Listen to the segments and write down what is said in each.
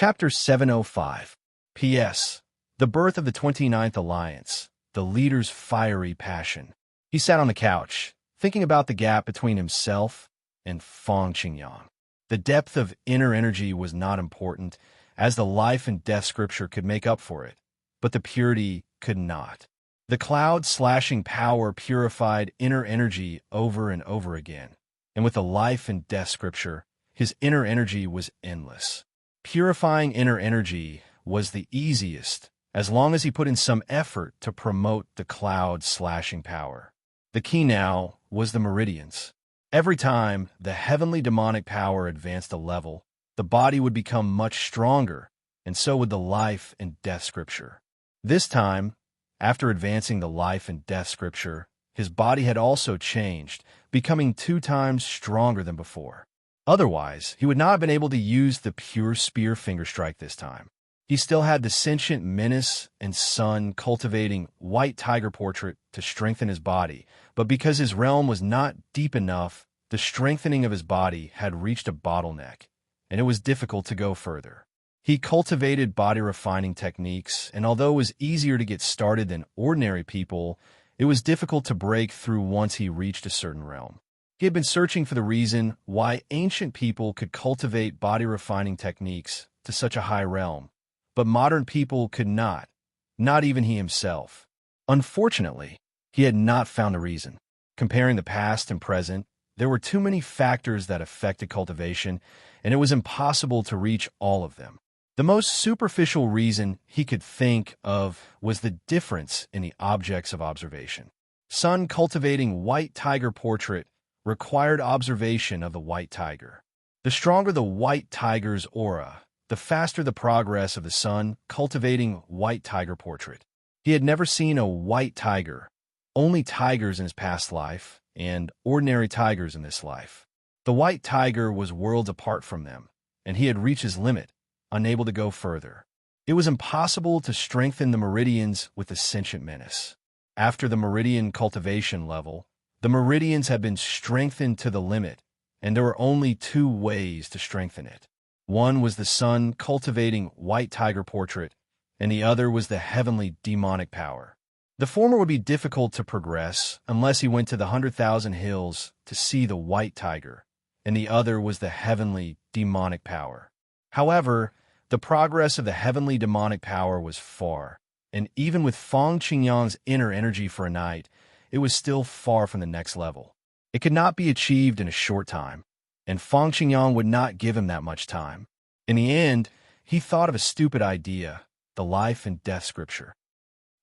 Chapter 705. P.S. The birth of the 29th Alliance, the leader's fiery passion. He sat on the couch, thinking about the gap between himself and Feng Qingyang. The depth of inner energy was not important, as the life and death scripture could make up for it, but the purity could not. The cloud-slashing power purified inner energy over and over again, and with the life and death scripture, his inner energy was endless. Purifying inner energy was the easiest, as long as he put in some effort to promote the cloud-slashing power. The key now was the meridians. Every time the heavenly demonic power advanced a level, the body would become much stronger, and so would the life and death scripture. This time, after advancing the life and death scripture, his body had also changed, becoming 2 times stronger than before. Otherwise, he would not have been able to use the pure spear finger strike this time. He still had the sentient menace and sun cultivating white tiger portrait to strengthen his body, but because his realm was not deep enough, the strengthening of his body had reached a bottleneck, and it was difficult to go further. He cultivated body refining techniques, and although it was easier to get started than ordinary people, it was difficult to break through once he reached a certain realm. He had been searching for the reason why ancient people could cultivate body refining techniques to such a high realm, but modern people could not even he himself. Unfortunately, he had not found a reason. Comparing the past and present, there were too many factors that affected cultivation, and it was impossible to reach all of them. The most superficial reason he could think of was the difference in the objects of observation. Sun cultivating white tiger portrait required observation of the white tiger. The stronger the white tiger's aura, the faster the progress of the sun cultivating white tiger portrait. He had never seen a white tiger, only tigers in his past life, and ordinary tigers in this life. The white tiger was worlds apart from them, and he had reached his limit, unable to go further. It was impossible to strengthen the meridians with the sentient menace. After the meridian cultivation level, the meridians had been strengthened to the limit, and there were only 2 ways to strengthen it. One was the sun cultivating white tiger portrait, and the other was the heavenly demonic power. The former would be difficult to progress unless he went to the 100,000 hills to see the white tiger, and the other was the heavenly demonic power. However, the progress of the heavenly demonic power was far, and even with Feng Qingyang's inner energy for a night, it was still far from the next level. It could not be achieved in a short time, and Feng Qingyang would not give him that much time. In the end, he thought of a stupid idea, the life and death scripture.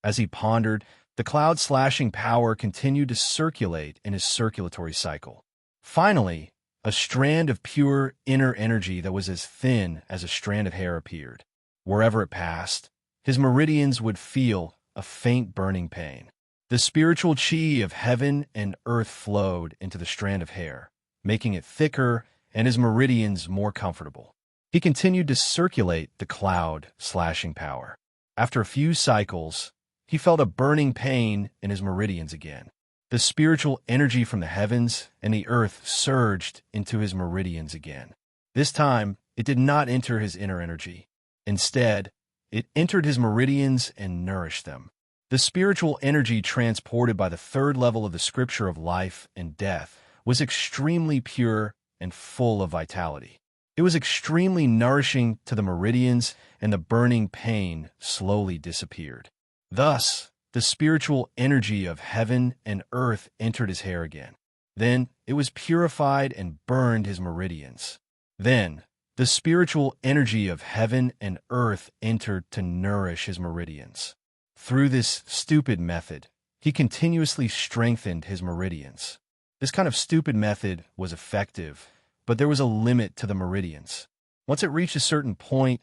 As he pondered, the cloud-slashing power continued to circulate in his circulatory cycle. Finally, a strand of pure inner energy that was as thin as a strand of hair appeared. Wherever it passed, his meridians would feel a faint burning pain. The spiritual chi of heaven and earth flowed into the strand of hair, making it thicker and his meridians more comfortable. He continued to circulate the cloud-slashing power. After a few cycles, he felt a burning pain in his meridians again. The spiritual energy from the heavens and the earth surged into his meridians again. This time, it did not enter his inner energy. Instead, it entered his meridians and nourished them. The spiritual energy transported by the 3rd level of the scripture of life and death was extremely pure and full of vitality. It was extremely nourishing to the meridians, and the burning pain slowly disappeared. Thus, the spiritual energy of heaven and earth entered his hair again. Then it was purified and burned his meridians. Then the spiritual energy of heaven and earth entered to nourish his meridians. Through this stupid method, he continuously strengthened his meridians. This kind of stupid method was effective, but there was a limit to the meridians. Once it reached a certain point,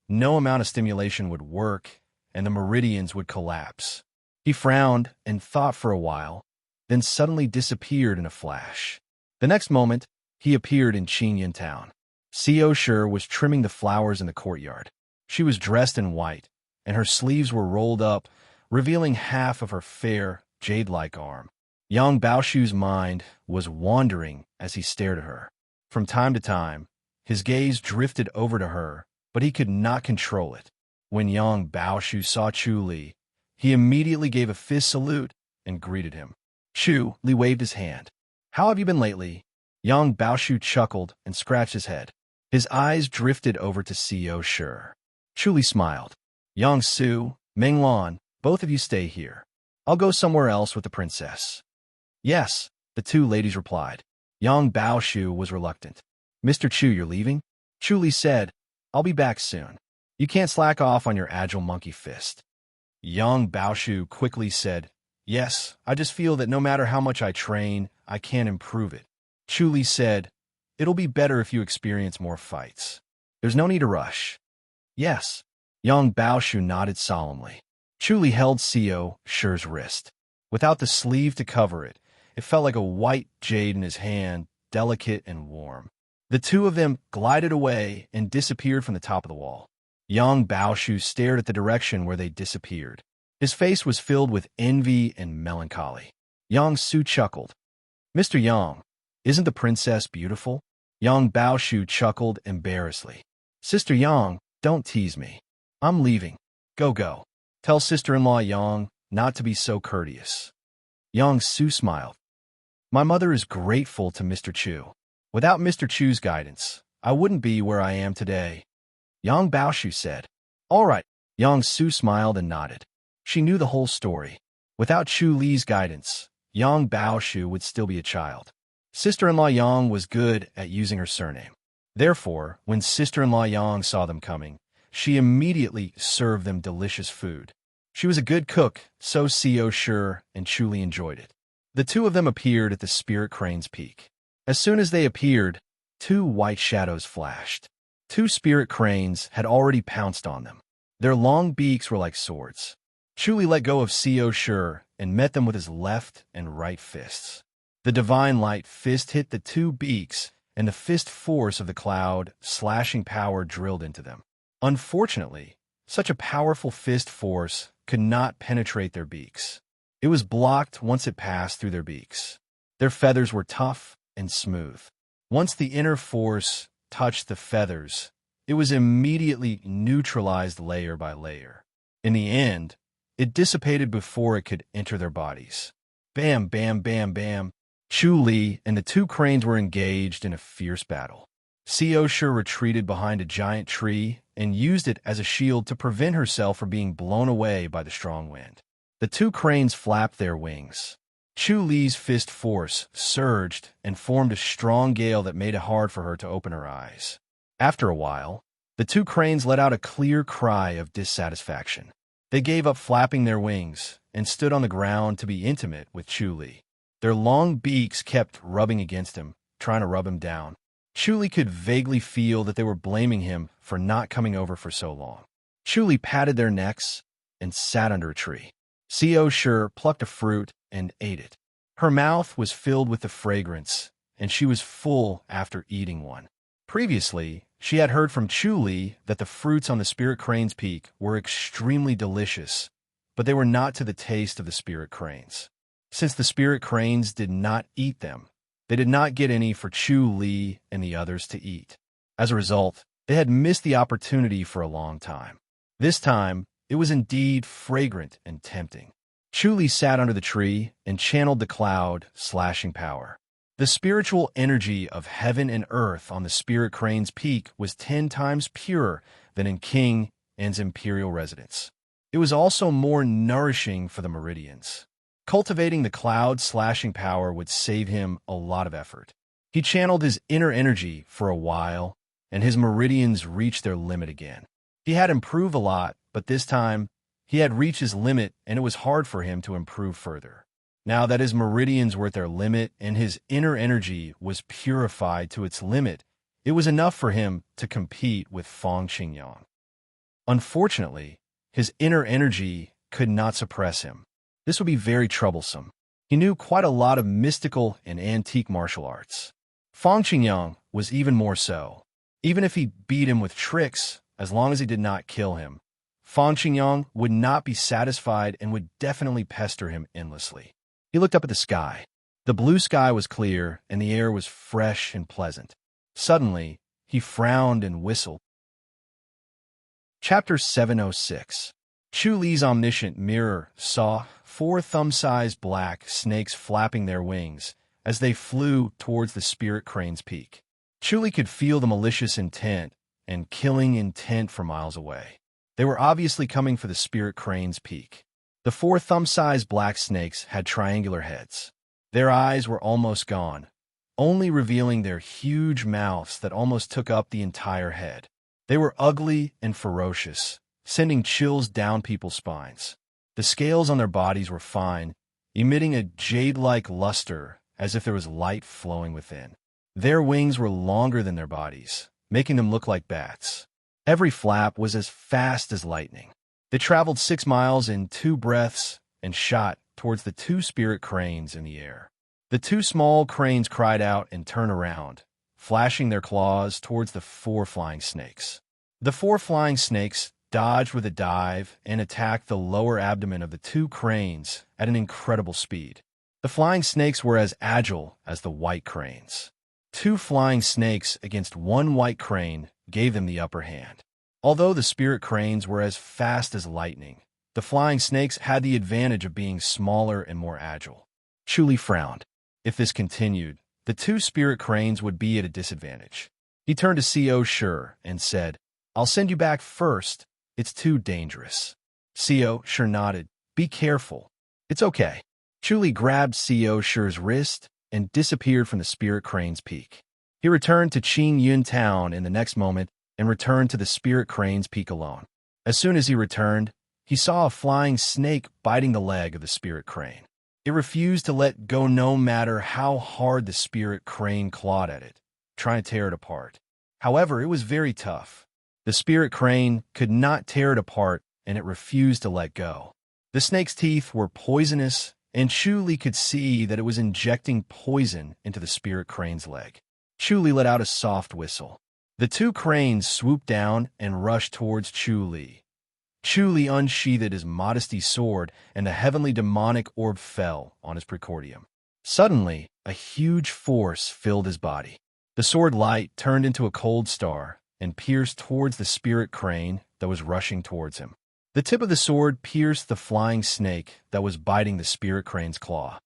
no amount of stimulation would work, and the meridians would collapse. He frowned and thought for a while, then suddenly disappeared in a flash. The next moment, he appeared in Qinyan town. Xiao Shi was trimming the flowers in the courtyard. She was dressed in white, and her sleeves were rolled up, revealing half of her fair, jade-like arm. Yang Baoshu's mind was wandering as he stared at her. From time to time, his gaze drifted over to her, but he could not control it. When Yang Baoshu saw Chu Li, he immediately gave a fist salute and greeted him. Chu Li waved his hand. "How have you been lately?" Yang Baoshu chuckled and scratched his head. His eyes drifted over to Co. Shi. Chu Li smiled. "Yang Su, Ming Lan, both of you stay here. I'll go somewhere else with the princess." "Yes," the two ladies replied. Yang Baoshu was reluctant. "Mr. Chu, you're leaving?" Chu Li said, "I'll be back soon. You can't slack off on your agile monkey fist." Yang Baoshu quickly said, "Yes, I just feel that no matter how much I train, I can't improve it." Chu Li said, "It'll be better if you experience more fights. There's no need to rush." "Yes." Yang Baoshu nodded solemnly. Chu Li held Co. Shi's wrist. Without the sleeve to cover it, it felt like a white jade in his hand, delicate and warm. The two of them glided away and disappeared from the top of the wall. Yang Baoshu stared at the direction where they disappeared. His face was filled with envy and melancholy. Yang Su chuckled. "Mr. Yang, isn't the princess beautiful?" Yang Baoshu chuckled embarrassedly. "Sister Yang, don't tease me. I'm leaving. Go. Tell sister-in-law Yang not to be so courteous." Yang Su smiled. "My mother is grateful to Mr. Chu. Without Mr. Chu's guidance, I wouldn't be where I am today." Yang Baoshu said. "All right." Yang Su smiled and nodded. She knew the whole story. Without Chu Li's guidance, Yang Baoshu would still be a child. Sister-in-law Yang was good at using her surname. Therefore, when sister-in-law Yang saw them coming, she immediately served them delicious food. She was a good cook, so Co. Shi and Chu Li enjoyed it. The two of them appeared at the Spirit Crane's peak. As soon as they appeared, two white shadows flashed. Two spirit cranes had already pounced on them. Their long beaks were like swords. Chu Li let go of Co. Shi and met them with his left and right fists. The divine light fist hit the two beaks, and the fist force of the cloud slashing power drilled into them. Unfortunately, such a powerful fist force could not penetrate their beaks. It was blocked once it passed through their beaks. Their feathers were tough and smooth. Once the inner force touched the feathers, it was immediately neutralized layer by layer. In the end, it dissipated before it could enter their bodies. Bam, bam, bam, bam. Chu Li and the two cranes were engaged in a fierce battle. Co. Shi retreated behind a giant tree and used it as a shield to prevent herself from being blown away by the strong wind. The two cranes flapped their wings. Chu Li's fist force surged and formed a strong gale that made it hard for her to open her eyes. After a while, the two cranes let out a clear cry of dissatisfaction. They gave up flapping their wings and stood on the ground to be intimate with Chu Li. Their long beaks kept rubbing against him, trying to rub him down. Chu Li could vaguely feel that they were blaming him for not coming over for so long. Chu Li patted their necks and sat under a tree. Co. Shi plucked a fruit and ate it. Her mouth was filled with the fragrance, and she was full after eating one. Previously, she had heard from Chu Li that the fruits on the Spirit Crane's peak were extremely delicious, but they were not to the taste of the Spirit Cranes. Since the Spirit Cranes did not eat them, they did not get any for Chu Li and the others to eat. As a result, they had missed the opportunity for a long time. This time, it was indeed fragrant and tempting. Chu Li sat under the tree and channeled the cloud, slashing power. The spiritual energy of heaven and earth on the Spirit Crane's peak was 10 times purer than in King An's imperial residence. It was also more nourishing for the meridians. Cultivating the cloud slashing power would save him a lot of effort. He channeled his inner energy for a while, and his meridians reached their limit again. He had improved a lot, but this time, he had reached his limit and it was hard for him to improve further. Now that his meridians were at their limit and his inner energy was purified to its limit, it was enough for him to compete with Fang Qingyang. Unfortunately, his inner energy could not suppress him. This would be very troublesome. He knew quite a lot of mystical and antique martial arts. Fang Qingyang was even more so. Even if he beat him with tricks, as long as he did not kill him, Fang Qingyang would not be satisfied and would definitely pester him endlessly. He looked up at the sky. The blue sky was clear and the air was fresh and pleasant. Suddenly, he frowned and whistled. Chapter 706. Chu Li's omniscient mirror saw 4 thumb-sized black snakes flapping their wings as they flew towards the spirit crane's peak. Chu Li could feel the malicious intent and killing intent from miles away. They were obviously coming for the spirit crane's peak. The 4 thumb-sized black snakes had triangular heads. Their eyes were almost gone, only revealing their huge mouths that almost took up the entire head. They were ugly and ferocious, sending chills down people's spines. The scales on their bodies were fine, emitting a jade-like luster as if there was light flowing within. Their wings were longer than their bodies, making them look like bats. Every flap was as fast as lightning. They traveled 6 miles in 2 breaths and shot towards the 2 spirit cranes in the air. The 2 small cranes cried out and turned around, flashing their claws towards the 4 flying snakes. The 4 flying snakes dodged with a dive and attacked the lower abdomen of the 2 cranes at an incredible speed. The flying snakes were as agile as the white cranes. 2 flying snakes against 1 white crane gave them the upper hand. Although the spirit cranes were as fast as lightning, the flying snakes had the advantage of being smaller and more agile. Chu Li frowned. If this continued, the 2 spirit cranes would be at a disadvantage. He turned to Co. Sure and said, "I'll send you back first. It's too dangerous." Co. Sure nodded. "Be careful." "It's okay." Chu Li grabbed Co. Sure's wrist and disappeared from the spirit crane's peak. He returned to Qing Yun Town in the next moment and returned to the spirit crane's peak alone. As soon as he returned, he saw a flying snake biting the leg of the spirit crane. It refused to let go no matter how hard the spirit crane clawed at it, trying to tear it apart. However, it was very tough. The spirit crane could not tear it apart, and it refused to let go. The snake's teeth were poisonous, and Chu Li could see that it was injecting poison into the spirit crane's leg. Chu Li let out a soft whistle. The 2 cranes swooped down and rushed towards Chu Li. Chu Li unsheathed his modesty sword, and the heavenly demonic orb fell on his precordium. Suddenly, a huge force filled his body. The sword light turned into a cold star and pierced towards the spirit crane that was rushing towards him. The tip of the sword pierced the flying snake that was biting the spirit crane's claw.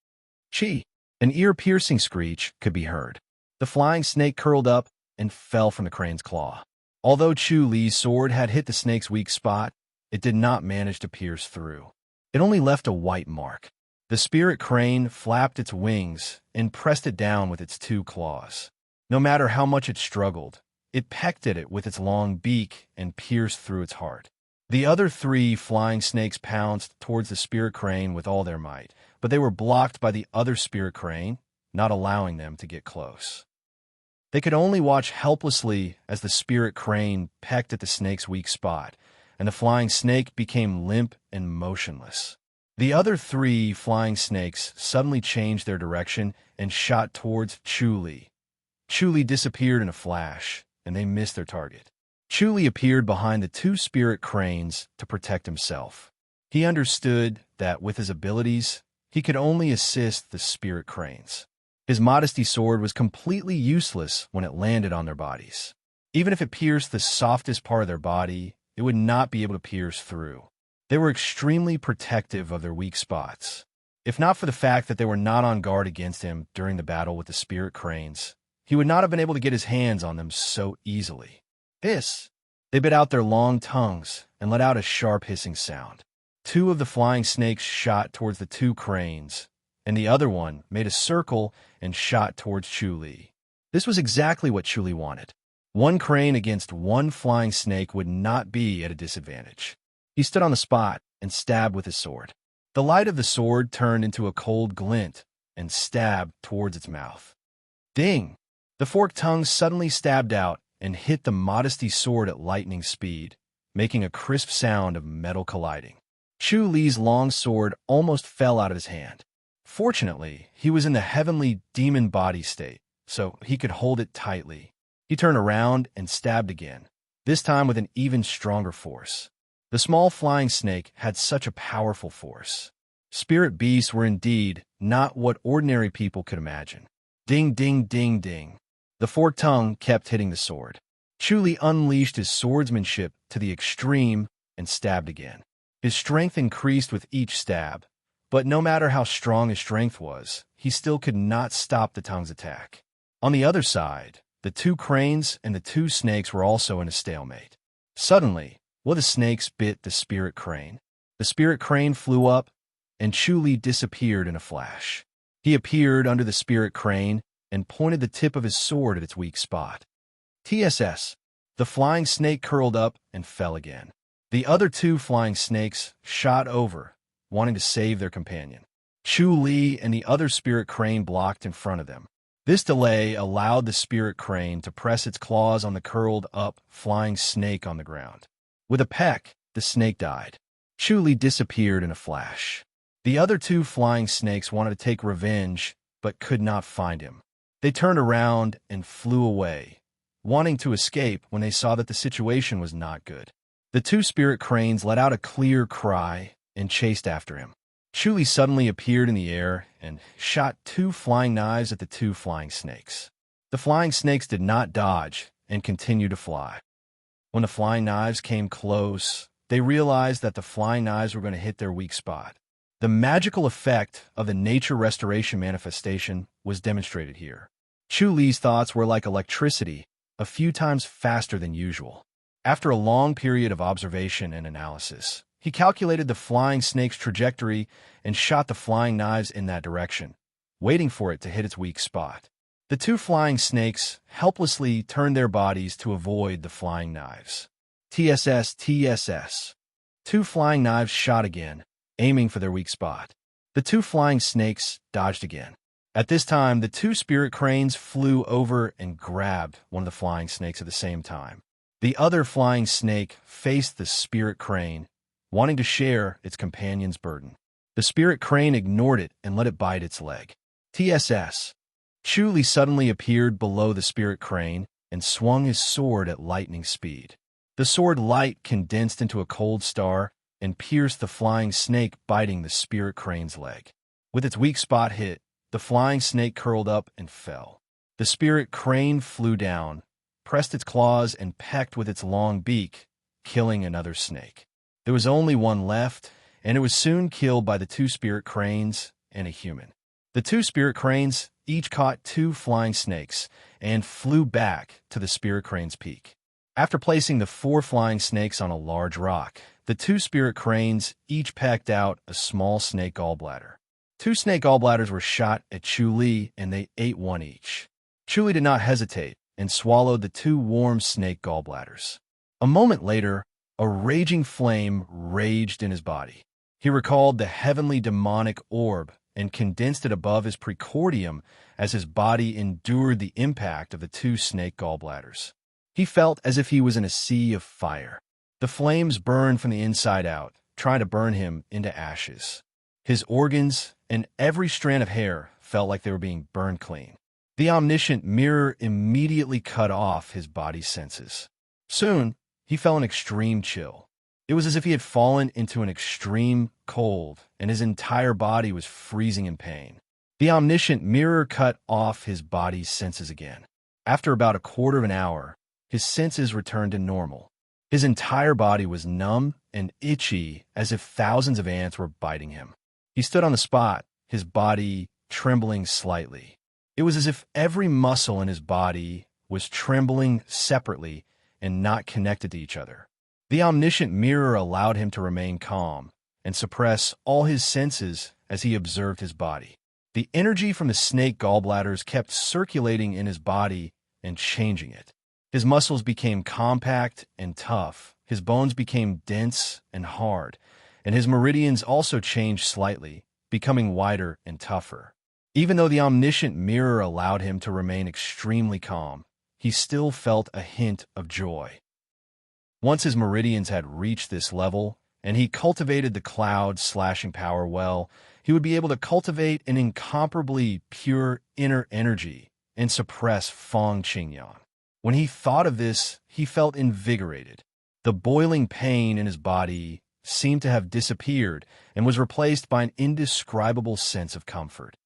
Chi! An ear-piercing screech could be heard. The flying snake curled up and fell from the crane's claw. Although Chu Li's sword had hit the snake's weak spot, it did not manage to pierce through. It only left a white mark. The spirit crane flapped its wings and pressed it down with its 2 claws. No matter how much it struggled, it pecked at it with its long beak and pierced through its heart. The other 3 flying snakes pounced towards the spirit crane with all their might, but they were blocked by the other spirit crane, not allowing them to get close. They could only watch helplessly as the spirit crane pecked at the snake's weak spot, and the flying snake became limp and motionless. The other 3 flying snakes suddenly changed their direction and shot towards Chu Li. Chu Li disappeared in a flash, and they missed their target. Chu Li appeared behind the 2 spirit cranes to protect himself. He understood that with his abilities, he could only assist the spirit cranes. His modesty sword was completely useless when it landed on their bodies. Even if it pierced the softest part of their body, it would not be able to pierce through. They were extremely protective of their weak spots. If not for the fact that they were not on guard against him during the battle with the spirit cranes, he would not have been able to get his hands on them so easily. Hiss! They bit out their long tongues and let out a sharp hissing sound. 2 of the flying snakes shot towards the 2 cranes, and the other one made a circle and shot towards Chu Li. This was exactly what Chu Li wanted. 1 crane against 1 flying snake would not be at a disadvantage. He stood on the spot and stabbed with his sword. The light of the sword turned into a cold glint and stabbed towards its mouth. Ding! The forked tongue suddenly stabbed out and hit the modesty sword at lightning speed, making a crisp sound of metal colliding. Chu Li's long sword almost fell out of his hand. Fortunately, he was in the heavenly demon body state, so he could hold it tightly. He turned around and stabbed again, this time with an even stronger force. The small flying snake had such a powerful force. Spirit beasts were indeed not what ordinary people could imagine. Ding, ding, ding, ding. The forked tongue kept hitting the sword. Chu unleashed his swordsmanship to the extreme and stabbed again. His strength increased with each stab, but no matter how strong his strength was, he still could not stop the tongue's attack. On the other side, the two cranes and the two snakes were also in a stalemate. Suddenly, one of the snakes bit the spirit crane. The spirit crane flew up, and Chu disappeared in a flash. He appeared under the spirit crane and pointed the tip of his sword at its weak spot. TSS. The flying snake curled up and fell again. The other two flying snakes shot over, wanting to save their companion. Chu and the other spirit crane blocked in front of them. This delay allowed the spirit crane to press its claws on the curled-up flying snake on the ground. With a peck, the snake died. Chu disappeared in a flash. The other two flying snakes wanted to take revenge, but could not find him. They turned around and flew away, wanting to escape when they saw that the situation was not good. The two spirit cranes let out a clear cry and chased after him. Chu suddenly appeared in the air and shot two flying knives at the two flying snakes. The flying snakes did not dodge and continued to fly. When the flying knives came close, they realized that the flying knives were going to hit their weak spot. The magical effect of the nature restoration manifestation was demonstrated here. Chu's thoughts were like electricity, a few times faster than usual. After a long period of observation and analysis, he calculated the flying snake's trajectory and shot the flying knives in that direction, waiting for it to hit its weak spot. The two flying snakes helplessly turned their bodies to avoid the flying knives. TSS. Two flying knives shot again, aiming for their weak spot. The two flying snakes dodged again. At this time, the two spirit cranes flew over and grabbed one of the flying snakes at the same time. The other flying snake faced the spirit crane, wanting to share its companion's burden. The spirit crane ignored it and let it bite its leg. TSS. Chu suddenly appeared below the spirit crane and swung his sword at lightning speed. The sword light condensed into a cold star and pierced the flying snake biting the spirit crane's leg. With its weak spot hit, the flying snake curled up and fell. The spirit crane flew down, pressed its claws, and pecked with its long beak, killing another snake. There was only one left, and it was soon killed by the two spirit cranes and a human. The two spirit cranes each caught two flying snakes and flew back to the spirit crane's peak. After placing the four flying snakes on a large rock, the two spirit cranes each pecked out a small snake gallbladder. Two snake gallbladders were shot at Chu, and they ate one each. Chu did not hesitate and swallowed the two warm snake gallbladders. A moment later, a raging flame raged in his body. He recalled the heavenly demonic orb and condensed it above his precordium as his body endured the impact of the two snake gallbladders. He felt as if he was in a sea of fire. The flames burned from the inside out, trying to burn him into ashes. His organs and every strand of hair felt like they were being burned clean. The omniscient mirror immediately cut off his body's senses. Soon, he felt an extreme chill. It was as if he had fallen into an extreme cold, and his entire body was freezing in pain. The omniscient mirror cut off his body's senses again. After about a quarter of an hour, his senses returned to normal. His entire body was numb and itchy, as if thousands of ants were biting him. He stood on the spot, his body trembling slightly. It was as if every muscle in his body was trembling separately and not connected to each other. The omniscient mirror allowed him to remain calm and suppress all his senses as he observed his body. The energy from the snake gallbladders kept circulating in his body and changing it. His muscles became compact and tough, his bones became dense and hard, and his meridians also changed slightly, becoming wider and tougher. Even though the omniscient mirror allowed him to remain extremely calm, he still felt a hint of joy. Once his meridians had reached this level, and he cultivated the cloud slashing power well, he would be able to cultivate an incomparably pure inner energy and suppress Feng Qingyang. When he thought of this, he felt invigorated. The boiling pain in his body seemed to have disappeared and was replaced by an indescribable sense of comfort.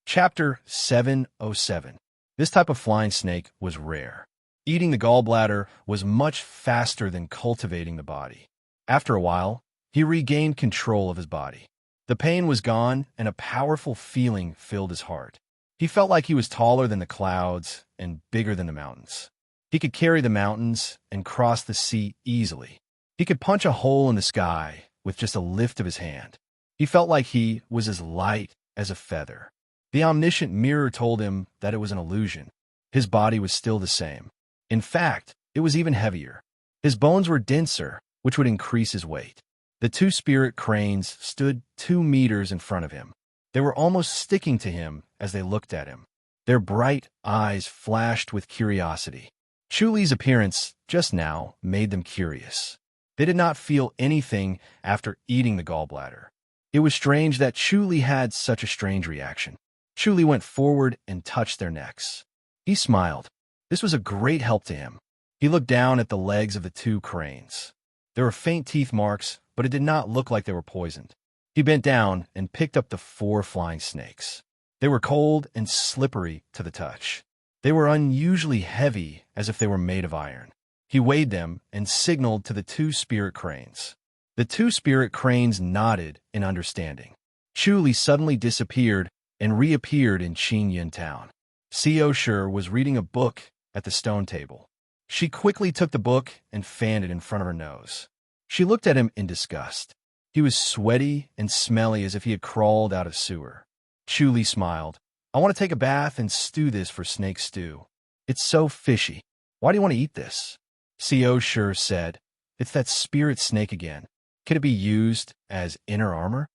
Chapter 707. This type of flying snake was rare. Eating the gallbladder was much faster than cultivating the body. After a while, he regained control of his body. The pain was gone, and a powerful feeling filled his heart. He felt like he was taller than the clouds and bigger than the mountains. He could carry the mountains and cross the sea easily. He could punch a hole in the sky with just a lift of his hand. He felt like he was as light as a feather. The omniscient mirror told him that it was an illusion. His body was still the same. In fact, it was even heavier. His bones were denser, which would increase his weight. The two spirit cranes stood 2 meters in front of him. They were almost sticking to him as they looked at him. Their bright eyes flashed with curiosity. Chuli's appearance just now made them curious. They did not feel anything after eating the gallbladder. It was strange that Chuli had such a strange reaction. Chuli went forward and touched their necks. He smiled. This was a great help to him. He looked down at the legs of the 2 cranes. There were faint teeth marks, but it did not look like they were poisoned. He bent down and picked up the 4 flying snakes. They were cold and slippery to the touch. They were unusually heavy, as if they were made of iron. He weighed them and signaled to the 2 spirit cranes. The 2 spirit cranes nodded in understanding. Chuli suddenly disappeared and reappeared in Qingyun town. Co. Shi was reading a book at the stone table. She quickly took the book and fanned it in front of her nose. She looked at him in disgust. He was sweaty and smelly as if he had crawled out of sewer. Chuli smiled. I want to take a bath and stew this for snake stew. It's so fishy. Why do you want to eat this? Co. Shi said. It's that spirit snake again. Can it be used as inner armor?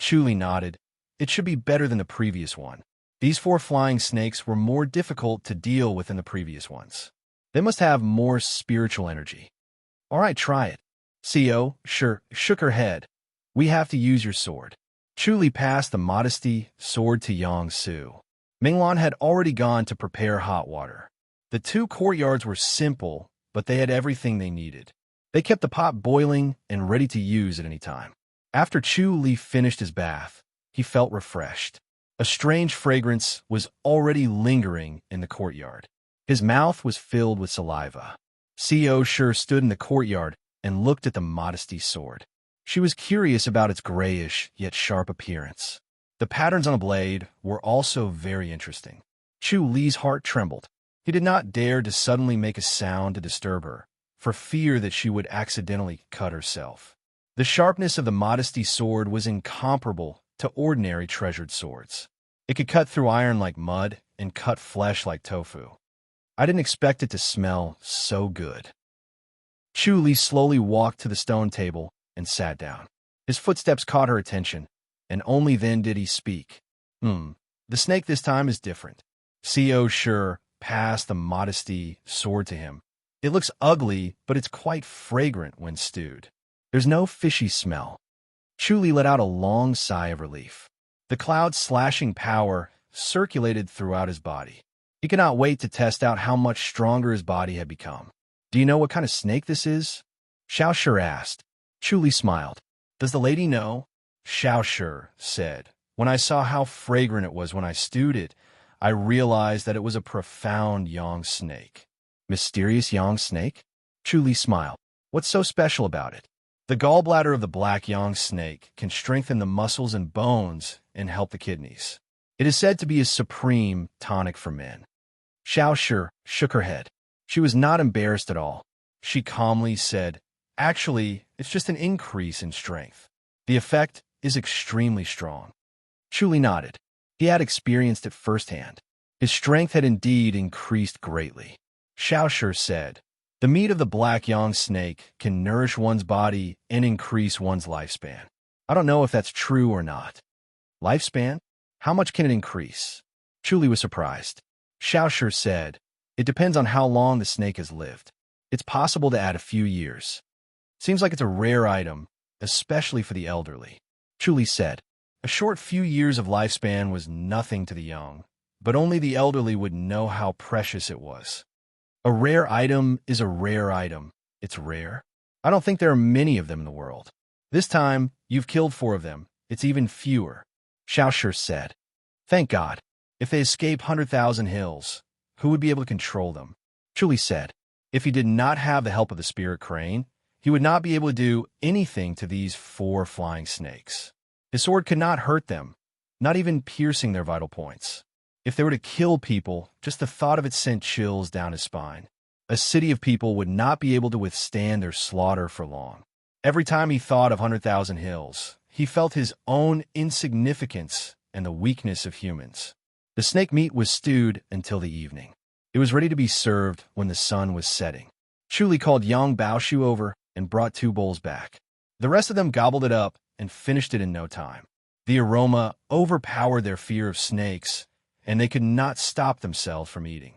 Chuli nodded. It should be better than the previous one. These 4 flying snakes were more difficult to deal with than the previous ones. They must have more spiritual energy. All right, try it. Co. Shi shook her head. We have to use your sword. Chuli passed the modesty sword to Yang Su. Minglan had already gone to prepare hot water. The 2 courtyards were simple, but they had everything they needed. They kept the pot boiling and ready to use at any time. After Chuli finished his bath, he felt refreshed. A strange fragrance was already lingering in the courtyard. His mouth was filled with saliva. Co. Shi stood in the courtyard and looked at the modesty sword. She was curious about its grayish yet sharp appearance. The patterns on the blade were also very interesting. Chuli's heart trembled. He did not dare to suddenly make a sound to disturb her, for fear that she would accidentally cut herself. The sharpness of the modesty sword was incomparable to ordinary treasured swords. It could cut through iron like mud and cut flesh like tofu. I didn't expect it to smell so good. Chuli slowly walked to the stone table and sat down. His footsteps caught her attention, and only then did he speak. The snake this time is different. Co. Shi passed the modesty sword to him. It looks ugly, but it's quite fragrant when stewed. There's no fishy smell. Chuli let out a long sigh of relief. The cloud's slashing power circulated throughout his body. He could not wait to test out how much stronger his body had become. Do you know what kind of snake this is? Xiao Shi asked. Chuli smiled. Does the lady know? Xiao Shi said. When I saw how fragrant it was when I stewed it, I realized that it was a profound yang snake. Mysterious yang snake? Chuli smiled. What's so special about it? The gallbladder of the black yang snake can strengthen the muscles and bones and help the kidneys. It is said to be a supreme tonic for men. Xiao Shi shook her head. She was not embarrassed at all. She calmly said, Actually, it's just an increase in strength. The effect is extremely strong. Chuli nodded. He had experienced it firsthand. His strength had indeed increased greatly. Xiao Shi said, the meat of the black yang snake can nourish one's body and increase one's lifespan. I don't know if that's true or not. Lifespan? How much can it increase? Chuli was surprised. Xiao Shi said, it depends on how long the snake has lived. It's possible to add a few years. Seems like it's a rare item, especially for the elderly. Chuli said, a short few years of lifespan was nothing to the young, but only the elderly would know how precious it was. A rare item is a rare item. It's rare. I don't think there are many of them in the world. This time, you've killed 4 of them. It's even fewer. Xiao Shi said, thank God. If they escape 100,000 hills, who would be able to control them? Chuli said. If he did not have the help of the spirit crane, he would not be able to do anything to these 4 flying snakes. His sword could not hurt them, not even piercing their vital points. If they were to kill people, just the thought of it sent chills down his spine. A city of people would not be able to withstand their slaughter for long. Every time he thought of 100,000 hills, he felt his own insignificance and the weakness of humans. The snake meat was stewed until the evening. It was ready to be served when the sun was setting. Chuli called Yang Baoshu over and brought 2 bowls back. The rest of them gobbled it up and finished it in no time. The aroma overpowered their fear of snakes, and they could not stop themselves from eating.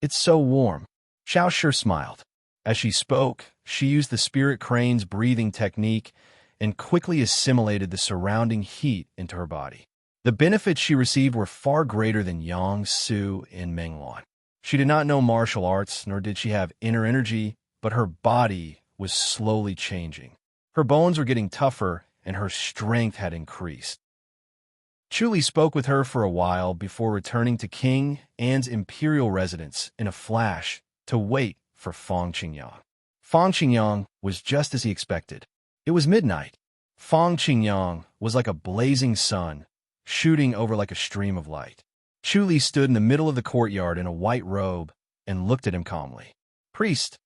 It's so warm. Xiao sure smiled. As she spoke, she used the spirit crane's breathing technique and quickly assimilated the surrounding heat into her body. The benefits she received were far greater than Yang, Su, and Mengluan. She did not know martial arts, nor did she have inner energy, but her body was slowly changing. Her bones were getting tougher, and her strength had increased. Chuli spoke with her for a while before returning to King An's imperial residence in a flash to wait for Feng Qingyang. Feng Qingyang was just as he expected. It was midnight. Feng Qingyang was like a blazing sun, shooting over like a stream of light. Chuli stood in the middle of the courtyard in a white robe and looked at him calmly. Priest,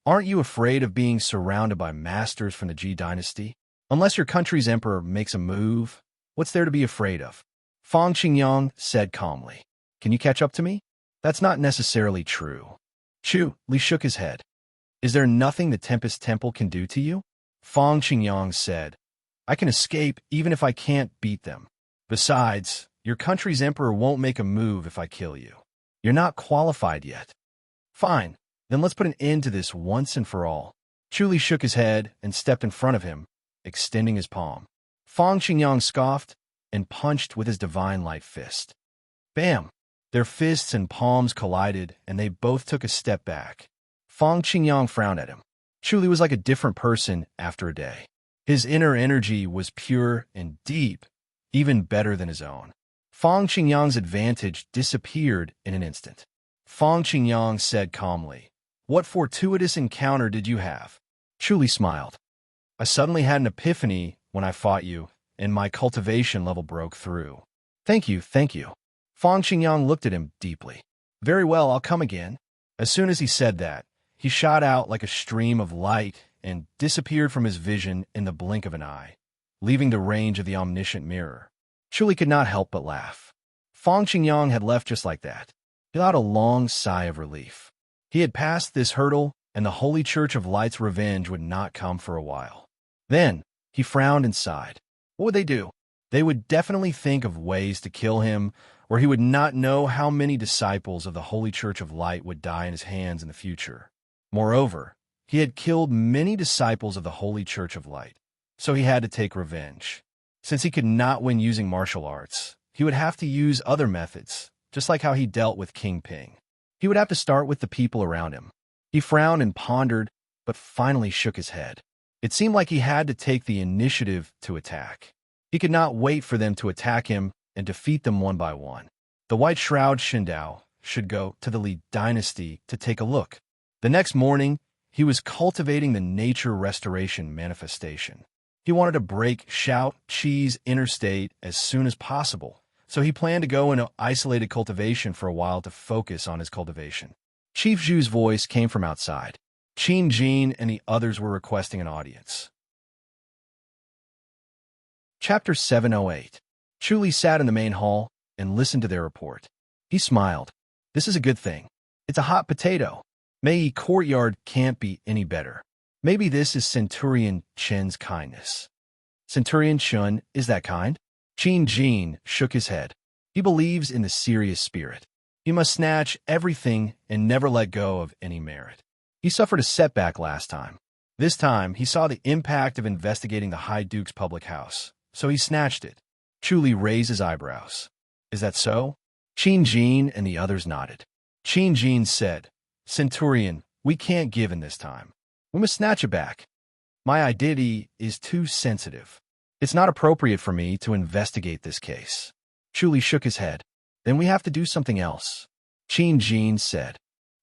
aren't you afraid of being surrounded by masters from the Ji dynasty? Unless your country's emperor makes a move, what's there to be afraid of? Feng Qingyang said calmly. Can you catch up to me? That's not necessarily true. Chuli shook his head. Is there nothing the Tempest Temple can do to you? Feng Qingyang said. I can escape even if I can't beat them. Besides, your country's emperor won't make a move if I kill you. You're not qualified yet. Fine, then let's put an end to this once and for all. Chuli shook his head and stepped in front of him, extending his palm. Feng Qingyang scoffed and punched with his divine light fist. Bam! Their fists and palms collided, and they both took a step back. Feng Qingyang frowned at him. Chuli was like a different person after a day. His inner energy was pure and deep, even better than his own. Feng Qingyang's advantage disappeared in an instant. Feng Qingyang said calmly, What fortuitous encounter did you have? Chuli smiled. I suddenly had an epiphany when I fought you, and my cultivation level broke through. Thank you, thank you. Feng Qingyang looked at him deeply. Very well, I'll come again. As soon as he said that, he shot out like a stream of light and disappeared from his vision in the blink of an eye, leaving the range of the omniscient mirror. Chuli could not help but laugh. Feng Qingyang had left just like that. He let out a long sigh of relief. He had passed this hurdle, and the Holy Church of Light's revenge would not come for a while. Then, he frowned and sighed. What would they do? They would definitely think of ways to kill him, or he would not know how many disciples of the Holy Church of Light would die in his hands in the future. Moreover, he had killed many disciples of the Holy Church of Light, so he had to take revenge. Since he could not win using martial arts, he would have to use other methods, just like how he dealt with King Ping. He would have to start with the people around him. He frowned and pondered, but finally shook his head. It seemed like he had to take the initiative to attack. He could not wait for them to attack him and defeat them one by one. The White Shroud Shindao should go to the Li dynasty to take a look. The next morning, he was cultivating the nature restoration manifestation. He wanted to break Shao Qi's interstate as soon as possible, so he planned to go into isolated cultivation for a while to focus on his cultivation. Chief Zhu's voice came from outside. Qin Jin and the others were requesting an audience. Chapter 708. Chuli sat in the main hall and listened to their report. He smiled. This is a good thing. It's a hot potato. Mei Courtyard can't be any better. Maybe this is Centurion Chen's kindness. Centurion Chen is that kind? Qin Jin shook his head. He believes in the serious spirit. He must snatch everything and never let go of any merit. He suffered a setback last time. This time, he saw the impact of investigating the High Duke's public house, so he snatched it. Chuli raised his eyebrows. Is that so? Qin Jin and the others nodded. Qin Jin said, Centurion, we can't give in this time. We must snatch it back. My identity is too sensitive. It's not appropriate for me to investigate this case. Chuli shook his head. Then we have to do something else. Qin Jin said.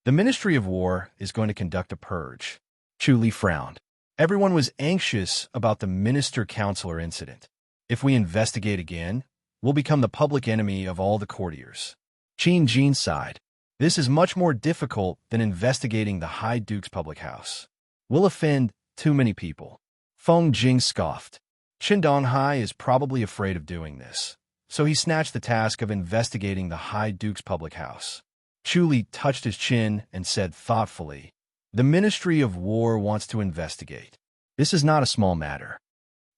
The Ministry of War is going to conduct a purge. Chu Li frowned. Everyone was anxious about the minister-counselor incident. If we investigate again, we'll become the public enemy of all the courtiers. Qin Jin sighed. This is much more difficult than investigating the High Duke's public house. We'll offend too many people. Feng Jing scoffed. Qin Donghai is probably afraid of doing this, so he snatched the task of investigating the High Duke's public house. Chu Li touched his chin and said thoughtfully, "The Ministry of War wants to investigate. This is not a small matter.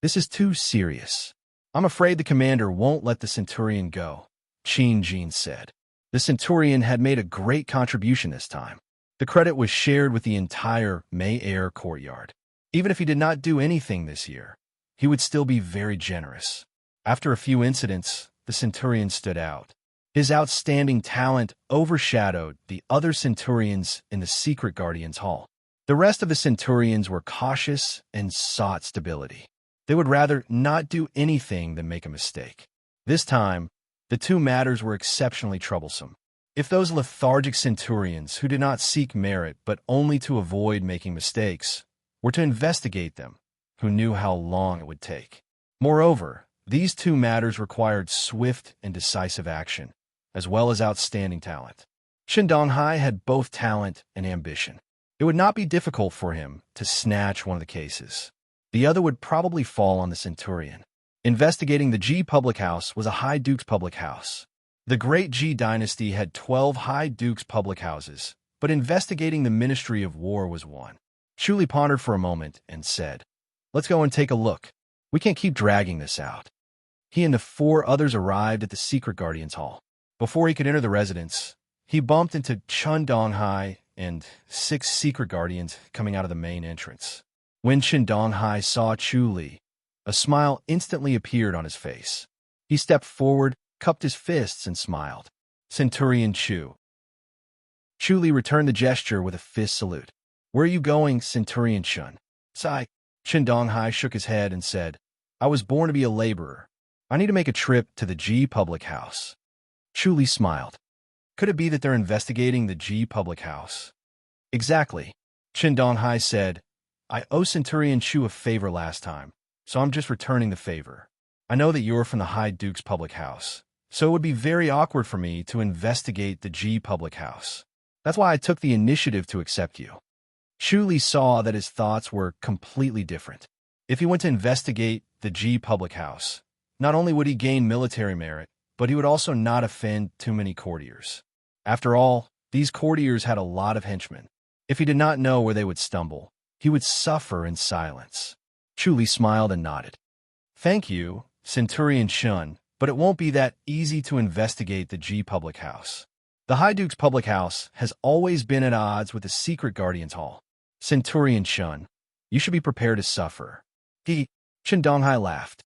This is too serious. I'm afraid the commander won't let the Centurion go," Qin Jin said. The Centurion had made a great contribution this time. The credit was shared with the entire May Air courtyard. Even if he did not do anything this year, he would still be very generous. After a few incidents, the Centurion stood out. His outstanding talent overshadowed the other Centurions in the Secret Guardians Hall. The rest of the Centurions were cautious and sought stability. They would rather not do anything than make a mistake. This time, the two matters were exceptionally troublesome. If those lethargic Centurions who did not seek merit but only to avoid making mistakes were to investigate them, who knew how long it would take? Moreover, these two matters required swift and decisive action, as well as outstanding talent. Qin Donghai had both talent and ambition. It would not be difficult for him to snatch one of the cases. The other would probably fall on the Centurion. Investigating the Ji public house was a High Duke's public house. The Great Ji dynasty had 12 High Duke's public houses, but investigating the Ministry of War was one. Chu Li pondered for a moment and said, "Let's go and take a look. We can't keep dragging this out." He and the 4 others arrived at the Secret Guardians Hall. Before he could enter the residence, he bumped into Qin Donghai and 6 Secret Guardians coming out of the main entrance. When Qin Donghai saw Chu Li, a smile instantly appeared on his face. He stepped forward, cupped his fists, and smiled. "Centurion Chu." Chu Li returned the gesture with a fist salute. "Where are you going, Centurion Shun?" Sigh. Qin Donghai shook his head and said, "I was born to be a laborer. I need to make a trip to the Ji public house." Chu Li smiled. Could it be that they're investigating the Ji public house? Exactly. Qin Donghai said, "I owe Centurion Chu a favor last time, so I'm just returning the favor. I know that you're from the High Duke's public house, so it would be very awkward for me to investigate the Ji public house. That's why I took the initiative to accept you." Chu Li saw that his thoughts were completely different. If he went to investigate the Ji public house, not only would he gain military merit, but he would also not offend too many courtiers. After all, these courtiers had a lot of henchmen. If he did not know where they would stumble, he would suffer in silence. Chu Li smiled and nodded. "Thank you, Centurion Shun, but it won't be that easy to investigate the Ji public house. The High Duke's public house has always been at odds with the Secret Guardians Hall. Centurion Shun, you should be prepared to suffer." Qin Donghai laughed.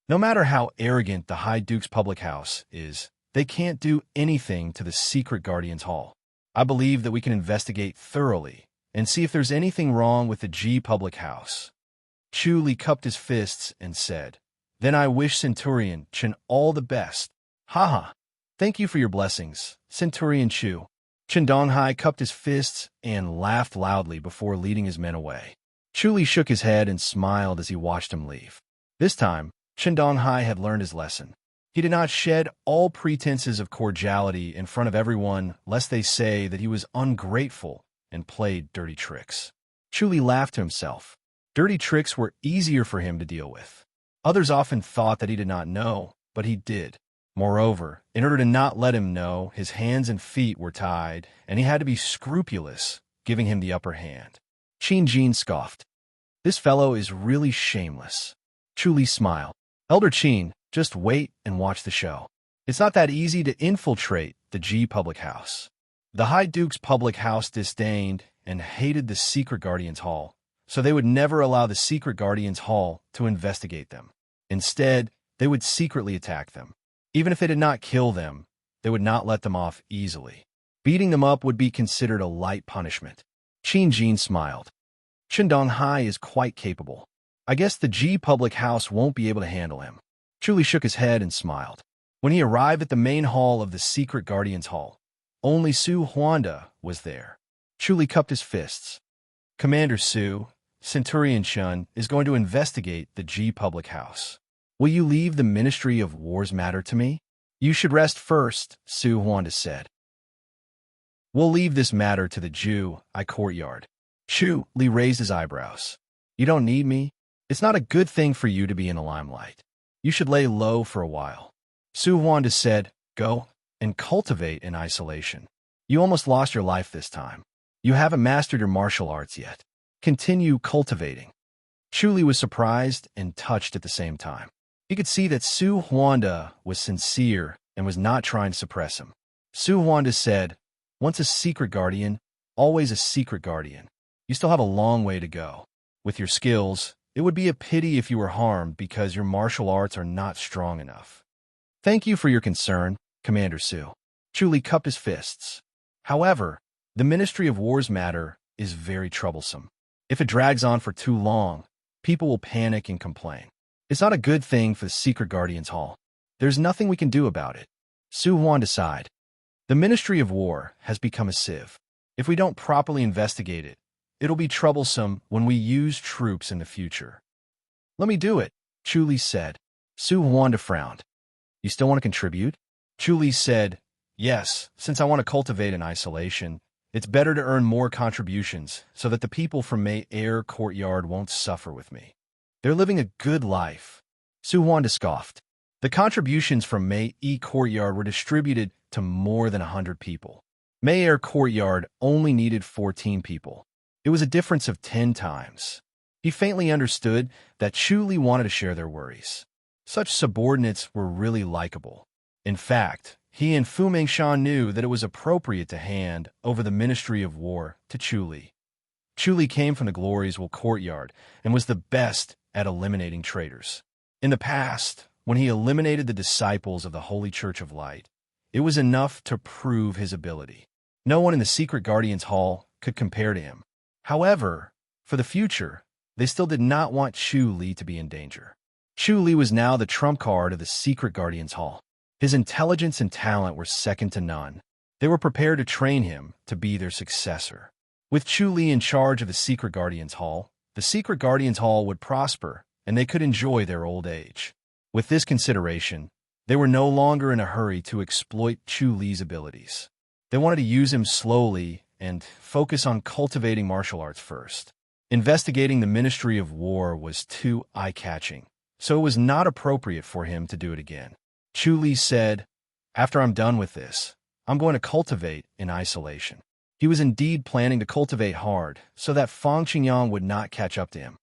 No matter how arrogant the High Duke's public house is, they can't do anything to the Secret Guardians Hall. I believe that we can investigate thoroughly and see if there's anything wrong with the Ji public house. Chu Li cupped his fists and said, "Then I wish Centurion Chen all the best." "Haha. Thank you for your blessings, Centurion Chu." Qin Donghai cupped his fists and laughed loudly before leading his men away. Chu Li shook his head and smiled as he watched him leave. This time, Qin Donghai had learned his lesson. He did not shed all pretenses of cordiality in front of everyone lest they say that he was ungrateful and played dirty tricks. Chu Li laughed to himself. Dirty tricks were easier for him to deal with. Others often thought that he did not know, but he did. Moreover, in order to not let him know, his hands and feet were tied, and he had to be scrupulous, giving him the upper hand. Qin Jin scoffed. "This fellow is really shameless." Chu Li smiled. "Elder Qin, just wait and watch the show. It's not that easy to infiltrate the Ji public house." The High Duke's public house disdained and hated the Secret Guardians Hall, so they would never allow the Secret Guardians Hall to investigate them. Instead, they would secretly attack them. Even if they did not kill them, they would not let them off easily. Beating them up would be considered a light punishment. Qin Jin smiled. Qin Donghai is quite capable. I guess the Ji public house won't be able to handle him. Chu Li shook his head and smiled. When he arrived at the main hall of the Secret Guardians Hall, only Su Huanda was there. Chuli cupped his fists. Commander Su, Centurion Shun, is going to investigate the G public house. Will you leave the Ministry of War's matter to me? You should rest first, Su Huanda said. We'll leave this matter to the Ju I courtyard. Chu Li raised his eyebrows. You don't need me? It's not a good thing for you to be in the limelight. You should lay low for a while. Su Huanda said, go and cultivate in isolation. You almost lost your life this time. You haven't mastered your martial arts yet. Continue cultivating. Chu Li was surprised and touched at the same time. He could see that Su Huanda was sincere and was not trying to suppress him. Su Huanda said, once a secret guardian, always a secret guardian. You still have a long way to go. With your skills, it would be a pity if you were harmed because your martial arts are not strong enough. Thank you for your concern, Commander Su. Chu Li cupped his fists. However, the Ministry of War's matter is very troublesome. If it drags on for too long, people will panic and complain. It's not a good thing for the Secret Guardians Hall. There's nothing we can do about it. Su Huanda sighed. The Ministry of War has become a sieve. If we don't properly investigate it, it'll be troublesome when we use troops in the future. Let me do it, Chu Li said. Su Huanda frowned. You still want to contribute? Chu Li said, yes, since I want to cultivate in isolation, it's better to earn more contributions so that the people from May Air Courtyard won't suffer with me. They're living a good life. Su Huanda scoffed. The contributions from May E Courtyard were distributed to more than 100 people. May Air Courtyard only needed 14 people. It was a difference of 10 times. He faintly understood that Chu Li wanted to share their worries. Such subordinates were really likable. In fact, he and Fu Mengshan knew that it was appropriate to hand over the Ministry of War to Chu Li. Chu Li came from the Glories Will Courtyard and was the best at eliminating traitors. In the past, when he eliminated the disciples of the Holy Church of Light, it was enough to prove his ability. No one in the Secret Guardians Hall could compare to him. However, for the future, they still did not want Chu Li to be in danger. Chu Li was now the trump card of the Secret Guardians Hall. His intelligence and talent were second to none. They were prepared to train him to be their successor. With Chu Li in charge of the Secret Guardians Hall, the Secret Guardians Hall would prosper, and they could enjoy their old age. With this consideration, they were no longer in a hurry to exploit Chu Li's abilities. They wanted to use him slowly and focus on cultivating martial arts first. Investigating the Ministry of War was too eye-catching, so it was not appropriate for him to do it again. Chu Li said, after I'm done with this, I'm going to cultivate in isolation. He was indeed planning to cultivate hard so that Fang Qingyang would not catch up to him.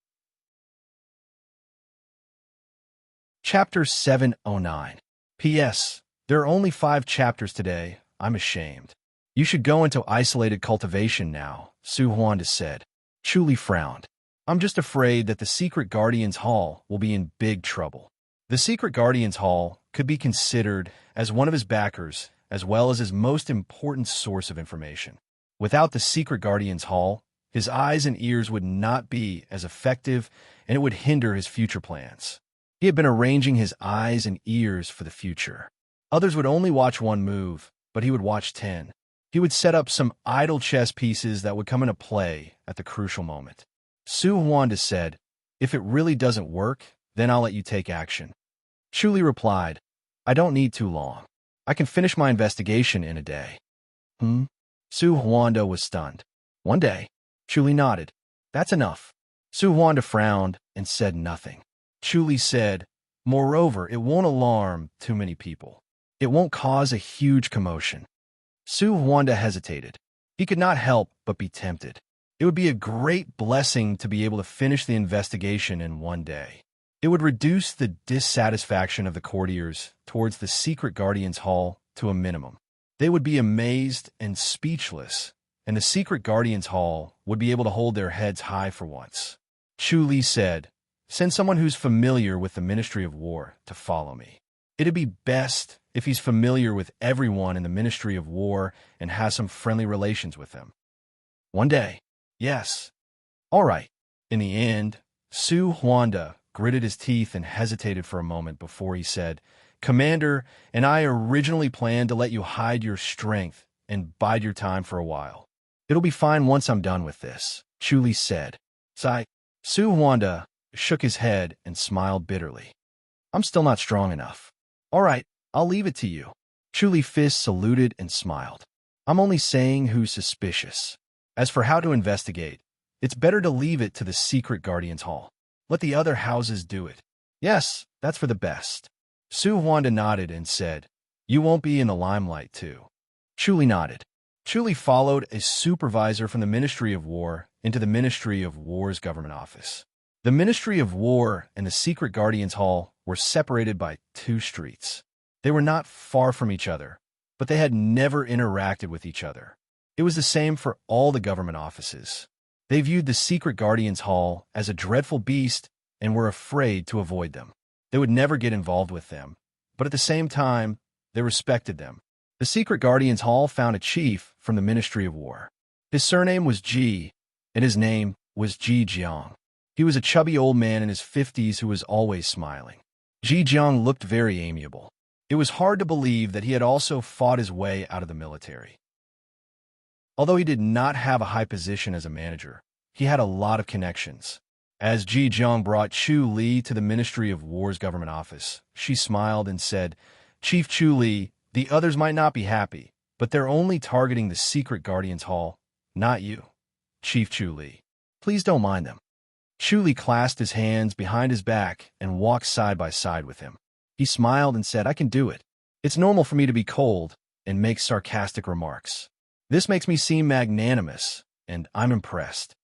Chapter 709. P.S. There are only 5 chapters today. I'm ashamed. You should go into isolated cultivation now, Su Huanda said. Chu Li frowned. I'm just afraid that the Secret Guardians Hall will be in big trouble. The Secret Guardians Hall could be considered as one of his backers as well as his most important source of information. Without the Secret Guardians Hall, his eyes and ears would not be as effective and it would hinder his future plans. He had been arranging his eyes and ears for the future. Others would only watch one move, but he would watch 10. He would set up some idle chess pieces that would come into play at the crucial moment. Su Huanda said, if it really doesn't work, then I'll let you take action. Chu Li replied, I don't need too long. I can finish my investigation in a day. Su Huanda was stunned. 1 day. Chu Li nodded. That's enough. Su Huanda frowned and said nothing. Chu Li said, moreover, it won't alarm too many people. It won't cause a huge commotion. Su Huanda hesitated. He could not help but be tempted. It would be a great blessing to be able to finish the investigation in 1 day. It would reduce the dissatisfaction of the courtiers towards the Secret Guardians Hall to a minimum. They would be amazed and speechless, and the Secret Guardians Hall would be able to hold their heads high for once. Chu Li said, send someone who's familiar with the Ministry of War to follow me. It'd be best if he's familiar with everyone in the Ministry of War and has some friendly relations with them. 1 day. Yes. All right. In the end, Su Huanda gritted his teeth and hesitated for a moment before he said, Commander, and I originally planned to let you hide your strength and bide your time for a while. It'll be fine once I'm done with this, Chu Li said. Sigh. Su Huanda shook his head and smiled bitterly. I'm still not strong enough. All right, I'll leave it to you. Chu Li Fist saluted and smiled. I'm only saying who's suspicious. As for how to investigate, it's better to leave it to the secret Guardian's Hall. Let the other houses do it. Yes, that's for the best. Su Huanda nodded and said, You won't be in the limelight, too. Chu Li nodded. Chu Li followed a supervisor from the Ministry of War into the Ministry of War's government office. The Ministry of War and the secret Guardian's Hall were separated by 2 streets. They were not far from each other, but they had never interacted with each other. It was the same for all the government offices. They viewed the secret Guardian's Hall as a dreadful beast and were afraid to avoid them. They would never get involved with them, but at the same time, they respected them. The secret Guardian's Hall found a chief from the Ministry of War. His surname was Ji, and his name was Ji Jiang. He was a chubby old man in his 50s who was always smiling. Ji Jiang looked very amiable. It was hard to believe that he had also fought his way out of the military. Although he did not have a high position as a manager, he had a lot of connections. As Ji Jiang brought Chu Li to the Ministry of War's government office, she smiled and said, Chief Chu Li, the others might not be happy, but they're only targeting the secret Guardian's Hall, not you, Chief Chu Li. Please don't mind them. Chu Li clasped his hands behind his back and walked side by side with him. He smiled and said, I can do it. It's normal for me to be cold and make sarcastic remarks. This makes me seem magnanimous, and I'm impressed.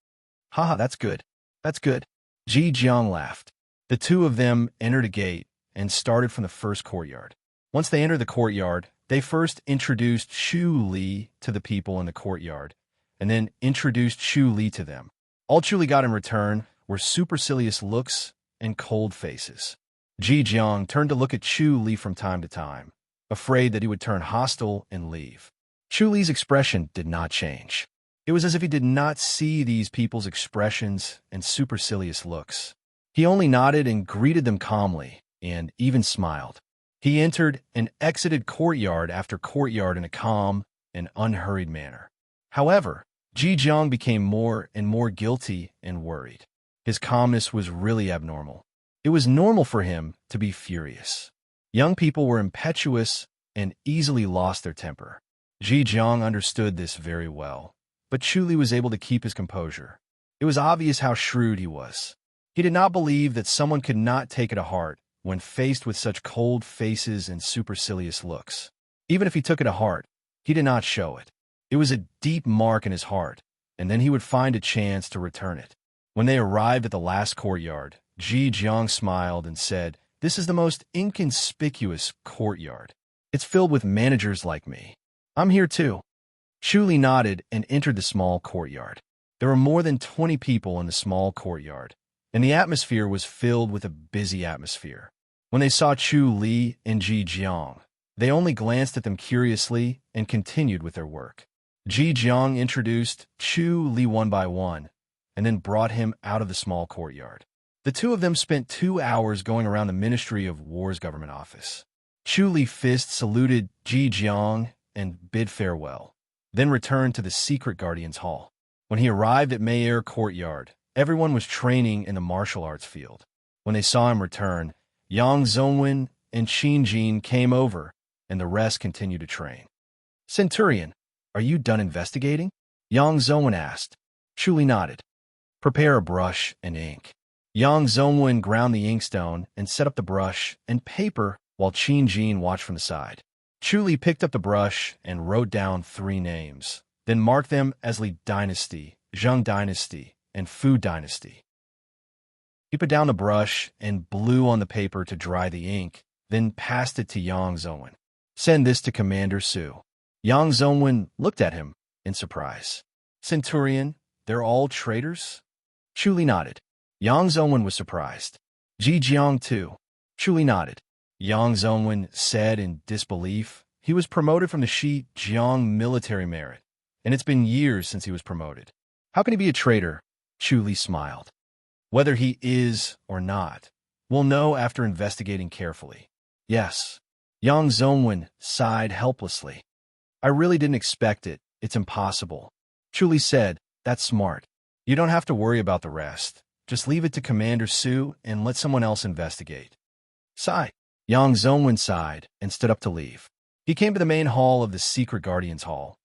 Haha, that's good. That's good. Ji Jiang laughed. The 2 of them entered a gate and started from the first courtyard. Once they entered the courtyard, they first introduced Chu Li to the people in the courtyard, and then introduced Chu Li to them. All Chu Li got in return were supercilious looks and cold faces. Ji Jiang turned to look at Chu Li from time to time, afraid that he would turn hostile and leave. Chu Li's expression did not change. It was as if he did not see these people's expressions and supercilious looks. He only nodded and greeted them calmly, and even smiled. He entered and exited courtyard after courtyard in a calm and unhurried manner. However, Ji Jiang became more and more guilty and worried. His calmness was really abnormal. It was normal for him to be furious. Young people were impetuous and easily lost their temper. Ji Jiang understood this very well, but Chu Li was able to keep his composure. It was obvious how shrewd he was. He did not believe that someone could not take it to heart when faced with such cold faces and supercilious looks. Even if he took it to heart, he did not show it. It was a deep mark in his heart, and then he would find a chance to return it. When they arrived at the last courtyard, Ji Jiang smiled and said, This is the most inconspicuous courtyard. It's filled with managers like me. I'm here too. Chu Li nodded and entered the small courtyard. There were more than 20 people in the small courtyard, and the atmosphere was filled with a busy atmosphere. When they saw Chu Li and Ji Jiang, they only glanced at them curiously and continued with their work. Ji Jiang introduced Chu Li one by one, and then brought him out of the small courtyard. The 2 of them spent 2 hours going around the Ministry of War's government office. Chu Li Fist saluted Ji Jiang and bid farewell, then returned to the secret Guardian's Hall. When he arrived at Mayer Courtyard, everyone was training in the martial arts field. When they saw him return, Yang Zongwen and Qin Jin came over, and the rest continued to train. Centurion, are you done investigating? Yang Zongwen asked. Chu Li nodded. Prepare a brush and ink. Yang Zongwen ground the inkstone and set up the brush and paper while Qin Jin watched from the side. Chu Li picked up the brush and wrote down 3 names, then marked them as Li Dynasty, Zheng Dynasty, and Fu Dynasty. He put down the brush and blew on the paper to dry the ink, then passed it to Yang Zongwen. Send this to Commander Su. Yang Zongwen looked at him in surprise. Centurion, they're all traitors? Chu Li nodded. Yang Zongwen was surprised. Ji Jiang too. Chu Li nodded. Yang Zongwen said in disbelief. He was promoted from the Shi Jiang military merit, and it's been years since he was promoted. How can he be a traitor? Chu Li smiled. Whether he is or not, we'll know after investigating carefully. Yes. Yang Zongwen sighed helplessly. I really didn't expect it. It's impossible. Chuli said, "That's smart. You don't have to worry about the rest. Just leave it to Commander Su and let someone else investigate." Sigh. Yang Zongwen sighed and stood up to leave. He came to the main hall of the Secret Guardians Hall,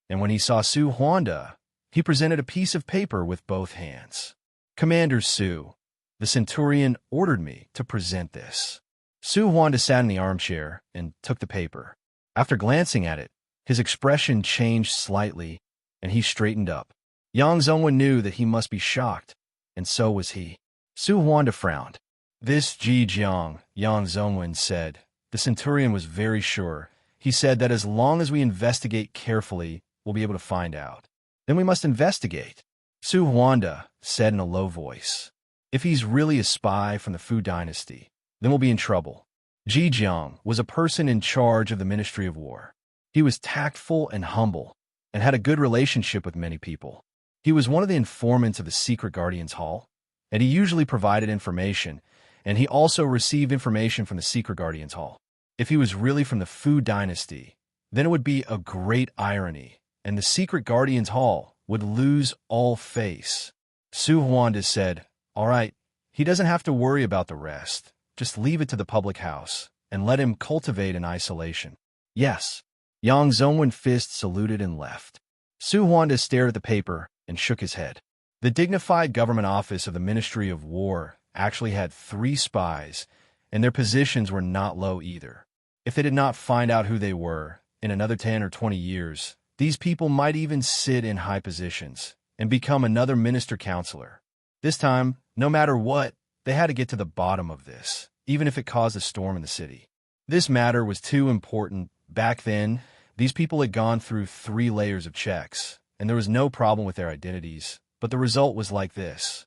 and when he saw Su Huanda, he presented a piece of paper with both hands. "Commander Su, the Centurion ordered me to present this." Su Huanda sat in the armchair and took the paper. After glancing at it, his expression changed slightly, and he straightened up. Yang Zongwen knew that he must be shocked, and so was he. Su Huanda frowned. "This Ji Jiang," Yang Zongwen said. The Centurion was very sure. He said that as long as we investigate carefully, we'll be able to find out. "Then we must investigate," Su Huanda said in a low voice. "If he's really a spy from the Fu dynasty, then we'll be in trouble." Ji Jiang was a person in charge of the Ministry of War. He was tactful and humble, and had a good relationship with many people. He was one of the informants of the Secret Guardians Hall, and he usually provided information, and he also received information from the Secret Guardians Hall. If he was really from the Fu dynasty, then it would be a great irony, and the Secret Guardians Hall would lose all face. Su Huanda said, "All right, he doesn't have to worry about the rest. Just leave it to the public house, and let him cultivate in isolation." "Yes." Yang Zongwen fist saluted and left. Su Huanda stared at the paper and shook his head. The dignified government office of the Ministry of War actually had 3 spies, and their positions were not low either. If they did not find out who they were, in another 10 or 20 years, these people might even sit in high positions and become another minister counselor. This time, no matter what, they had to get to the bottom of this, even if it caused a storm in the city. This matter was too important. Back then, these people had gone through 3 layers of checks, and there was no problem with their identities, but the result was like this.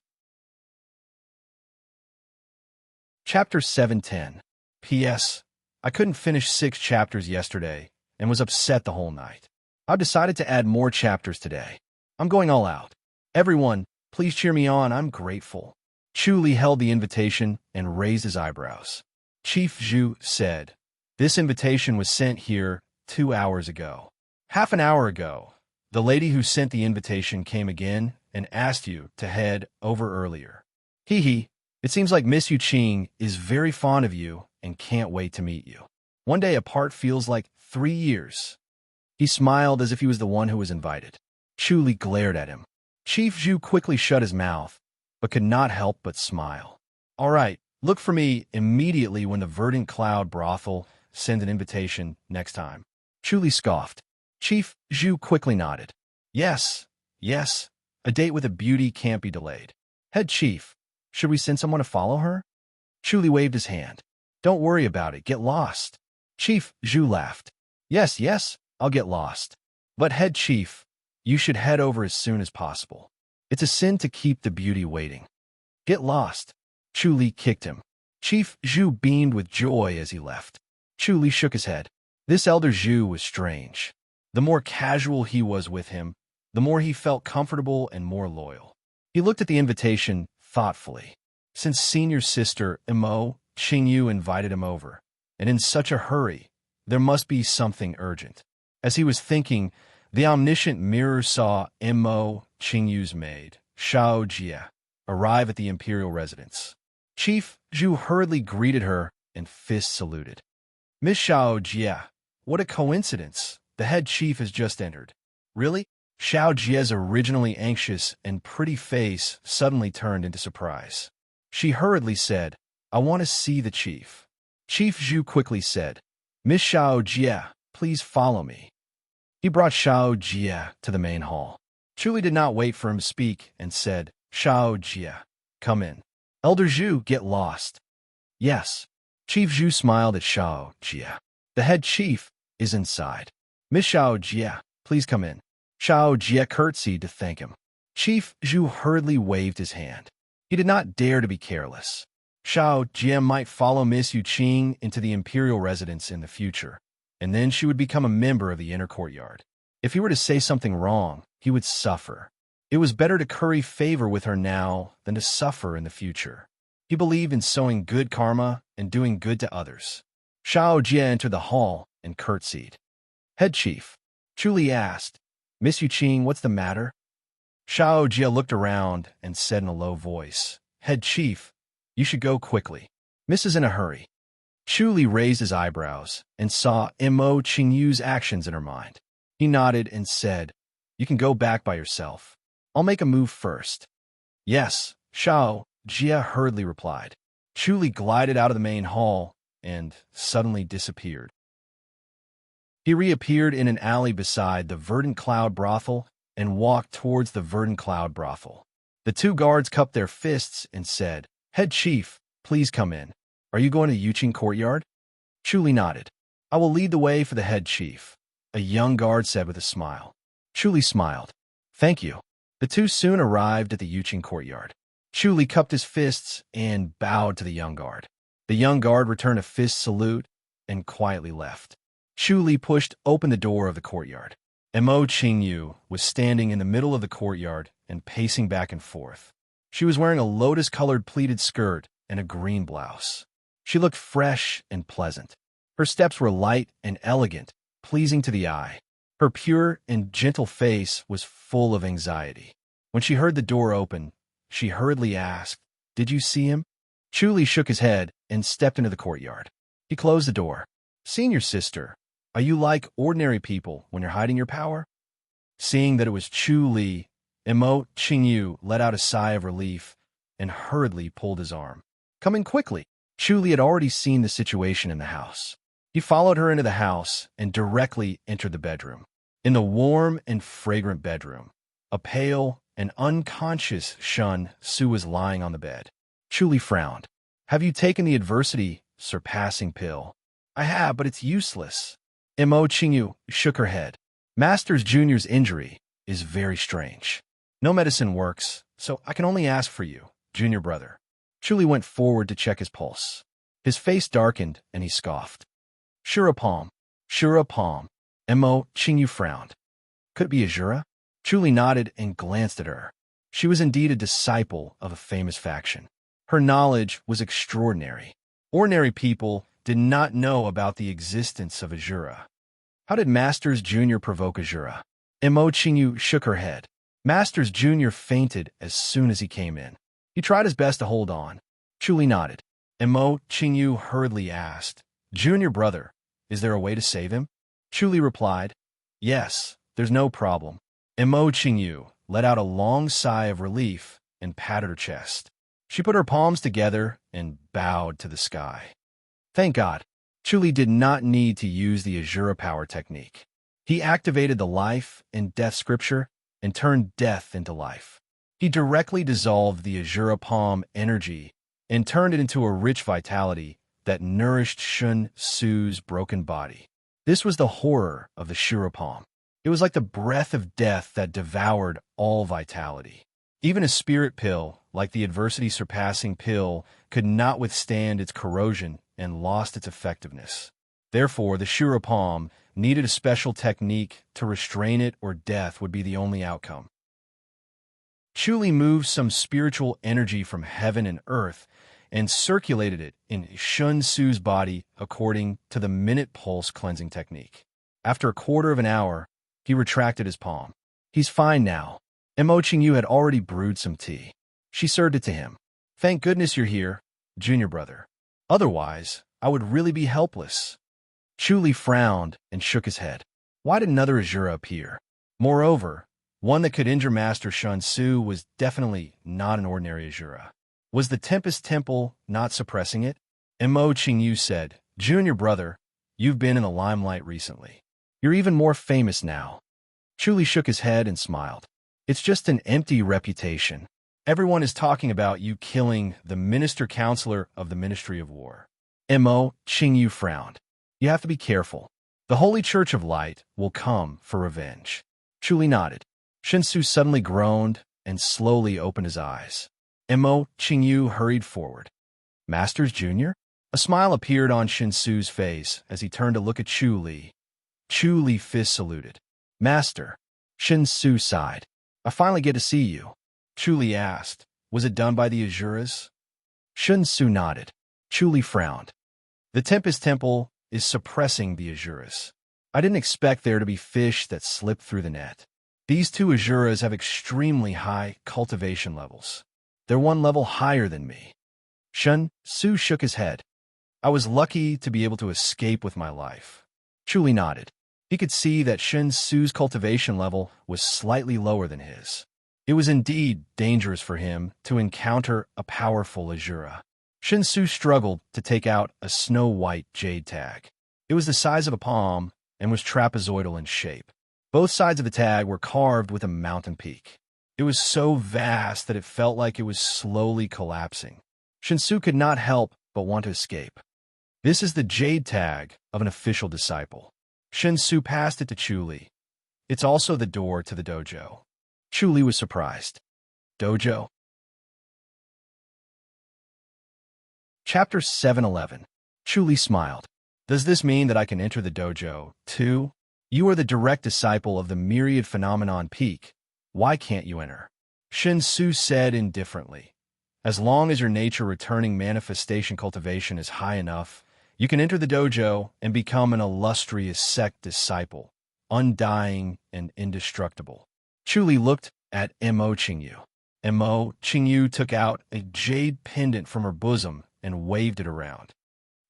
Chapter 710. P.S. I couldn't finish 6 chapters yesterday and was upset the whole night. I've decided to add more chapters today. I'm going all out. Everyone, please cheer me on. I'm grateful. Chuli held the invitation and raised his eyebrows. Chief Zhu said, "This invitation was sent here 2 hours ago. Half an hour ago, the lady who sent the invitation came again and asked you to head over earlier. Hee hee. It seems like Miss Yuqing is very fond of you and can't wait to meet you. One day apart feels like 3 years." He smiled as if he was the one who was invited. Chuli glared at him. Chief Zhu quickly shut his mouth, but could not help but smile. "All right, look for me immediately when the Verdant Cloud brothel sends an invitation next time." Chuli scoffed. Chief Zhu quickly nodded. Yes, a date with a beauty can't be delayed. Head Chief, should we send someone to follow her?" Chuli waved his hand. "Don't worry about it, get lost." Chief Zhu laughed. Yes, I'll get lost. But Head Chief, you should head over as soon as possible. It's a sin to keep the beauty waiting. Get lost. Chuli kicked him. Chief Zhu beamed with joy as he left. Chuli shook his head. This elder Zhu was strange. The more casual he was with him, the more he felt comfortable and more loyal. He looked at the invitation thoughtfully. Since senior sister Mo Qingyu invited him over, and in such a hurry, there must be something urgent. As he was thinking, the omniscient mirror saw Mo Qingyu's maid, Shao Jia, arrive at the imperial residence. Chief Zhu hurriedly greeted her and fist saluted. "Miss Shao Jia, what a coincidence. The head chief has just entered." "Really?" Shao Jia's originally anxious and pretty face suddenly turned into surprise. She hurriedly said, "I want to see the chief." Chief Zhu quickly said, "Miss Shao Jia, please follow me." He brought Shao Jia to the main hall. Chuli did not wait for him to speak and said, "Shao Jia, come in." "Elder Zhu, get lost." "Yes." Chief Zhu smiled at Shao Jia. "The head chief is inside. Miss Shao Jia, please come in." Shao Jia curtsied to thank him. Chief Zhu hurriedly waved his hand. He did not dare to be careless. Shao Jia might follow Miss Yuqing into the imperial residence in the future, and then she would become a member of the inner courtyard. If he were to say something wrong, he would suffer. It was better to curry favor with her now than to suffer in the future. He believed in sowing good karma and doing good to others. Shao Jia entered the hall and curtsied. "Head chief," Chuli asked, "Miss Yuqing, what's the matter?" Shao Jia looked around and said in a low voice, "Head chief, you should go quickly. Miss is in a hurry." Chu Li raised his eyebrows and saw Mo Qingyu's actions in her mind. He nodded and said, "You can go back by yourself. I'll make a move first." "Yes," Shao Jia hurriedly replied. Chu Li glided out of the main hall and suddenly disappeared. He reappeared in an alley beside the Verdant Cloud brothel and walked towards the Verdant Cloud brothel. The two guards cupped their fists and said, "Head chief, please come in. Are you going to Yuqing courtyard?" Chu Li nodded. "I will lead the way for the head chief," a young guard said with a smile. Chu Li smiled. "Thank you." The two soon arrived at the Yuqing courtyard. Chu Li cupped his fists and bowed to the young guard. The young guard returned a fist salute and quietly left. Chu Li pushed open the door of the courtyard. Mo Qingyu was standing in the middle of the courtyard and pacing back and forth. She was wearing a lotus-colored pleated skirt and a green blouse. She looked fresh and pleasant. Her steps were light and elegant, pleasing to the eye. Her pure and gentle face was full of anxiety. When she heard the door open, she hurriedly asked, "Did you see him?" Chu Li shook his head and stepped into the courtyard. He closed the door. "Senior sister, are you like ordinary people when you're hiding your power?" Seeing that it was Chu Li, Mo Qingyu let out a sigh of relief and hurriedly pulled his arm. "Come in quickly." Chu Li had already seen the situation in the house. He followed her into the house and directly entered the bedroom. In the warm and fragrant bedroom, a pale and unconscious Shun Su was lying on the bed. Chu Li frowned. "Have you taken the adversity surpassing pill?" "I have, but it's useless." Mo Qingyu shook her head. "Masters Junior's injury is very strange. No medicine works, so I can only ask for you, junior brother." Chu Li went forward to check his pulse. His face darkened and he scoffed. "Shurapalm, Shurapalm." Mo Qingyu frowned. "Could it be Azura?" Chu Li nodded and glanced at her. She was indeed a disciple of a famous faction. Her knowledge was extraordinary. Ordinary people did not know about the existence of Azura. How did Masters Junior provoke Azura? Mo Qingyu shook her head. Masters Junior fainted as soon as he came in. He tried his best to hold on. Chu Li nodded. Mo Qingyu hurriedly asked, "Junior brother, is there a way to save him?" Chu Li replied, "Yes, there's no problem." Mo Qingyu let out a long sigh of relief and patted her chest. She put her palms together and bowed to the sky. Thank God. Chu Li did not need to use the Azura power technique. He activated the life and death scripture and turned death into life. He directly dissolved the Azura palm energy and turned it into a rich vitality that nourished Shun Su's broken body. This was the horror of the Shura palm. It was like the breath of death that devoured all vitality. Even a spirit pill, like the adversity-surpassing pill, could not withstand its corrosion and lost its effectiveness. Therefore, the Shura palm needed a special technique to restrain it, or death would be the only outcome. Chu Li moved some spiritual energy from heaven and earth and circulated it in Shun Su's body according to the minute pulse cleansing technique. After a quarter of an hour, he retracted his palm. "He's fine now." Mo Qingyu had already brewed some tea. She served it to him. "Thank goodness you're here, junior brother. Otherwise, I would really be helpless." Chu Li frowned and shook his head. Why did another Azura appear? Moreover, one that could injure Master Shun Su was definitely not an ordinary Azura. Was the Tempest Temple not suppressing it? Mo Qingyu said, "Junior brother, you've been in the limelight recently. You're even more famous now." Chu Li shook his head and smiled. "It's just an empty reputation. Everyone is talking about you killing the Minister-Counselor of the Ministry of War." Mo Qingyu frowned. "You have to be careful. The Holy Church of Light will come for revenge." Chu Li nodded. Shinsu suddenly groaned and slowly opened his eyes. Mo Qingyu hurried forward. "Masters Junior?" A smile appeared on Shinsu's face as he turned to look at Chu Li. Chu Li fist saluted. "Master." Shinsu sighed. "I finally get to see you." Chu Li asked, "Was it done by the Azuras?" Shinsu nodded. Chu Li frowned. "The Tempest Temple is suppressing the Azuras. I didn't expect there to be fish that slipped through the net." These two Azuras have extremely high cultivation levels. They're one level higher than me. Shun Su shook his head. I was lucky to be able to escape with my life. Chuli nodded. He could see that Shun Su's cultivation level was slightly lower than his. It was indeed dangerous for him to encounter a powerful Azura. Shun Su struggled to take out a snow-white jade tag. It was the size of a palm and was trapezoidal in shape. Both sides of the tag were carved with a mountain peak. It was so vast that it felt like it was slowly collapsing. Shinsu could not help but want to escape. This is the jade tag of an official disciple. Shinsu passed it to Chuli. It's also the door to the dojo. Chuli was surprised. Dojo? Chapter 711. Chuli smiled. Does this mean that I can enter the dojo, too? You are the direct disciple of the myriad phenomenon peak. Why can't you enter? Shinsu said indifferently. As long as your nature-returning manifestation cultivation is high enough, you can enter the dojo and become an illustrious sect disciple, undying and indestructible. Chuli looked at Mo Qingyu. Mo Qingyu took out a jade pendant from her bosom and waved it around.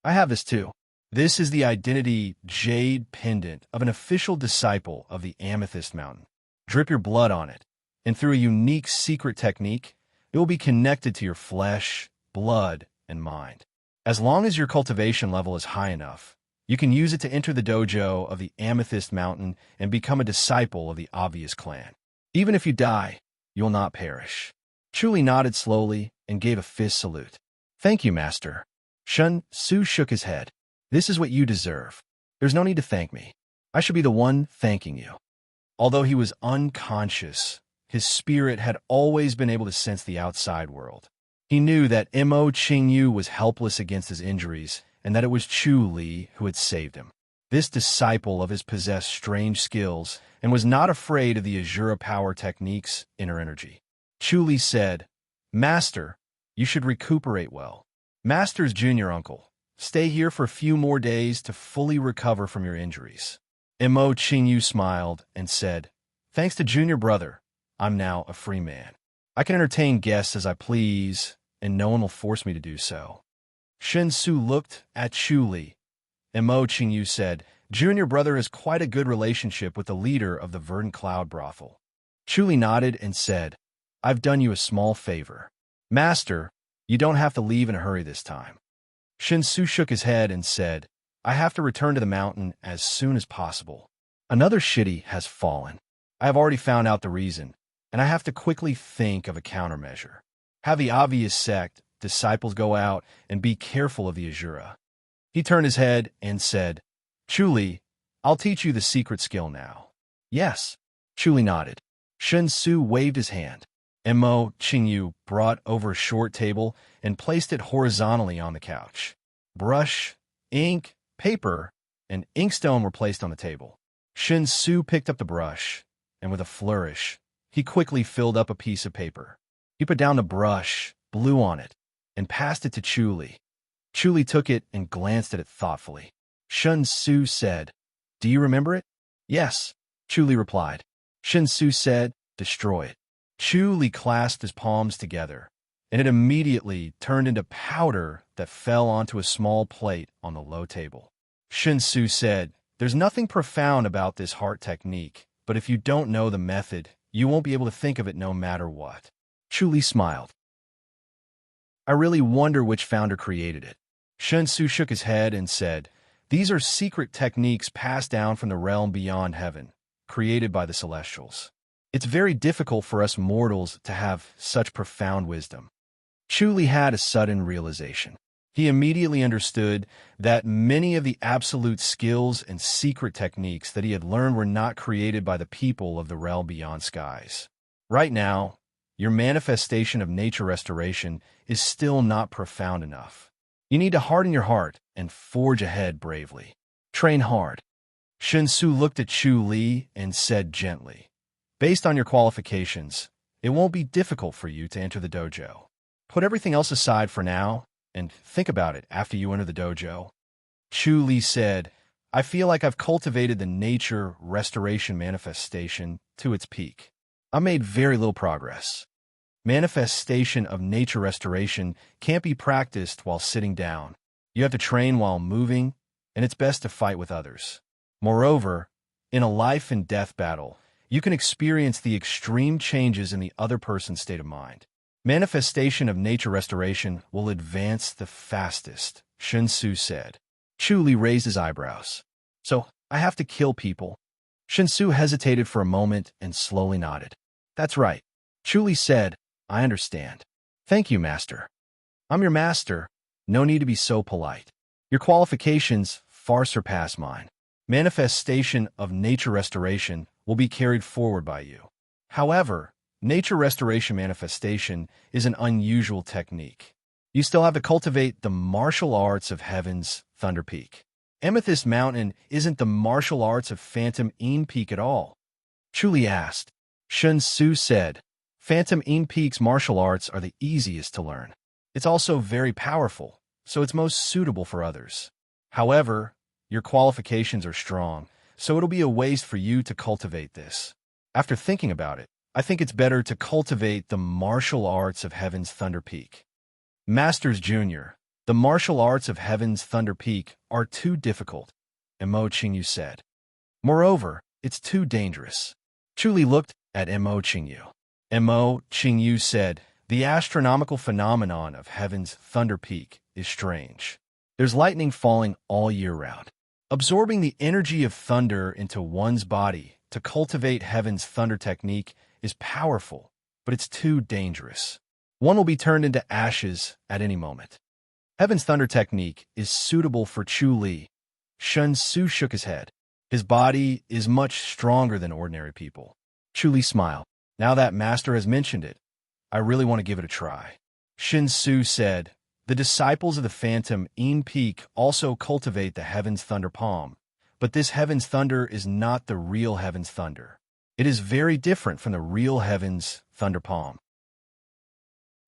I have this too. This is the identity jade pendant of an official disciple of the Amethyst Mountain. Drip your blood on it, and through a unique secret technique, it will be connected to your flesh, blood, and mind. As long as your cultivation level is high enough, you can use it to enter the dojo of the Amethyst Mountain and become a disciple of the Obvious Clan. Even if you die, you'll not perish. Chuli nodded slowly and gave a fist salute. Thank you, Master. Shun Su shook his head. This is what you deserve. There's no need to thank me. I should be the one thanking you. Although he was unconscious, his spirit had always been able to sense the outside world. He knew that Mo Qingyu was helpless against his injuries and that it was Chu Li who had saved him. This disciple of his possessed strange skills and was not afraid of the Azura power technique's inner energy. Chu Li said, Master, you should recuperate well. Master's junior uncle, stay here for a few more days to fully recover from your injuries. Mo Qingyu smiled and said, Thanks to junior brother, I'm now a free man. I can entertain guests as I please, and no one will force me to do so. Shin Su looked at Chu Li. Mo Qingyu said, Junior brother has quite a good relationship with the leader of the Verdant Cloud brothel. Chu Li nodded and said, I've done you a small favor. Master, you don't have to leave in a hurry this time. Shin Su shook his head and said, I have to return to the mountain as soon as possible. Another shitty has fallen. I have already found out the reason, and I have to quickly think of a countermeasure. Have the obvious sect, disciples go out, and be careful of the Azura. He turned his head and said, Chuli, I'll teach you the secret skill now. Yes. Chuli nodded. Shin Su waved his hand. Mo Qingyu brought over a short table and placed it horizontally on the couch. Brush, ink, paper, and inkstone were placed on the table. Shin Su picked up the brush, and with a flourish, he quickly filled up a piece of paper. He put down the brush, blew on it, and passed it to Chuli. Chuli took it and glanced at it thoughtfully. Shin Su said, Do you remember it? Yes, Chuli replied. Shin Su said, Destroy it. Chuli clasped his palms together, and it immediately turned into powder that fell onto a small plate on the low table. Shin Su said, There's nothing profound about this heart technique, but if you don't know the method, you won't be able to think of it no matter what. Chuli smiled. I really wonder which founder created it. Shin Su shook his head and said, These are secret techniques passed down from the realm beyond heaven, created by the Celestials. It's very difficult for us mortals to have such profound wisdom. Chuli had a sudden realization. He immediately understood that many of the absolute skills and secret techniques that he had learned were not created by the people of the realm beyond skies. Right now, your manifestation of nature restoration is still not profound enough. You need to harden your heart and forge ahead bravely. Train hard. Shin Su looked at Chu Li and said gently, Based on your qualifications, it won't be difficult for you to enter the dojo. Put everything else aside for now and think about it after you enter the dojo. Chu Li said, I feel like I've cultivated the nature restoration manifestation to its peak. I made very little progress. Manifestation of nature restoration can't be practiced while sitting down. You have to train while moving, and it's best to fight with others. Moreover, in a life and death battle, you can experience the extreme changes in the other person's state of mind. Manifestation of nature restoration will advance the fastest, Sun Tzu said. Chu Li raised his eyebrows. So, I have to kill people? Sun Tzu hesitated for a moment and slowly nodded. That's right. Chu Li said, I understand. Thank you, master. I'm your master. No need to be so polite. Your qualifications far surpass mine. Manifestation of nature restoration will be carried forward by you. However, nature restoration manifestation is an unusual technique. You still have to cultivate the martial arts of Heaven's Thunder Peak. Amethyst Mountain isn't the martial arts of Phantom Een Peak at all. Chu Li asked. Sun Tzu said, Phantom Een Peak's martial arts are the easiest to learn. It's also very powerful, so it's most suitable for others. However, your qualifications are strong, so it'll be a waste for you to cultivate this. After thinking about it, I think it's better to cultivate the martial arts of Heaven's Thunder Peak. Masters Jr., the martial arts of Heaven's Thunder Peak are too difficult, Mo Qingyu said. Moreover, it's too dangerous. Chu Li looked at Mo Qingyu. Mo Qingyu said, the astronomical phenomenon of Heaven's Thunder Peak is strange. There's lightning falling all year round. Absorbing the energy of thunder into one's body to cultivate Heaven's Thunder technique is powerful, but it's too dangerous. One will be turned into ashes at any moment. Heaven's Thunder technique is suitable for Chu Li. Sun Tzu shook his head. His body is much stronger than ordinary people. Chu Li smiled. Now that master has mentioned it, I really want to give it a try. Sun Tzu said, the disciples of the Phantom Een Peak also cultivate the Heaven's Thunder Palm, but this Heaven's Thunder is not the real Heaven's Thunder. It is very different from the real Heaven's Thunder Palm.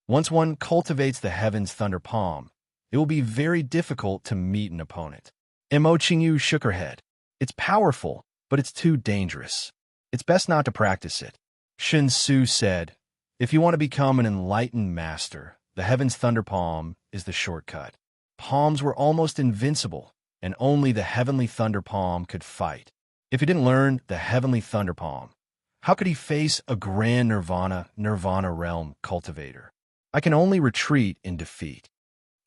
Once one cultivates the Heaven's Thunder Palm, it will be very difficult to meet an opponent. Mo Qingyu shook her head. It's powerful, but it's too dangerous. It's best not to practice it. Sun Tzu said, if you want to become an enlightened master, the Heaven's Thunder Palm is the shortcut. Palms were almost invincible, and only the Heavenly Thunder Palm could fight. If he didn't learn the Heavenly Thunder Palm, how could he face a grand Nirvana realm cultivator? I can only retreat in defeat.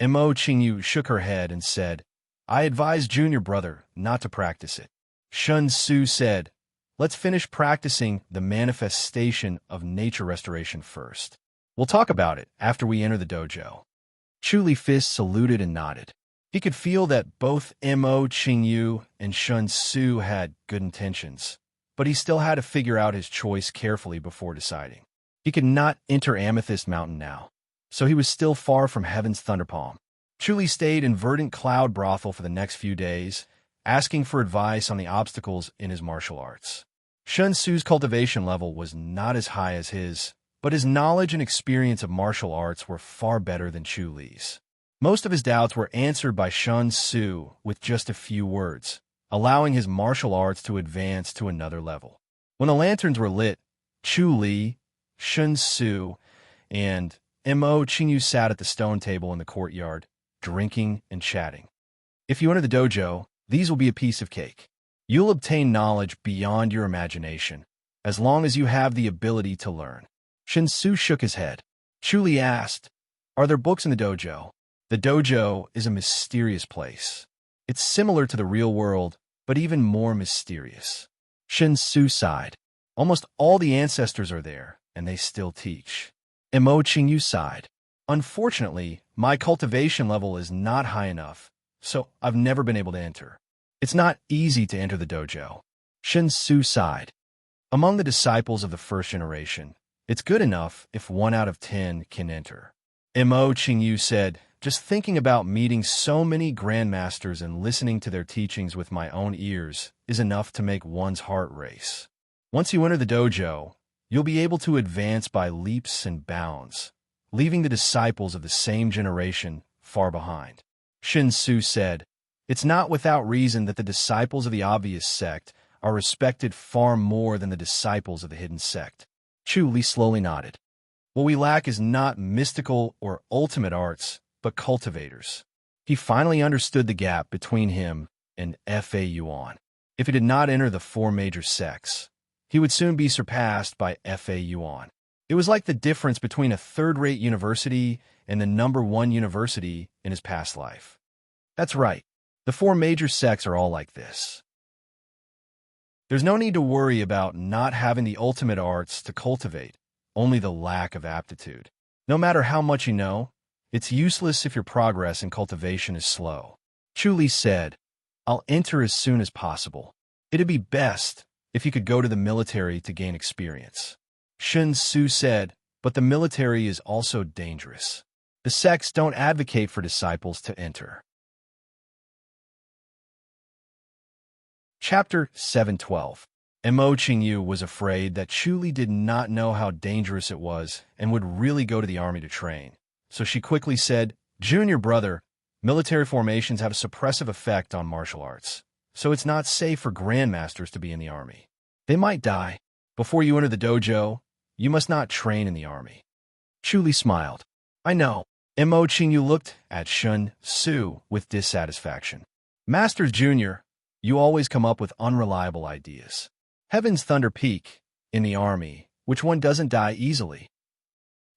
Mo Qingyu shook her head and said, I advise junior brother not to practice it. Sun Tzu said, let's finish practicing the manifestation of nature restoration first. We'll talk about it after we enter the dojo. Chu Li Fist saluted and nodded. He could feel that both Mo Qingyu and Sun Tzu had good intentions, but he still had to figure out his choice carefully before deciding. He could not enter Amethyst Mountain now, so he was still far from Heaven's Thunder Palm. Chu Li stayed in Verdant Cloud Brothel for the next few days, asking for advice on the obstacles in his martial arts. Sun Tzu's cultivation level was not as high as his, but his knowledge and experience of martial arts were far better than Chu Li's. Most of his doubts were answered by Sun Tzu with just a few words, allowing his martial arts to advance to another level. When the lanterns were lit, Chu Li, Sun Tzu, and Mo Qingyu sat at the stone table in the courtyard, drinking and chatting. If you enter the dojo, these will be a piece of cake. You'll obtain knowledge beyond your imagination, as long as you have the ability to learn. Sun Tzu shook his head. Chu Li asked, are there books in the dojo? The dojo is a mysterious place. It's similar to the real world, but even more mysterious. Sun Tzu sighed. Almost all the ancestors are there, and they still teach. Mo Qingyu sighed. Unfortunately, my cultivation level is not high enough, so I've never been able to enter. It's not easy to enter the dojo. Sun Tzu sighed. Among the disciples of the first generation, it's good enough if 1 out of 10 can enter. Mo Qingyu said, just thinking about meeting so many grandmasters and listening to their teachings with my own ears is enough to make one's heart race. Once you enter the dojo, you'll be able to advance by leaps and bounds, leaving the disciples of the same generation far behind. Sun Tzu said, It's not without reason that the disciples of the obvious sect are respected far more than the disciples of the hidden sect. Chu Li slowly nodded. What we lack is not mystical or ultimate arts, but cultivators. He finally understood the gap between him and Fa Yuan. If he did not enter the four major sects, he would soon be surpassed by Fa Yuan. It was like the difference between a third-rate university and the #1 university in his past life. That's right. The four major sects are all like this. There's no need to worry about not having the ultimate arts to cultivate, only the lack of aptitude. No matter how much you know, it's useless if your progress in cultivation is slow. Chu Li said, I'll enter as soon as possible. It'd be best if you could go to the military to gain experience. Shun Su said, but the military is also dangerous. The sects don't advocate for disciples to enter. Chapter 712. Mo Qingyu was afraid that Chu Li did not know how dangerous it was and would really go to the army to train. So she quickly said, Junior brother, military formations have a suppressive effect on martial arts, so it's not safe for grandmasters to be in the army. They might die. Before you enter the dojo, you must not train in the army. Chu Li smiled. I know. Mo Qingyu looked at Shun Su with dissatisfaction. Masters Junior, you always come up with unreliable ideas. Heaven's Thunder Peak, in the army, which one doesn't die easily.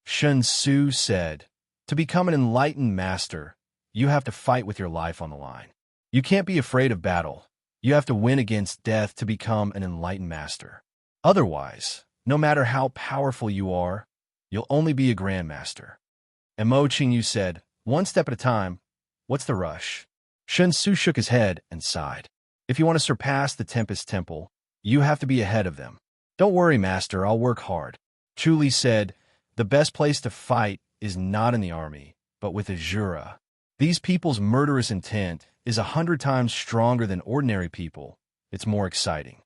Shun Su said, to become an enlightened master, you have to fight with your life on the line. You can't be afraid of battle. You have to win against death to become an enlightened master. Otherwise, no matter how powerful you are, you'll only be a grandmaster. And Mo Qingyu said, one step at a time, what's the rush? Shun Su shook his head and sighed. If you want to surpass the Tempest Temple, you have to be ahead of them. Don't worry, master, I'll work hard. Chu Li said, the best place to fight is not in the army, but with Azura. These people's murderous intent is 100 times stronger than ordinary people. It's more exciting.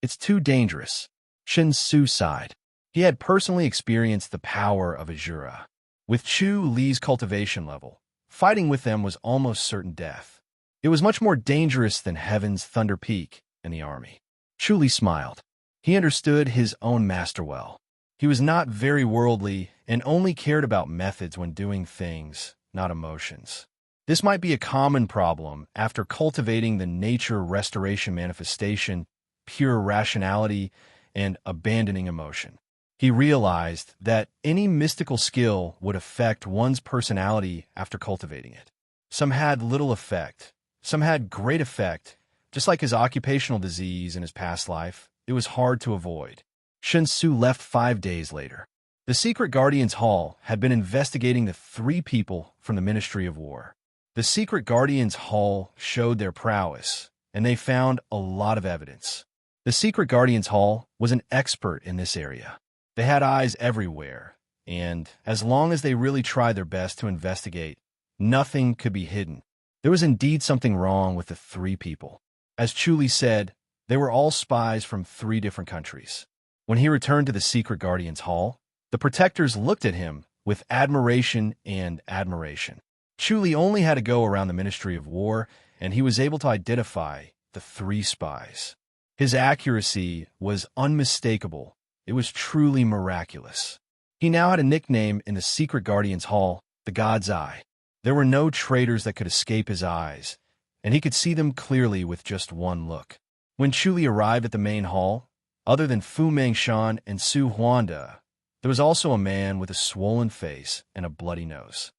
It's too dangerous. Shun Su sighed. He had personally experienced the power of Azura. With Chu Li's cultivation level, fighting with them was almost certain death. It was much more dangerous than Heaven's Thunder Peak in the army. Chu Li smiled. He understood his own master well. He was not very worldly and only cared about methods when doing things, not emotions. This might be a common problem after cultivating the nature restoration manifestation, pure rationality, and abandoning emotion. He realized that any mystical skill would affect one's personality after cultivating it. Some had little effect, some had great effect. Just like his occupational disease in his past life, it was hard to avoid. Shun Su left 5 days later. The Secret Guardians Hall had been investigating the 3 people from the Ministry of War. The Secret Guardians Hall showed their prowess, and they found a lot of evidence. The Secret Guardians Hall was an expert in this area. They had eyes everywhere, and as long as they really tried their best to investigate, nothing could be hidden. There was indeed something wrong with the 3 people. As Chu Li said, they were all spies from 3 different countries. When he returned to the Secret Guardians Hall, the protectors looked at him with admiration and admiration. Chu Li only had to go around the Ministry of War, and he was able to identify the 3 spies. His accuracy was unmistakable. It was truly miraculous. He now had a nickname in the Secret Guardians Hall, the God's Eye. There were no traitors that could escape his eyes, and he could see them clearly with just one look. When Chu Li arrived at the main hall, other than Fu Mengshan and Su Huanda, there was also a man with a swollen face and a bloody nose.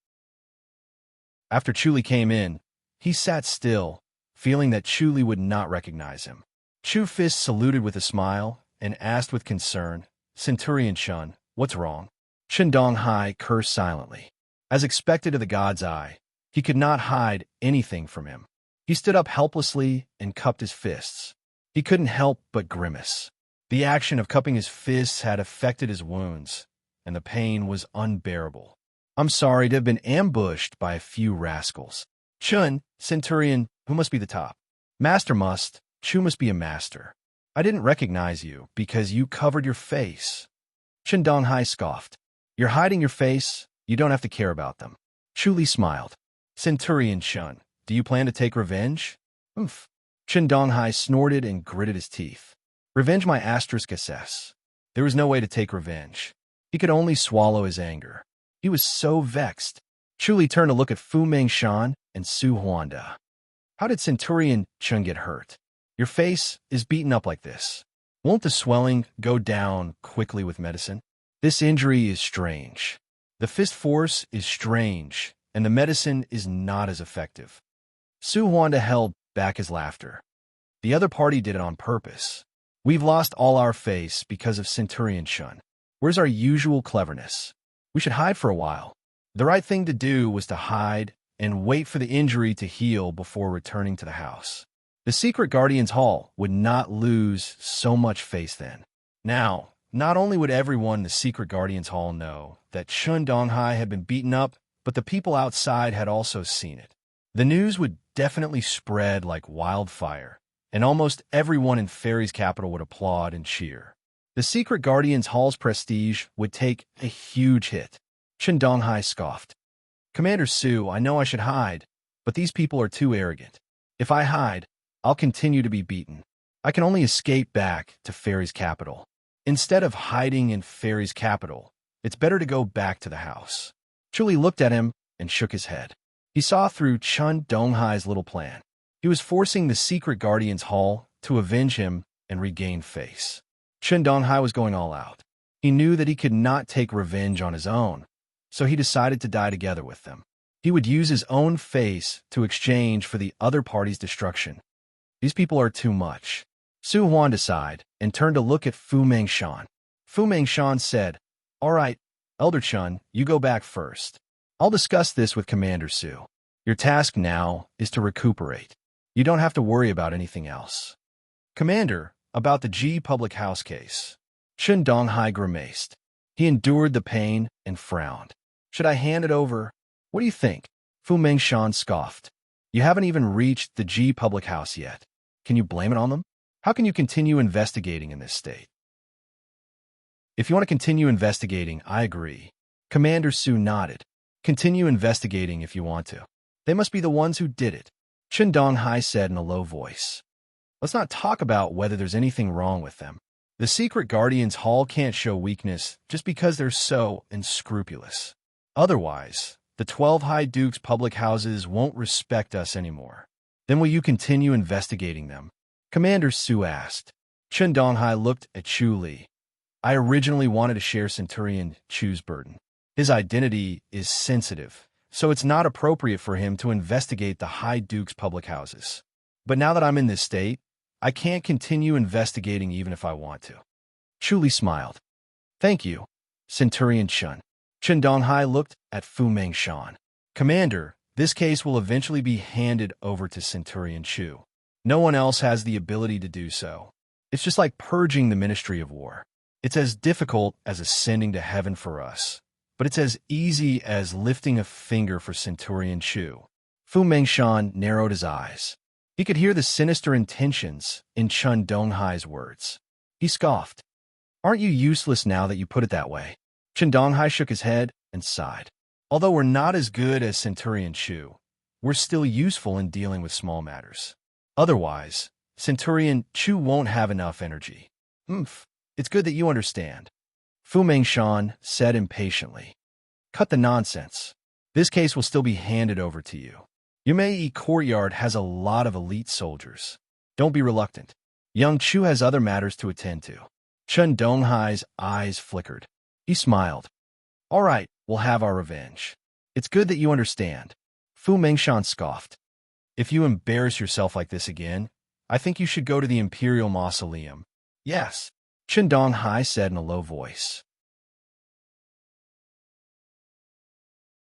After Chu Li came in, he sat still, feeling that Chu Li would not recognize him. Chu Fist saluted with a smile and asked with concern, Centurion Shun, what's wrong? Shen Donghai cursed silently. As expected of the God's Eye, he could not hide anything from him. He stood up helplessly and cupped his fists. He couldn't help but grimace. The action of cupping his fists had affected his wounds, and the pain was unbearable. I'm sorry to have been ambushed by a few rascals. Chun, Centurion, who must be the top? Master must, Chu must be a master. I didn't recognize you because you covered your face. Shen Donghai scoffed. You're hiding your face, you don't have to care about them. Chu Li smiled. Centurion Shun, Do you plan to take revenge? Oomph. Chen Donghai snorted and gritted his teeth. Revenge my asterisk SS. There was no way to take revenge. He could only swallow his anger. He was so vexed. Chu Li turned to look at Fu Mengshan and Su Huanda. How did Centurion Chun get hurt? Your face is beaten up like this. Won't the swelling go down quickly with medicine? This injury is strange. The fist force is strange, and the medicine is not as effective. Su Huanda held back his laughter. The other party did it on purpose. We've lost all our face because of Centurion Chun. Where's our usual cleverness? We should hide for a while. The right thing to do was to hide and wait for the injury to heal before returning to the house. The secret Guardian's Hall would not lose so much face then. Now, not only would everyone in the secret Guardian's Hall know that Chun Donghai had been beaten up, but the people outside had also seen it. The news would definitely spread like wildfire, and almost everyone in Fairy's capital would applaud and cheer. The secret Guardian's Hall's prestige would take a huge hit. Chen Donghai scoffed. Commander Su, I know I should hide, but these people are too arrogant. If I hide, I'll continue to be beaten. I can only escape back to Fairy's capital. Instead of hiding in Fairy's capital, it's better to go back to the house. Chu Li looked at him and shook his head. He saw through Chun Donghai's little plan. He was forcing the secret Guardian's Hall to avenge him and regain face. Chun Donghai was going all out. He knew that he could not take revenge on his own, so he decided to die together with them. He would use his own face to exchange for the other party's destruction. These people are too much. Su Huan sighed and turned to look at Fu Mengshan. Fu Mengshan said, All right, Elder Chun, you go back first. I'll discuss this with Commander Su. Your task now is to recuperate. You don't have to worry about anything else. Commander, about the G public house case. Chen Donghai grimaced. He endured the pain and frowned. Should I hand it over? What do you think? Fu Mengshan scoffed. You haven't even reached the G public house yet. Can you blame it on them? How can you continue investigating in this state? If you want to continue investigating, I agree. Commander Su nodded. Continue investigating if you want to. They must be the ones who did it. Chen Donghai said in a low voice. Let's not talk about whether there's anything wrong with them. The secret Guardian's Hall can't show weakness just because they're so unscrupulous. Otherwise, the 12 High Dukes' public houses won't respect us anymore. Then will you continue investigating them? Commander Su asked. Chen Donghai looked at Chu Li. I originally wanted to share Centurion Chu's burden. His identity is sensitive, so it's not appropriate for him to investigate the High Dukes' public houses. But now that I'm in this state, I can't continue investigating even if I want to. Chu Li smiled. Thank you, Centurion Chun. Chen Donghai looked at Fu Mengshan. Commander, this case will eventually be handed over to Centurion Chu. No one else has the ability to do so. It's just like purging the Ministry of War. It's as difficult as ascending to heaven for us, but it's as easy as lifting a finger for Centurion Chu. Fu Mengshan narrowed his eyes. He could hear the sinister intentions in Chun Donghai's words. He scoffed. Aren't you useless now that you put it that way? Chen Donghai shook his head and sighed. Although we're not as good as Centurion Chu, we're still useful in dealing with small matters. Otherwise, Centurion Chu won't have enough energy. It's good that you understand. Fu Mengshan said impatiently. Cut the nonsense. This case will still be handed over to you. Yumei Courtyard has a lot of elite soldiers. Don't be reluctant. Young Chu has other matters to attend to. Chen Donghai's eyes flickered. He smiled. All right, we'll have our revenge. It's good that you understand. Fu Mengshan scoffed. If you embarrass yourself like this again, I think you should go to the Imperial Mausoleum. Yes, Chen Donghai said in a low voice.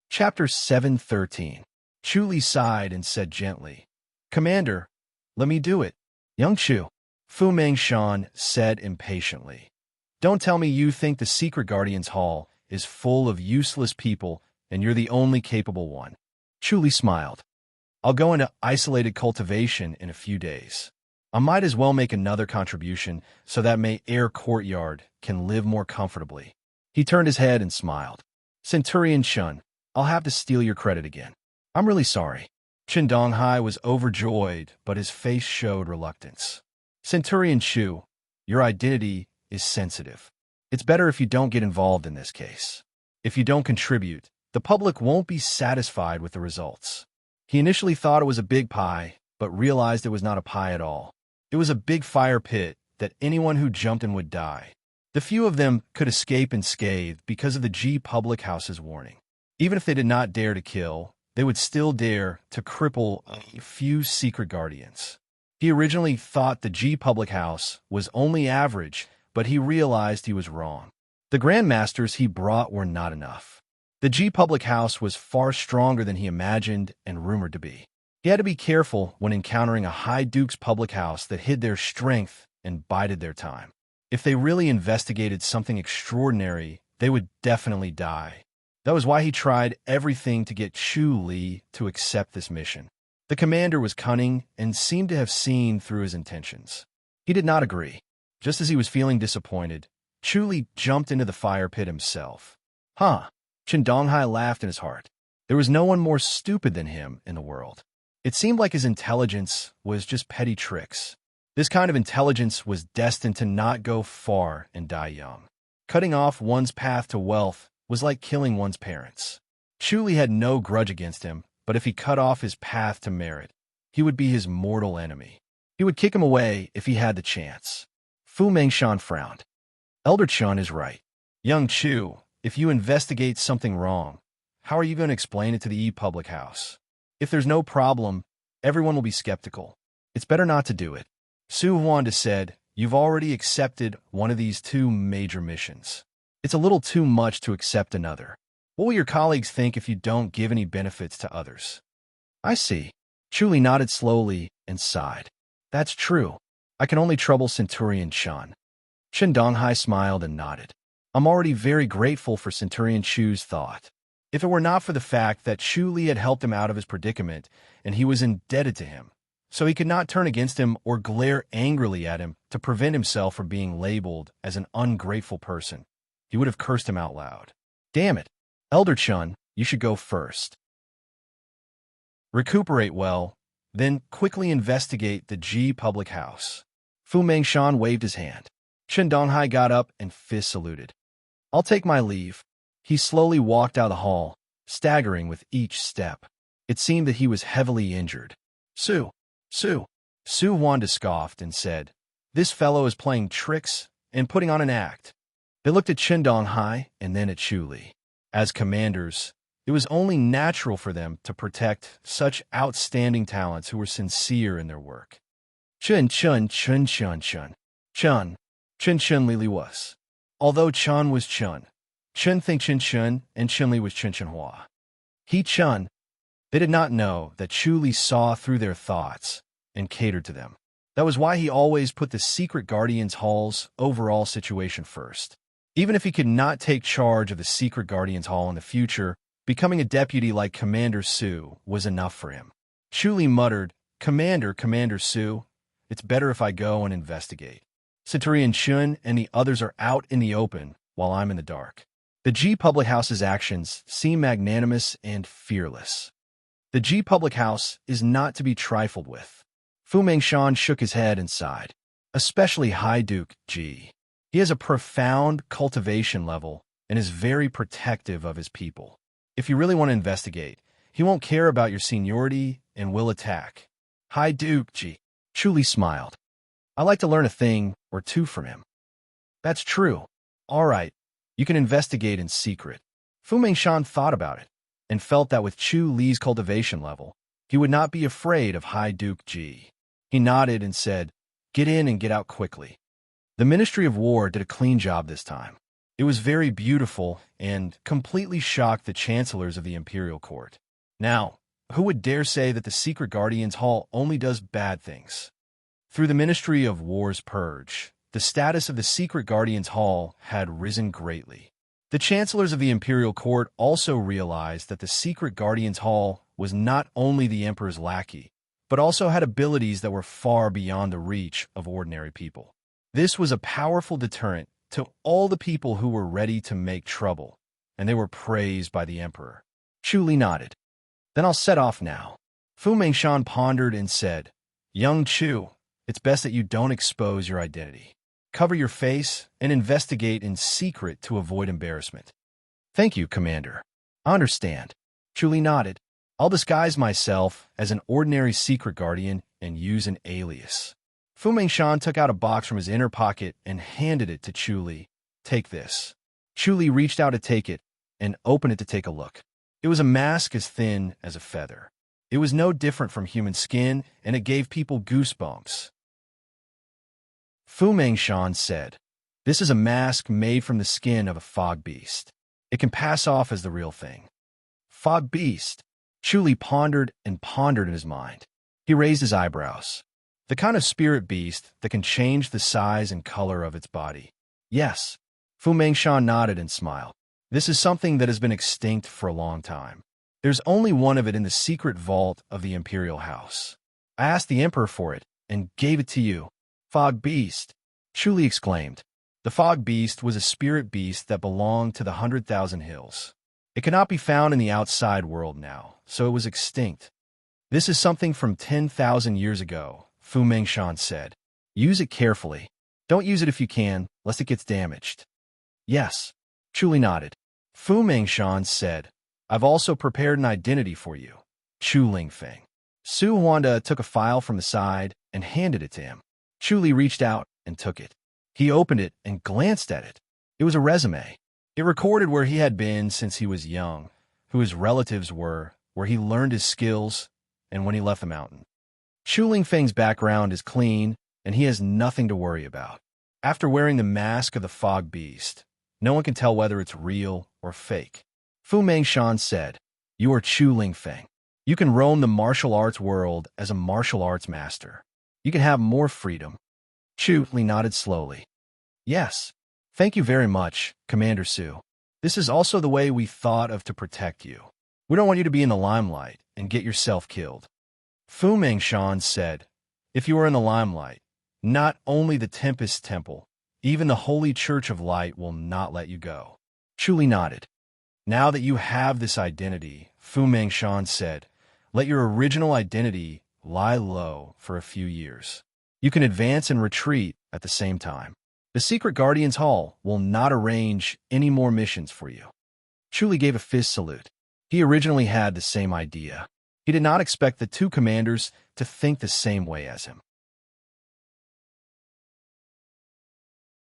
Chapter 713. Chu Li sighed and said gently, Commander, let me do it. Young Chu, Fu Mengshan said impatiently. Don't tell me you think the secret Guardian's Hall is full of useless people and you're the only capable one. Chu Li smiled. I'll go into isolated cultivation in a few days. I might as well make another contribution so that May Air Courtyard can live more comfortably. He turned his head and smiled. Centurion Chun, I'll have to steal your credit again. I'm really sorry. Qin Donghai was overjoyed, but his face showed reluctance. Centurion Chu, your identity is sensitive. It's better if you don't get involved in this case. If you don't contribute, the public won't be satisfied with the results. He initially thought it was a big pie, but realized it was not a pie at all. It was a big fire pit that anyone who jumped in would die. The few of them could escape unscathed because of the G Public House's warning. Even if they did not dare to kill, they would still dare to cripple a few secret guardians. He originally thought the G Public House was only average, but he realized he was wrong. The Grandmasters he brought were not enough. The G Public House was far stronger than he imagined and rumored to be. He had to be careful when encountering a High Duke's public house that hid their strength and bided their time. If they really investigated something extraordinary, they would definitely die. That was why he tried everything to get Chu Li to accept this mission. The commander was cunning and seemed to have seen through his intentions. He did not agree. Just as he was feeling disappointed, Chu Li jumped into the fire pit himself. Huh? Qin Donghai laughed in his heart. There was no one more stupid than him in the world. It seemed like his intelligence was just petty tricks. This kind of intelligence was destined to not go far and die young. Cutting off one's path to wealth was like killing one's parents. Chu Li had no grudge against him, but if he cut off his path to merit, he would be his mortal enemy. He would kick him away if he had the chance. Fu Mengshan frowned. Elder Chun is right. Young Chu, if you investigate something wrong, how are you going to explain it to the public house? If there's no problem, everyone will be skeptical. It's better not to do it. Su Huanda said, you've already accepted one of these two major missions. It's a little too much to accept another. What will your colleagues think if you don't give any benefits to others? I see. Chu Li nodded slowly and sighed. That's true. I can only trouble Centurion Chun. Qin Donghai smiled and nodded. I'm already very grateful for Centurion Chu's thought. If it were not for the fact that Chu Li had helped him out of his predicament and he was indebted to him, so he could not turn against him or glare angrily at him to prevent himself from being labeled as an ungrateful person, he would have cursed him out loud. Damn it. Elder Chun, you should go first. Recuperate well, then quickly investigate the G Public House. Fu Mengshan waved his hand. Qin Donghai got up and fist saluted. I'll take my leave. He slowly walked out of the hall, staggering with each step. It seemed that he was heavily injured. Su Huanda scoffed and said, this fellow is playing tricks and putting on an act. They looked at Qin Donghai and then at Chu Li. As commanders, it was only natural for them to protect such outstanding talents who were sincere in their work. Chun Li Li was. Although Chun was Chun, Chun think Chun and Chun Li was Chun Hua. Chun. They did not know that Chu Li saw through their thoughts and catered to them. That was why he always put the Secret Guardians Hall's overall situation first. Even if he could not take charge of the Secret Guardians Hall in the future, becoming a deputy like Commander Su was enough for him. Chu Li muttered, Commander Su, it's better if I go and investigate. Centurion Chun and the others are out in the open while I'm in the dark. The G Public House's actions seem magnanimous and fearless. The G Public House is not to be trifled with. Fu Mengshan shook his head and sighed. Especially High Duke G. He has a profound cultivation level and is very protective of his people. If you really want to investigate, he won't care about your seniority and will attack. High Duke G. Chu Li smiled. I like to learn a thing or two from him. That's true. All right, you can investigate in secret. Fu Mengshan thought about it and felt that with Chu Li's cultivation level, he would not be afraid of High Duke G. He nodded and said, get in and get out quickly. The Ministry of War did a clean job this time. It was very beautiful and completely shocked the chancellors of the Imperial Court. Now, who would dare say that the Secret Guardians Hall only does bad things? Through the Ministry of War's purge, the status of the Secret Guardians Hall had risen greatly. The chancellors of the Imperial Court also realized that the Secret Guardians Hall was not only the Emperor's lackey, but also had abilities that were far beyond the reach of ordinary people. This was a powerful deterrent to all the people who were ready to make trouble, and they were praised by the Emperor. Chu Li nodded. Then I'll set off now. Fu Mengshan pondered and said, Young Chu, it's best that you don't expose your identity. Cover your face and investigate in secret to avoid embarrassment. Thank you, Commander. I understand. Chu Li nodded. I'll disguise myself as an ordinary secret guardian and use an alias. Fu Mengshan took out a box from his inner pocket and handed it to Chu Li. Take this. Chu Li reached out to take it and opened it to take a look. It was a mask as thin as a feather. It was no different from human skin, and it gave people goosebumps. Fu Mengshan said, This is a mask made from the skin of a fog beast. It can pass off as the real thing. Fog beast? Chu Li pondered and pondered in his mind. He raised his eyebrows. The kind of spirit beast that can change the size and color of its body. Yes. Fu Mengshan nodded and smiled. This is something that has been extinct for a long time. There's only one of it in the secret vault of the Imperial House. I asked the Emperor for it and gave it to you. Fog beast, Chu Li exclaimed. The fog beast was a spirit beast that belonged to the 100,000 Hills. It cannot be found in the outside world now, so it was extinct. This is something from 10,000 years ago, Fu Mengshan said. Use it carefully. Don't use it if you can, lest it gets damaged. Yes, Chu Li nodded. Fu Mengshan said, I've also prepared an identity for you. Chu Lingfeng. Su Huanda took a file from the side and handed it to him. Chu Li reached out and took it. He opened it and glanced at it. It was a resume. It recorded where he had been since he was young, who his relatives were, where he learned his skills, and when he left the mountain. Chu Lingfeng's background is clean, and he has nothing to worry about. After wearing the mask of the fog beast, no one can tell whether it's real or fake. Fu Mengshan said, You are Chu Lingfeng. You can roam the martial arts world as a martial arts master. You can have more freedom. Chu Li nodded slowly. Yes. Thank you very much, Commander Su. This is also the way we thought of to protect you. We don't want you to be in the limelight and get yourself killed. Fu Mengshan said, If you are in the limelight, not only the Tempest Temple, even the Holy Church of Light will not let you go. Chu Li nodded. Now that you have this identity, Fu Mengshan said, let your original identity lie low for a few years. You can advance and retreat at the same time. The Secret Guardians Hall will not arrange any more missions for you. Chu Li gave a fist salute. He originally had the same idea. He did not expect the two commanders to think the same way as him.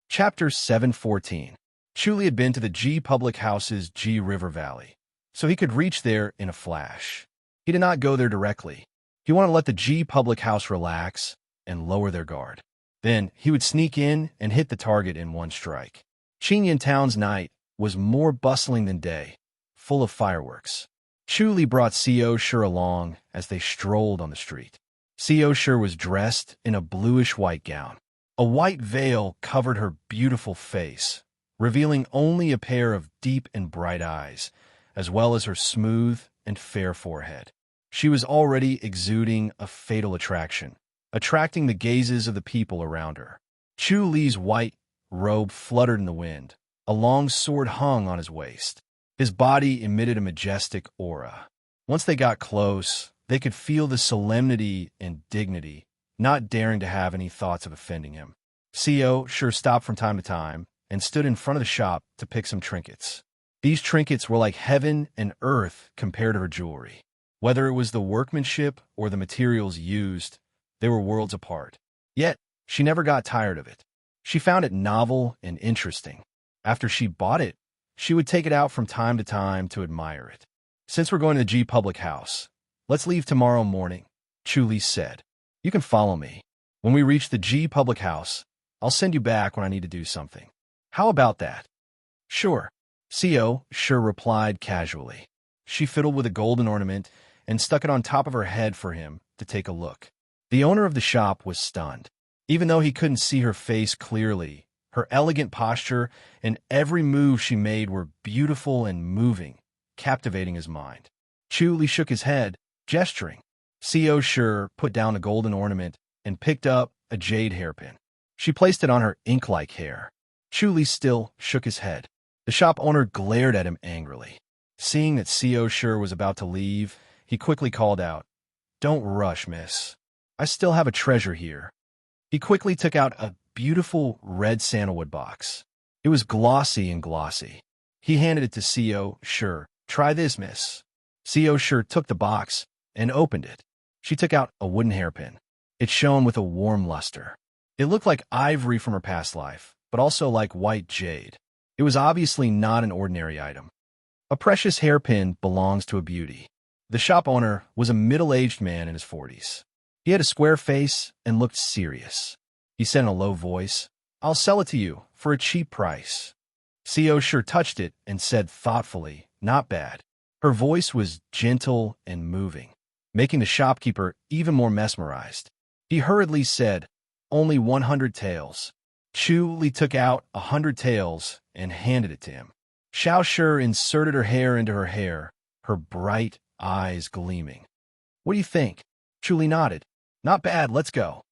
Chapter 714. Chu Li had been to the Ji Public House's Ji River Valley, so he could reach there in a flash. He did not go there directly. He wanted to let the Ji Public House relax and lower their guard. Then he would sneak in and hit the target in one strike. Qinyan Town's night was more bustling than day, full of fireworks. Chu Li brought Xiao Shi along as they strolled on the street. Xiao Shi was dressed in a bluish-white gown. A white veil covered her beautiful face, revealing only a pair of deep and bright eyes, as well as her smooth and fair forehead. She was already exuding a fatal attraction, attracting the gazes of the people around her. Chu Li's white robe fluttered in the wind. A long sword hung on his waist. His body emitted a majestic aura. Once they got close, they could feel the solemnity and dignity, not daring to have any thoughts of offending him. Xiao Shi stopped from time to time and stood in front of the shop to pick some trinkets. These trinkets were like heaven and earth compared to her jewelry. Whether it was the workmanship or the materials used, they were worlds apart. Yet, she never got tired of it. She found it novel and interesting. After she bought it, she would take it out from time to time to admire it. Since we're going to the Ji Public House, let's leave tomorrow morning, Chu Li said. You can follow me. When we reach the Ji Public House, I'll send you back when I need to do something. How about that? Sure, Xiao Shi replied casually. She fiddled with a golden ornament and stuck it on top of her head for him to take a look. The owner of the shop was stunned. Even though he couldn't see her face clearly, her elegant posture and every move she made were beautiful and moving, captivating his mind. Chu Li shook his head, gesturing. Xiao Shi put down a golden ornament and picked up a jade hairpin. She placed it on her ink-like hair. Chu Li still shook his head. The shop owner glared at him angrily. Seeing that Xiao Shi was about to leave, he quickly called out, Don't rush, miss. I still have a treasure here. He quickly took out a beautiful red sandalwood box. It was glossy and glossy. He handed it to C.O. Sure, try this, miss. C.O. Sure took the box and opened it. She took out a wooden hairpin. It shone with a warm luster. It looked like ivory from her past life, but also like white jade. It was obviously not an ordinary item. A precious hairpin belongs to a beauty. The shop owner was a middle-aged man in his 40s. He had a square face and looked serious. He said in a low voice, "I'll sell it to you for a cheap price." C.O. Sure touched it and said thoughtfully, "Not bad." Her voice was gentle and moving, making the shopkeeper even more mesmerized. He hurriedly said, "Only 100 taels." Chu Li took out 100 taels and handed it to him. Xiao Shi inserted her hair into her hair, her bright eyes gleaming. "What do you think?" Chu Li nodded. "Not bad, let's go."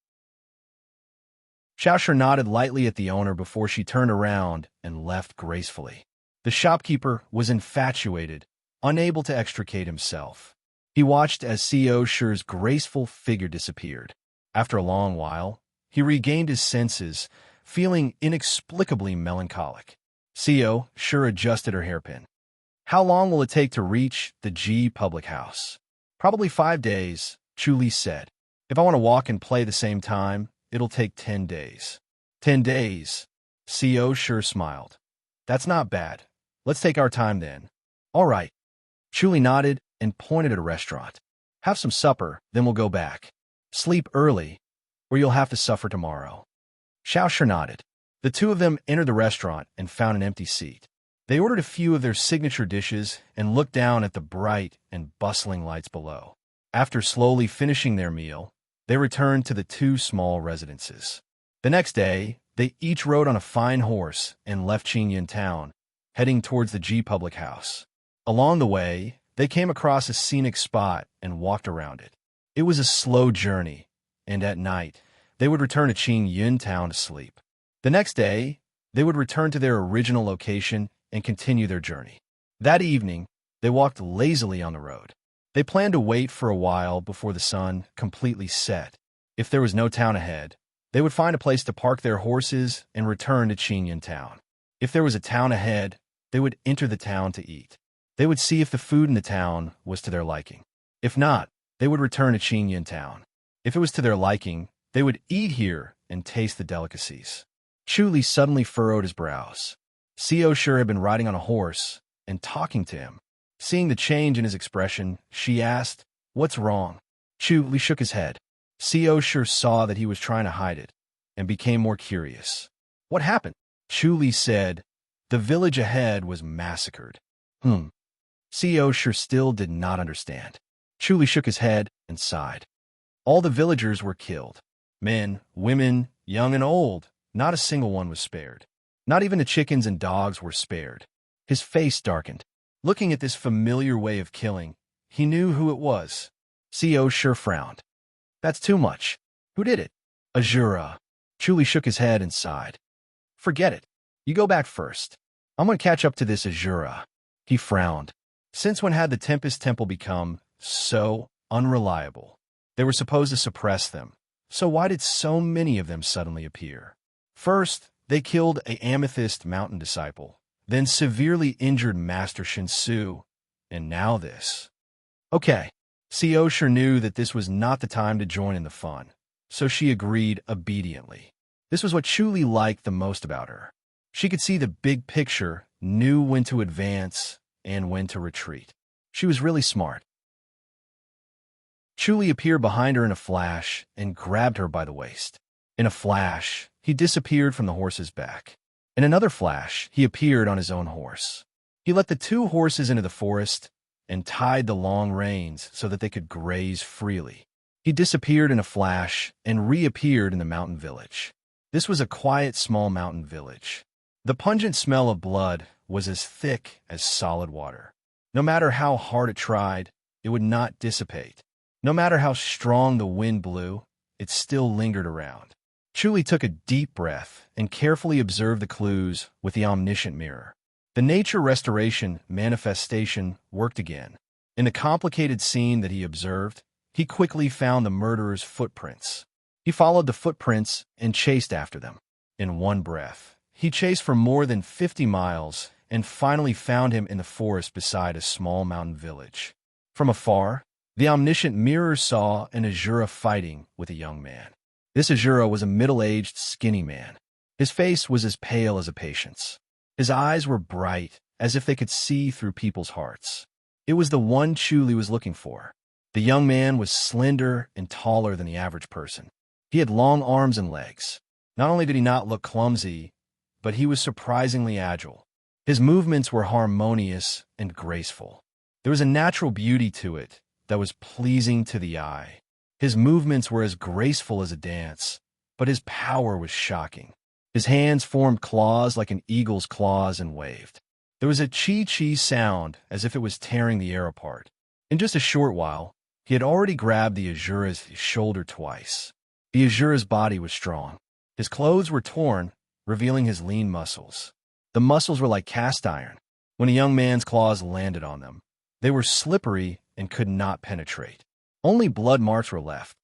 Xiao Shi nodded lightly at the owner before she turned around and left gracefully. The shopkeeper was infatuated, unable to extricate himself. He watched as C.O. Shi's graceful figure disappeared. After a long while, he regained his senses, feeling inexplicably melancholic. C.O. Shi adjusted her hairpin. "How long will it take to reach the G public house?" "Probably 5 days," Chu Li said. "If I want to walk and play the same time, it'll take 10 days. 10 days. C.O. Shi smiled. "That's not bad. Let's take our time then." "All right." Chu Li nodded and pointed at a restaurant. "Have some supper, then we'll go back. Sleep early, or you'll have to suffer tomorrow." Xiao Shi nodded. The two of them entered the restaurant and found an empty seat. They ordered a few of their signature dishes and looked down at the bright and bustling lights below. After slowly finishing their meal, they returned to the two small residences. The next day, they each rode on a fine horse and left Qingyan town, heading towards the G public house. Along the way, they came across a scenic spot and walked around it. It was a slow journey, and at night, they would return to Qingyan town to sleep. The next day, they would return to their original location and continue their journey. That evening, they walked lazily on the road. They planned to wait for a while before the sun completely set. If there was no town ahead, they would find a place to park their horses and return to Qingyan town. If there was a town ahead, they would enter the town to eat. They would see if the food in the town was to their liking. If not, they would return to Qingyan town. If it was to their liking, they would eat here and taste the delicacies. Chu Li suddenly furrowed his brows. C.O. Shi had been riding on a horse and talking to him. Seeing the change in his expression, she asked, "What's wrong?" Chu Li shook his head. C.O. Shi saw that he was trying to hide it and became more curious. "What happened?" Chu Li said, "The village ahead was massacred." C.O. Shi still did not understand. Chu Li shook his head and sighed. All the villagers were killed. Men, women, young and old. Not a single one was spared. Not even the chickens and dogs were spared. His face darkened. Looking at this familiar way of killing, he knew who it was. C.O. Shi frowned. "That's too much. Who did it?" "Azura." Chu Li shook his head and sighed. "Forget it. You go back first. I'm going to catch up to this Azura." He frowned. Since when had the Tempest Temple become so unreliable? They were supposed to suppress them, so why did so many of them suddenly appear? First, they killed a Amethyst Mountain disciple, then severely injured Master Shinsu, and now this. Okay, C.O. Shi knew that this was not the time to join in the fun, so she agreed obediently. This was what Chu Li liked the most about her. She could see the big picture, knew when to advance and when to retreat. She was really smart. Chu Li appeared behind her in a flash and grabbed her by the waist. In a flash, he disappeared from the horse's back. In another flash, he appeared on his own horse. He let the two horses into the forest and tied the long reins so that they could graze freely. He disappeared in a flash and reappeared in the mountain village. This was a quiet, small mountain village. The pungent smell of blood was as thick as solid water. No matter how hard it tried, it would not dissipate. No matter how strong the wind blew, it still lingered around. Chu Li took a deep breath and carefully observed the clues with the omniscient mirror. The nature restoration manifestation worked again. In the complicated scene that he observed, he quickly found the murderer's footprints. He followed the footprints and chased after them. In one breath, he chased for more than 50 miles and finally found him in the forest beside a small mountain village. From afar, the omniscient mirror saw an Azura fighting with a young man. This Azura was a middle-aged, skinny man. His face was as pale as a patient's. His eyes were bright, as if they could see through people's hearts. It was the one Chuli was looking for. The young man was slender and taller than the average person. He had long arms and legs. Not only did he not look clumsy, but he was surprisingly agile. His movements were harmonious and graceful. There was a natural beauty to it that was pleasing to the eye. His movements were as graceful as a dance, but his power was shocking. His hands formed claws like an eagle's claws and waved. There was a chi-chi sound as if it was tearing the air apart. In just a short while, he had already grabbed the Azura's shoulder twice. The Azura's body was strong. His clothes were torn, revealing his lean muscles. The muscles were like cast iron. When a young man's claws landed on them, they were slippery and could not penetrate. Only blood marks were left.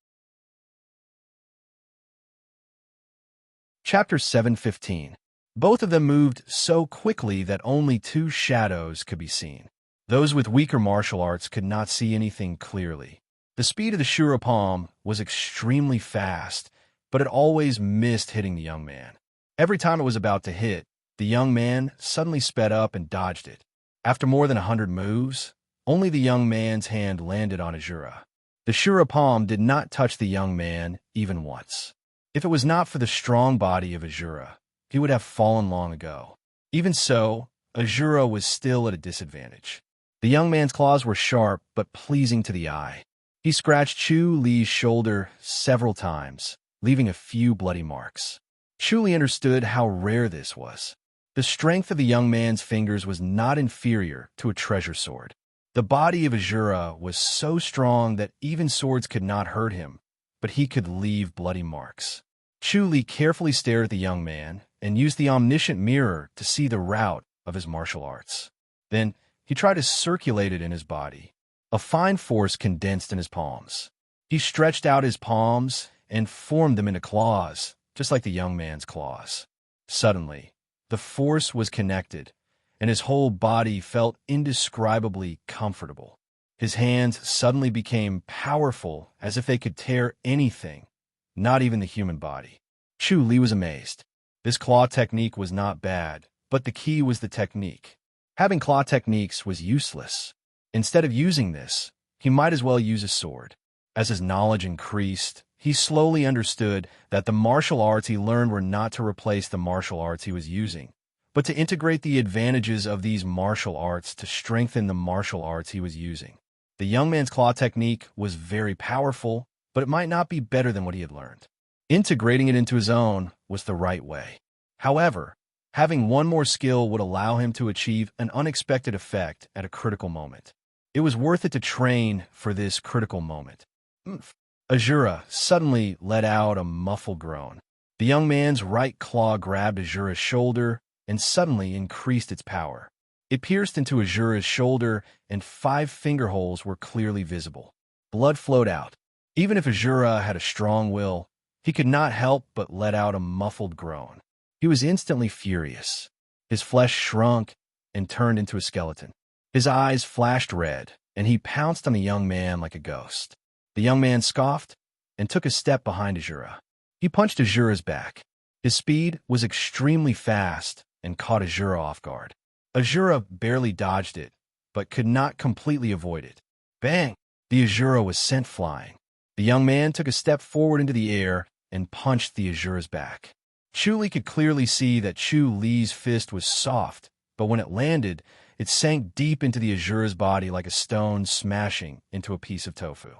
Chapter 7:15. Both of them moved so quickly that only two shadows could be seen. Those with weaker martial arts could not see anything clearly. The speed of the Shurapalm was extremely fast, but it always missed hitting the young man. Every time it was about to hit, the young man suddenly sped up and dodged it. After more than 100 moves, only the young man's hand landed on Azura. The Shurapalm did not touch the young man even once. If it was not for the strong body of Azura, he would have fallen long ago. Even so, Azura was still at a disadvantage. The young man's claws were sharp but pleasing to the eye. He scratched Chu Li's shoulder several times, leaving a few bloody marks. Chu Li understood how rare this was. The strength of the young man's fingers was not inferior to a treasure sword. The body of Azura was so strong that even swords could not hurt him, but he could leave bloody marks. Chu Li carefully stared at the young man and used the omniscient mirror to see the route of his martial arts. Then he tried to circulate it in his body. A fine force condensed in his palms. He stretched out his palms and formed them into claws, just like the young man's claws. Suddenly, the force was connected, and his whole body felt indescribably comfortable. His hands suddenly became powerful, as if they could tear anything, not even the human body. Chu Li was amazed. This claw technique was not bad, but the key was the technique. Having claw techniques was useless. Instead of using this, he might as well use a sword. As his knowledge increased, he slowly understood that the martial arts he learned were not to replace the martial arts he was using, but to integrate the advantages of these martial arts to strengthen the martial arts he was using. The young man's claw technique was very powerful, but it might not be better than what he had learned. Integrating it into his own was the right way. However, having one more skill would allow him to achieve an unexpected effect at a critical moment. It was worth it to train for this critical moment. Azura suddenly let out a muffled groan. The young man's right claw grabbed Azura's shoulder and suddenly increased its power. It pierced into Azura's shoulder, and 5 finger holes were clearly visible. Blood flowed out. Even if Azura had a strong will, he could not help but let out a muffled groan. He was instantly furious. His flesh shrunk and turned into a skeleton. His eyes flashed red, and he pounced on the young man like a ghost. The young man scoffed and took a step behind Azura. He punched Azura's back. His speed was extremely fast and caught Azura off guard. Azura barely dodged it, but could not completely avoid it. Bang! The Azura was sent flying. The young man took a step forward into the air and punched the Azura's back. Chu Li could clearly see that Chu Li's fist was soft, but when it landed, it sank deep into the Azura's body like a stone smashing into a piece of tofu.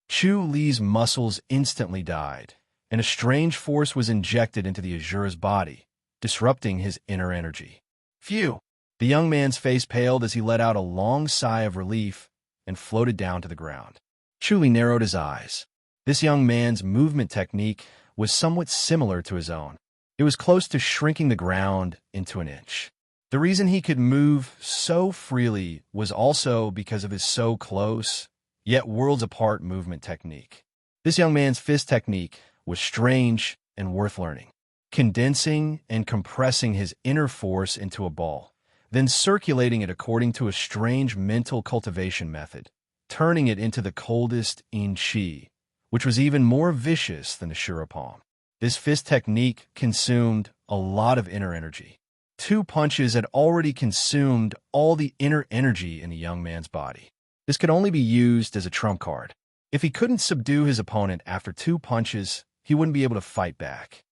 Chu Li's muscles instantly died, and a strange force was injected into the Azura's body, disrupting his inner energy. Phew! The young man's face paled as he let out a long sigh of relief and floated down to the ground. Chu Li narrowed his eyes. This young man's movement technique was somewhat similar to his own. It was close to shrinking the ground into an inch. The reason he could move so freely was also because of his so close, yet worlds apart movement technique. This young man's fist technique was strange and worth learning, condensing and compressing his inner force into a ball, then circulating it according to a strange mental cultivation method, turning it into the coldest in chi, which was even more vicious than the Shura palm. This fist technique consumed a lot of inner energy. 2 punches had already consumed all the inner energy in the young man's body. This could only be used as a trump card. If he couldn't subdue his opponent after 2 punches, he wouldn't be able to fight back.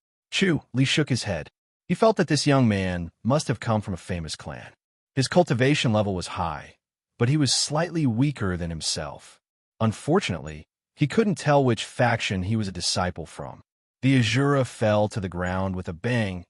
Li shook his head. He felt that this young man must have come from a famous clan. His cultivation level was high, but he was slightly weaker than himself. Unfortunately, he couldn't tell which faction he was a disciple from. The Azura fell to the ground with a bang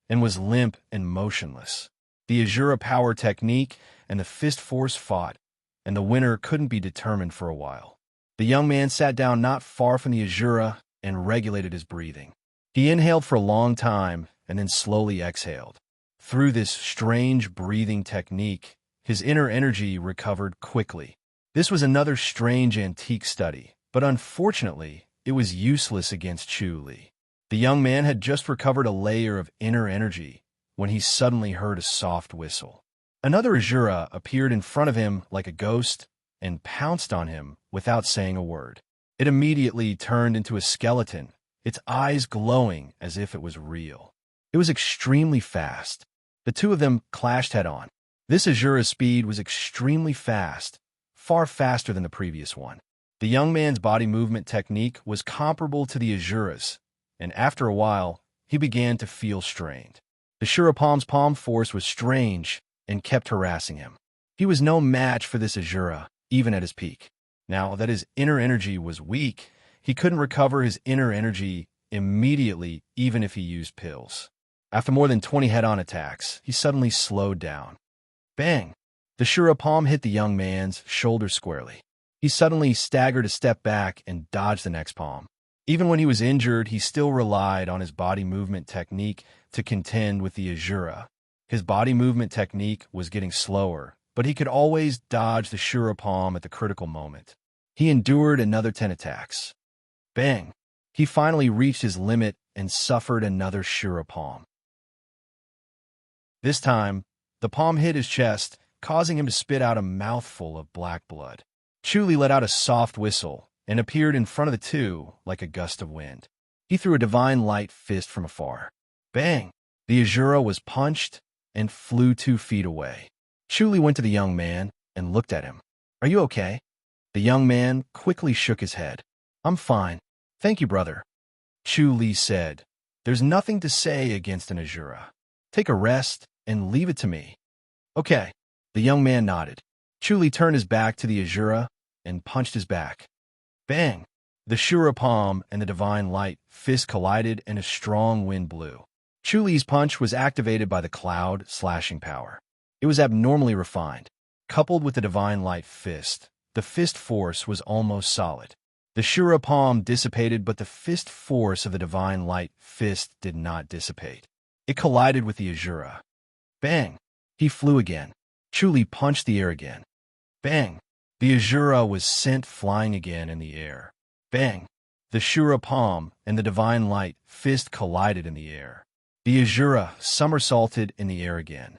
and was limp and motionless. The Azura power technique and the fist force fought, and the winner couldn't be determined for a while. The young man sat down not far from the Azura and regulated his breathing. He inhaled for a long time and then slowly exhaled. Through this strange breathing technique, his inner energy recovered quickly. This was another strange antique study, but unfortunately, it was useless against Li. The young man had just recovered a layer of inner energy when he suddenly heard a soft whistle. Another Azura appeared in front of him like a ghost and pounced on him without saying a word. It immediately turned into a skeleton, its eyes glowing as if it was real. It was extremely fast. The 2 of them clashed head-on. This Azura's speed was extremely fast, far faster than the previous one. The young man's body movement technique was comparable to the Azura's, and after a while, he began to feel strained. The Shura palm's palm force was strange and kept harassing him. He was no match for this Azura, even at his peak. Now that his inner energy was weak, he couldn't recover his inner energy immediately, even if he used pills. After more than 20 head-on attacks, he suddenly slowed down. Bang! The Shura palm hit the young man's shoulder squarely. He suddenly staggered a step back and dodged the next palm. Even when he was injured, he still relied on his body movement technique to contend with the Azura. His body movement technique was getting slower, but he could always dodge the Shura palm at the critical moment. He endured another 10 attacks. Bang! He finally reached his limit and suffered another Shura palm. This time, the palm hit his chest, causing him to spit out a mouthful of black blood. Li let out a soft whistle and appeared in front of the 2 like a gust of wind. He threw a divine light fist from afar. Bang! The Azura was punched and flew 2 feet away. Li went to the young man and looked at him. "Are you okay?" The young man quickly shook his head. "I'm fine. Thank you, brother." Li said, "There's nothing to say against an Azura. Take a rest and leave it to me." "Okay." The young man nodded. Li turned his back to the Azura and punched his back. Bang! The Shura palm and the divine light fist collided and a strong wind blew. Li's punch was activated by the cloud slashing power. It was abnormally refined. Coupled with the divine light fist, the fist force was almost solid. The Shura palm dissipated, but the fist force of the divine light fist did not dissipate. It collided with the Azura. Bang! He flew again. Li punched the air again. Bang! The Azura was sent flying again in the air. Bang! The Shura palm and the divine light fist collided in the air. The Azura somersaulted in the air again.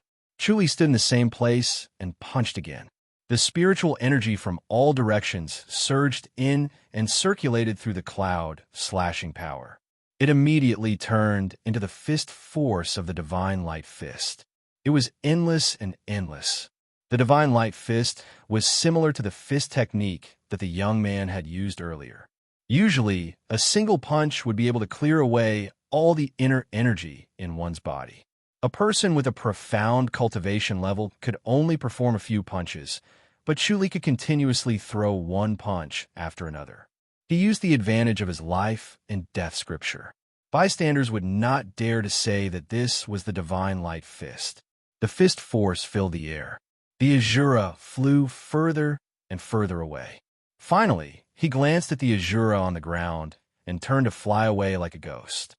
Li stood in the same place and punched again. The spiritual energy from all directions surged in and circulated through the cloud, slashing power. It immediately turned into the fist force of the divine light fist. It was endless and endless. The divine light fist was similar to the fist technique that the young man had used earlier. Usually, a single punch would be able to clear away all the inner energy in one's body. A person with a profound cultivation level could only perform a few punches, but Li could continuously throw one punch after another. He used the advantage of his life and death scripture. Bystanders would not dare to say that this was the divine light fist. The fist force filled the air. The Azura flew further and further away. Finally, he glanced at the Azura on the ground and turned to fly away like a ghost.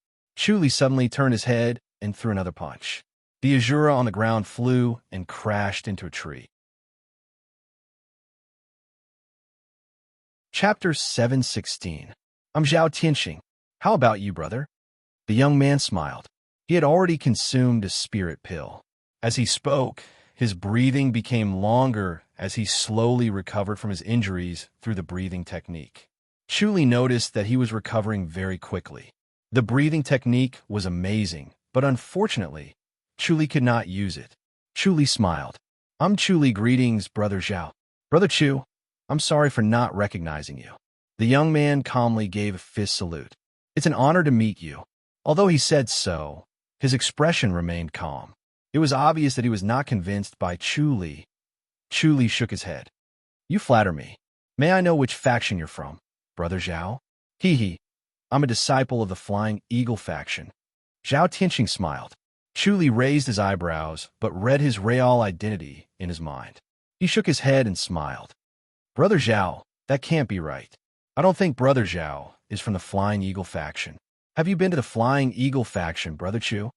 Li suddenly turned his head and threw another punch. The Azura on the ground flew and crashed into a tree. Chapter 716. I'm Zhao Tianxing. How about you, brother? The young man smiled. He had already consumed a spirit pill. As he spoke, his breathing became longer as he slowly recovered from his injuries through the breathing technique. Chuli noticed that he was recovering very quickly. The breathing technique was amazing, but unfortunately, Chuli could not use it. Chuli smiled. I'm Chuli, greetings, Brother Zhao. Brother Chu, I'm sorry for not recognizing you. The young man calmly gave a fist salute. It's an honor to meet you. Although he said so, his expression remained calm. It was obvious that he was not convinced by Chuli. Chuli shook his head. You flatter me. May I know which faction you're from, Brother Zhao? Hee. I'm a disciple of the Flying Eagle faction. Zhao Tianxing smiled. Chuli raised his eyebrows, but read his real identity in his mind. He shook his head and smiled. Brother Zhao, that can't be right. I don't think Brother Zhao is from the Flying Eagle faction. Have you been to the Flying Eagle faction, Brother Chu?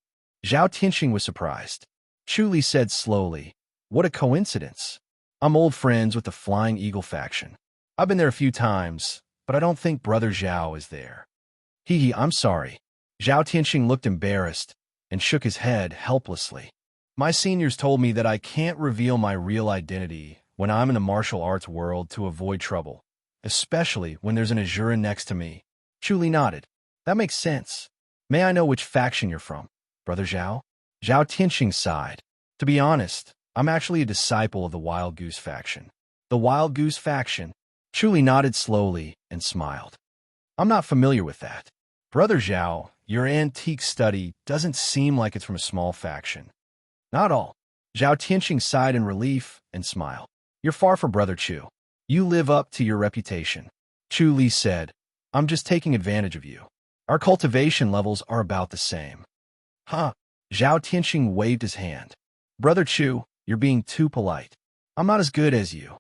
Zhao Tianxing was surprised. Chuli said slowly, What a coincidence. I'm old friends with the Flying Eagle faction. I've been there a few times, but I don't think Brother Zhao is there. I'm sorry. Zhao Tianxing looked embarrassed and shook his head helplessly. My seniors told me that I can't reveal my real identity when I'm in the martial arts world to avoid trouble, especially when there's an Azura next to me. Chuli nodded. That makes sense. May I know which faction you're from, Brother Zhao? Zhao Tianxing sighed. To be honest, I'm actually a disciple of the Wild Goose faction. The Wild Goose faction? Chuli nodded slowly and smiled. I'm not familiar with that. Brother Zhao, your antique study doesn't seem like it's from a small faction. Not all. Zhao Tianxing sighed in relief and smiled. You're far from Brother Chu. You live up to your reputation. Chuli said, I'm just taking advantage of you. Our cultivation levels are about the same. Huh? Zhao Tianxing waved his hand. Brother Chu, you're being too polite. I'm not as good as you.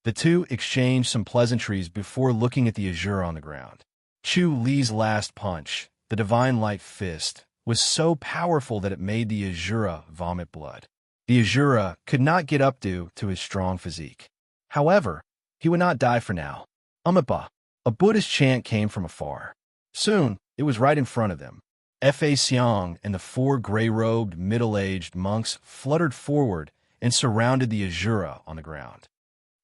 The two exchanged some pleasantries before looking at the Azure on the ground. Chu Li's last punch, the Divine Light Fist, was so powerful that it made the Azura vomit blood. The Azura could not get up due to his strong physique. However, he would not die for now. Amipa, a Buddhist chant came from afar. Soon, it was right in front of them. Fa Xiang and the four gray-robed, middle-aged monks fluttered forward and surrounded the Azura on the ground.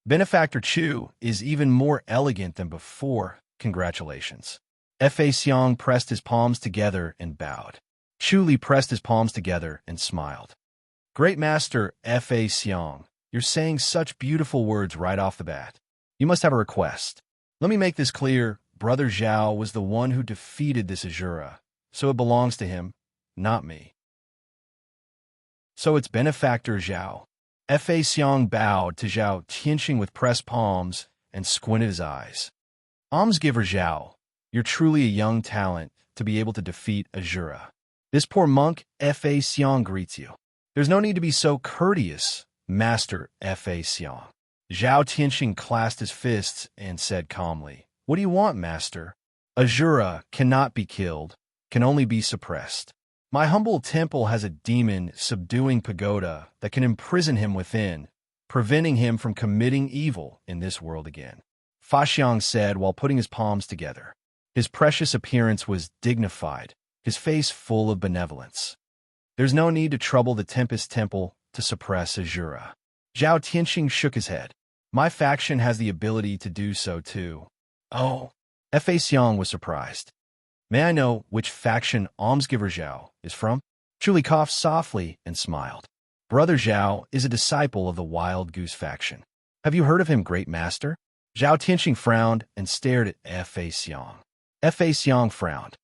Benefactor Chu is even more elegant than before. Congratulations. Fa Xiang pressed his palms together and bowed. Chuli pressed his palms together and smiled. Great Master Fa Xiang, you're saying such beautiful words right off the bat. You must have a request. Let me make this clear. Brother Zhao was the one who defeated this Azura, so it belongs to him, not me. So it's Benefactor Zhao. Fa Xiang bowed to Zhao Tianxing with pressed palms and squinted his eyes. Almsgiver Zhao, you're truly a young talent to be able to defeat Azura. This poor monk, Fa Xiang, greets you. There's no need to be so courteous, Master Fa Xiang. Zhao Tianxing clasped his fists and said calmly, What do you want, Master? Azura cannot be killed, can only be suppressed. My humble temple has a demon subduing pagoda that can imprison him within, preventing him from committing evil in this world again. Fa Xiang said while putting his palms together. His precious appearance was dignified, his face full of benevolence. There's no need to trouble the Tempest Temple to suppress Azura. Zhao Tianxing shook his head. My faction has the ability to do so too. Oh. Fa Xiang was surprised. May I know which faction Almsgiver Zhao is from? Chuli coughed softly and smiled. Brother Zhao is a disciple of the Wild Goose faction. Have you heard of him, Great Master? Zhao Tianxing frowned and stared at Fa Xiang. Fa Xiang frowned.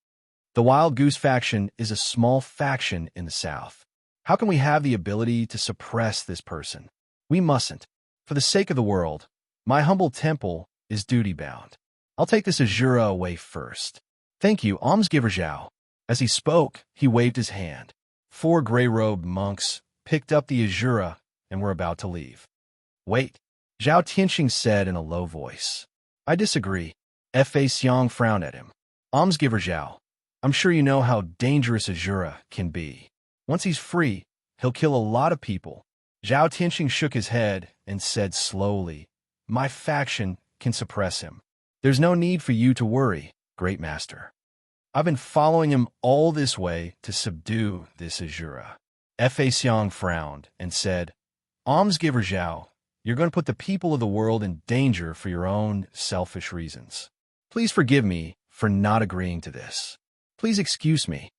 The Wild Goose faction is a small faction in the south. How can we have the ability to suppress this person? We mustn't. For the sake of the world, my humble temple is duty-bound. I'll take this Azura away first. Thank you, Almsgiver Zhao. As he spoke, he waved his hand. Four gray-robed monks picked up the Azura and were about to leave. Wait, Zhao Tianxing said in a low voice. I disagree. Fa Xiang frowned at him. Almsgiver Zhao, I'm sure you know how dangerous Azura can be. Once he's free, he'll kill a lot of people. Zhao Tianxing shook his head and said slowly, My faction can suppress him. There's no need for you to worry, great master. I've been following him all this way to subdue this Azura. Fa Xiang frowned and said, Almsgiver Zhao, you're going to put the people of the world in danger for your own selfish reasons. Please forgive me for not agreeing to this. Please excuse me.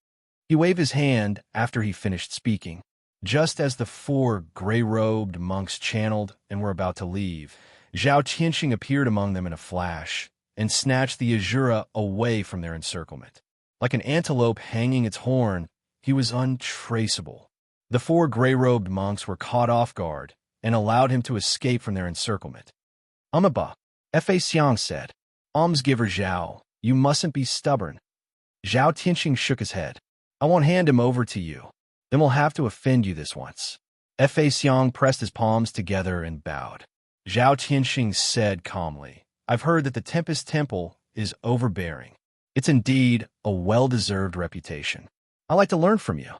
He waved his hand after he finished speaking. Just as the 4 gray-robed monks channeled and were about to leave, Zhao Tianxing appeared among them in a flash and snatched the Azura away from their encirclement. Like an antelope hanging its horn, he was untraceable. The 4 gray-robed monks were caught off guard and allowed him to escape from their encirclement. Fa Xiang said, Almsgiver Zhao, you mustn't be stubborn. Zhao Tianxing shook his head. I won't hand him over to you. Then we'll have to offend you this once. Fa Xiang pressed his palms together and bowed. Zhao Tianxing said calmly, I've heard that the Tempest Temple is overbearing. It's indeed a well-deserved reputation. I like to learn from you.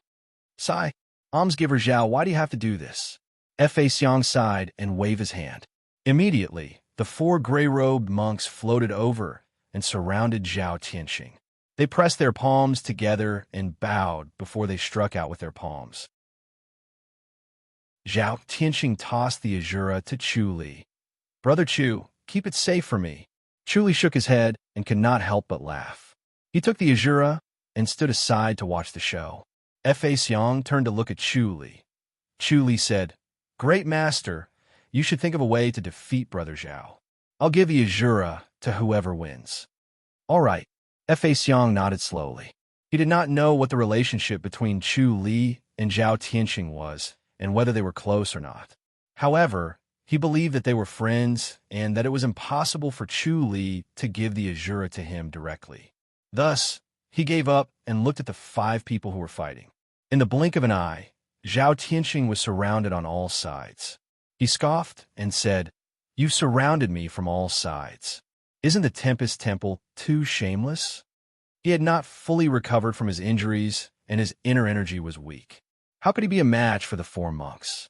Sigh, Almsgiver Zhao, why do you have to do this? Fa Xiang sighed and waved his hand. Immediately, the 4 gray-robed monks floated over and surrounded Zhao Tianxing. They pressed their palms together and bowed before they struck out with their palms. Zhao Tianxing tossed the Azura to Chu Li. Brother Chu, keep it safe for me. Chu Li shook his head and could not help but laugh. He took the Azura and stood aside to watch the show. Fa Xiang turned to look at Chu Li. Chu Li said, Great master, you should think of a way to defeat Brother Zhao. I'll give the Azura to whoever wins. All right. Fa Xiang nodded slowly. He did not know what the relationship between Chu Li and Zhao Tianxing was, and whether they were close or not. However, he believed that they were friends, and that it was impossible for Chu Li to give the Azura to him directly. Thus, he gave up and looked at the 5 people who were fighting. In the blink of an eye, Zhao Tianxing was surrounded on all sides. He scoffed and said, You've surrounded me from all sides. Isn't the Tempest Temple too shameless? He had not fully recovered from his injuries, and his inner energy was weak. How could he be a match for the 4 monks?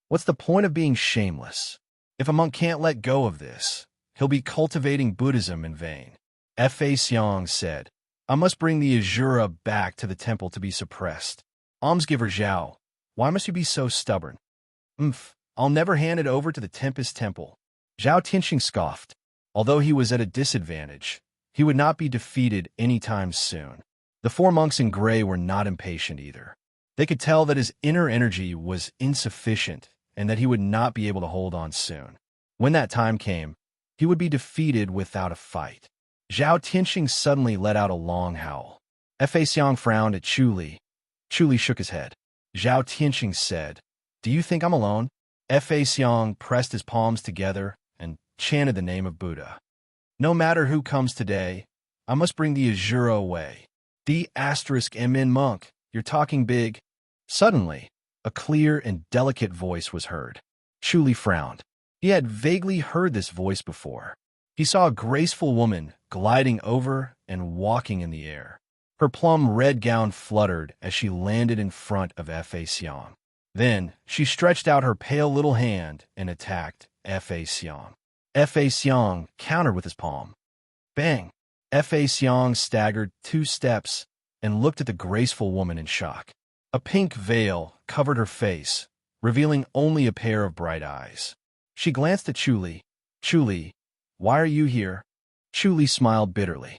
What's the point of being shameless? If a monk can't let go of this, he'll be cultivating Buddhism in vain. Fa Xiang said, I must bring the Azura back to the temple to be suppressed. Almsgiver Zhao, why must you be so stubborn? I'll never hand it over to the Tempest Temple. Zhao Tianxing scoffed. Although he was at a disadvantage, he would not be defeated any time soon. The 4 monks in gray were not impatient either. They could tell that his inner energy was insufficient and that he would not be able to hold on soon. When that time came, he would be defeated without a fight. Zhao Tianxing suddenly let out a long howl. Fa Xiang frowned at Chu Li. Chu Li shook his head. Zhao Tianxing said, Do you think I'm alone? Fa Xiang pressed his palms together and chanted the name of Buddha. No matter who comes today, I must bring the Azura away. The*MN monk, you're talking big. Suddenly, a clear and delicate voice was heard. Chu Li frowned. He had vaguely heard this voice before. He saw a graceful woman gliding over and walking in the air. Her plum red gown fluttered as she landed in front of Fa Xiang. Then, she stretched out her pale little hand and attacked Fa Xiang. Fa Xiang countered with his palm. Bang! Fa Xiang staggered 2 steps and looked at the graceful woman in shock. A pink veil covered her face, revealing only a pair of bright eyes. She glanced at Chu Li. Chu Li, why are you here? Chu Li smiled bitterly.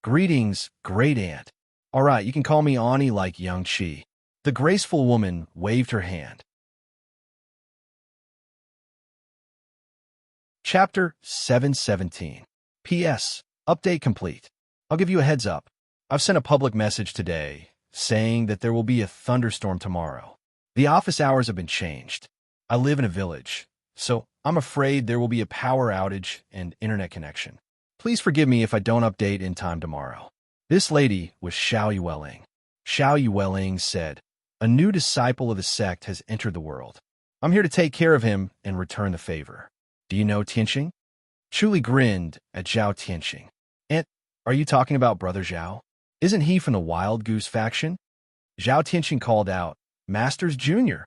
Greetings, great aunt. All right, you can call me Ani like Yang Qi. The graceful woman waved her hand. Chapter 717. P.S. Update complete. I'll give you a heads up. I've sent a public message today saying that there will be a thunderstorm tomorrow. The office hours have been changed. I live in a village, so I'm afraid there will be a power outage and internet connection. Please forgive me if I don't update in time tomorrow. This lady was Xiao Yueling. Xiao Yueling said, A new disciple of the sect has entered the world. I'm here to take care of him and return the favor. Do you know Tianxing? Chu Li grinned at Zhao Tianxing. Aunt, are you talking about Brother Zhao? Isn't he from the Wild Goose faction? Zhao Tianxing called out, Masters Jr.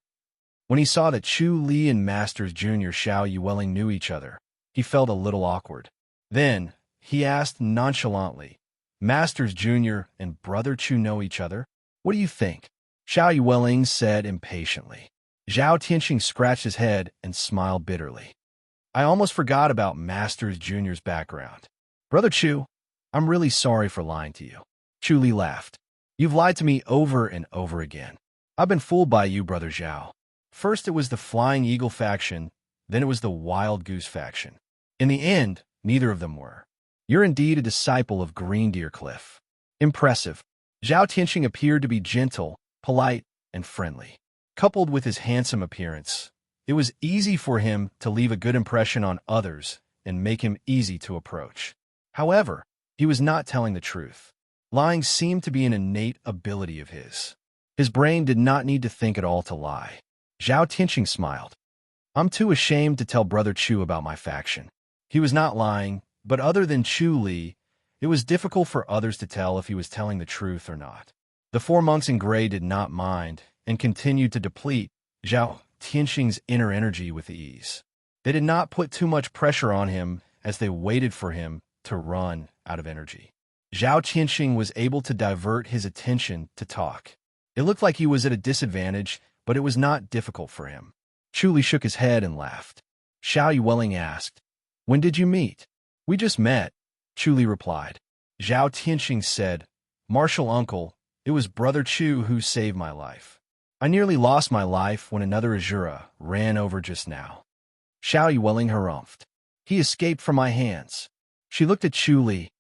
When he saw that Chu Li and Masters Jr. Xiao Yueling knew each other, he felt a little awkward. Then, he asked nonchalantly. Masters Jr. and Brother Chu know each other? What do you think? Xiao Yueling said impatiently. Zhao Tianxing scratched his head and smiled bitterly. I almost forgot about Masters Jr.'s background. Brother Chu, I'm really sorry for lying to you. Chu Li laughed. You've lied to me over and over again. I've been fooled by you, Brother Zhao. First it was the Flying Eagle faction, then it was the Wild Goose faction. In the end, neither of them were. You're indeed a disciple of Green Deer Cliff. Impressive. Zhao Tianxing appeared to be gentle, polite, and friendly. Coupled with his handsome appearance, it was easy for him to leave a good impression on others and make him easy to approach. However, he was not telling the truth. Lying seemed to be an innate ability of his. His brain did not need to think at all to lie. Zhao Tianxing smiled. I'm too ashamed to tell Brother Chu about my faction. He was not lying, but other than Chu Li, it was difficult for others to tell if he was telling the truth or not. The 4 monks in gray did not mind and continued to deplete Zhao Tianxing's inner energy with ease. They did not put too much pressure on him as they waited for him to run out of energy. Zhao Tianxing was able to divert his attention to talk. It looked like he was at a disadvantage, but it was not difficult for him. Chu Li shook his head and laughed. Xiao Yueling asked, When did you meet? We just met, Chu Li replied. Zhao Tianxing said, Martial uncle, it was Brother Chu who saved my life. I nearly lost my life when another Azura ran over just now. Xiao Yueling harumphed. He escaped from my hands. She looked at Chu Li.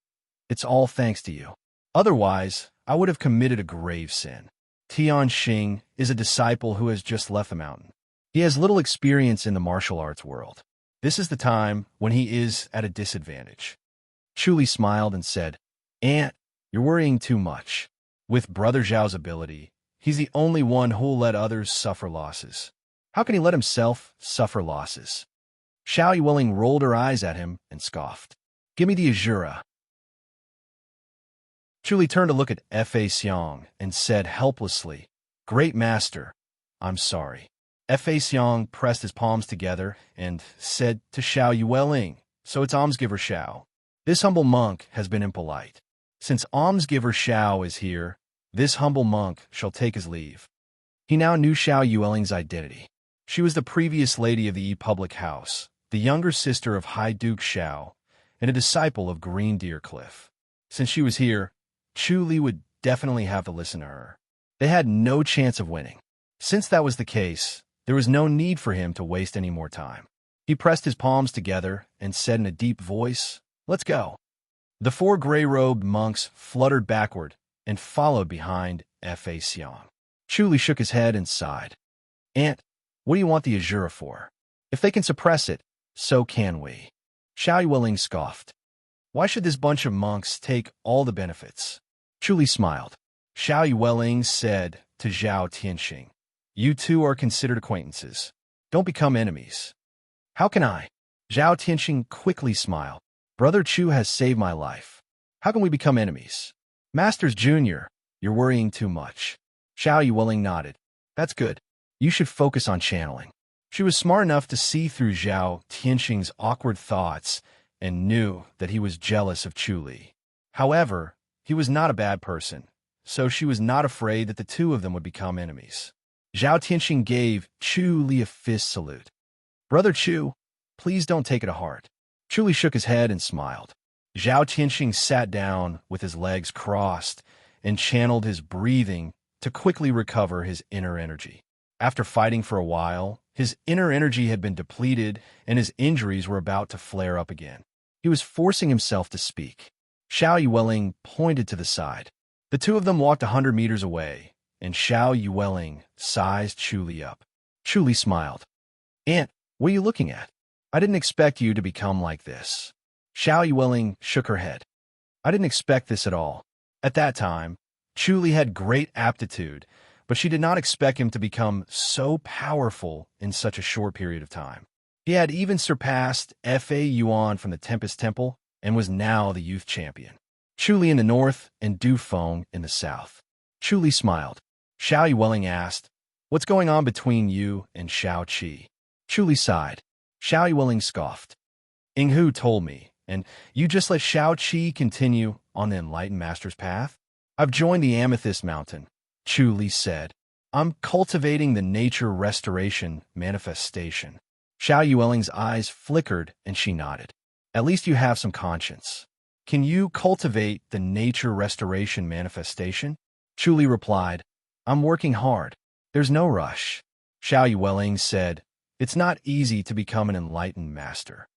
It's all thanks to you. Otherwise, I would have committed a grave sin. Tian Xing is a disciple who has just left the mountain. He has little experience in the martial arts world. This is the time when he is at a disadvantage. Chu Li smiled and said, Aunt, you're worrying too much. With Brother Zhao's ability, he's the only one who'll let others suffer losses. How can he let himself suffer losses? Xiao Yueling rolled her eyes at him and scoffed. Give me the Azura. Chu Li turned to look at Fa Xiong and said helplessly, Great Master, I'm sorry. Fa Xiong pressed his palms together and said to Xiao Yueling, So it's almsgiver Xiao. This humble monk has been impolite. Since almsgiver Xiao is here, this humble monk shall take his leave. He now knew Xiao Yueling's identity. She was the previous lady of the Yi public house, the younger sister of High Duke Xiao, and a disciple of Green Deer Cliff. Since she was here, Chu Li would definitely have to listen to her. They had no chance of winning. Since that was the case, there was no need for him to waste any more time. He pressed his palms together and said in a deep voice, Let's go. The 4 gray-robed monks fluttered backward and followed behind Fa Xiong. Chu Li shook his head and sighed. Aunt, what do you want the Azura for? If they can suppress it, so can we. Xiao Yueling scoffed. Why should this bunch of monks take all the benefits? Chu Li smiled. Xiao Yueling said to Zhao Tianxing, You two are considered acquaintances. Don't become enemies. How can I? Zhao Tianxing quickly smiled. Brother Chu has saved my life. How can we become enemies? Masters Jr., you're worrying too much. Xiao Yueling nodded. That's good. You should focus on channeling. She was smart enough to see through Zhao Tianxing's awkward thoughts and knew that he was jealous of Chu Li. However, he was not a bad person, so she was not afraid that the two of them would become enemies. Zhao Tianxing gave Chu Li a fist salute. Brother Chu, please don't take it to heart. Chu Li shook his head and smiled. Zhao Tianxing sat down with his legs crossed and channeled his breathing to quickly recover his inner energy. After fighting for a while, his inner energy had been depleted and his injuries were about to flare up again. He was forcing himself to speak. Xiao Yueling pointed to the side. The two of them walked 100 meters away, and Xiao Yueling sized Chu Li up. Chu Li smiled. Aunt, what are you looking at? I didn't expect you to become like this. Xiao Yueling shook her head. I didn't expect this at all. At that time, Chu Li had great aptitude, but she did not expect him to become so powerful in such a short period of time. He had even surpassed Fa Yuan from the Tempest Temple and was now the youth champion. Chu Li in the north and Du Feng in the south. Chu Li smiled. Xiao Yueling asked, What's going on between you and Shao Qi? Chu Li sighed. Xiao Yueling scoffed. Ing Hu told me And you just let Shao Qi continue on the enlightened master's path? I've joined the Amethyst Mountain, Chu Li said. I'm cultivating the nature restoration manifestation. Xiao Yueling's eyes flickered and she nodded. At least you have some conscience. Can you cultivate the nature restoration manifestation? Chu Li replied, I'm working hard. There's no rush. Xiao Yueling said, it's not easy to become an enlightened master.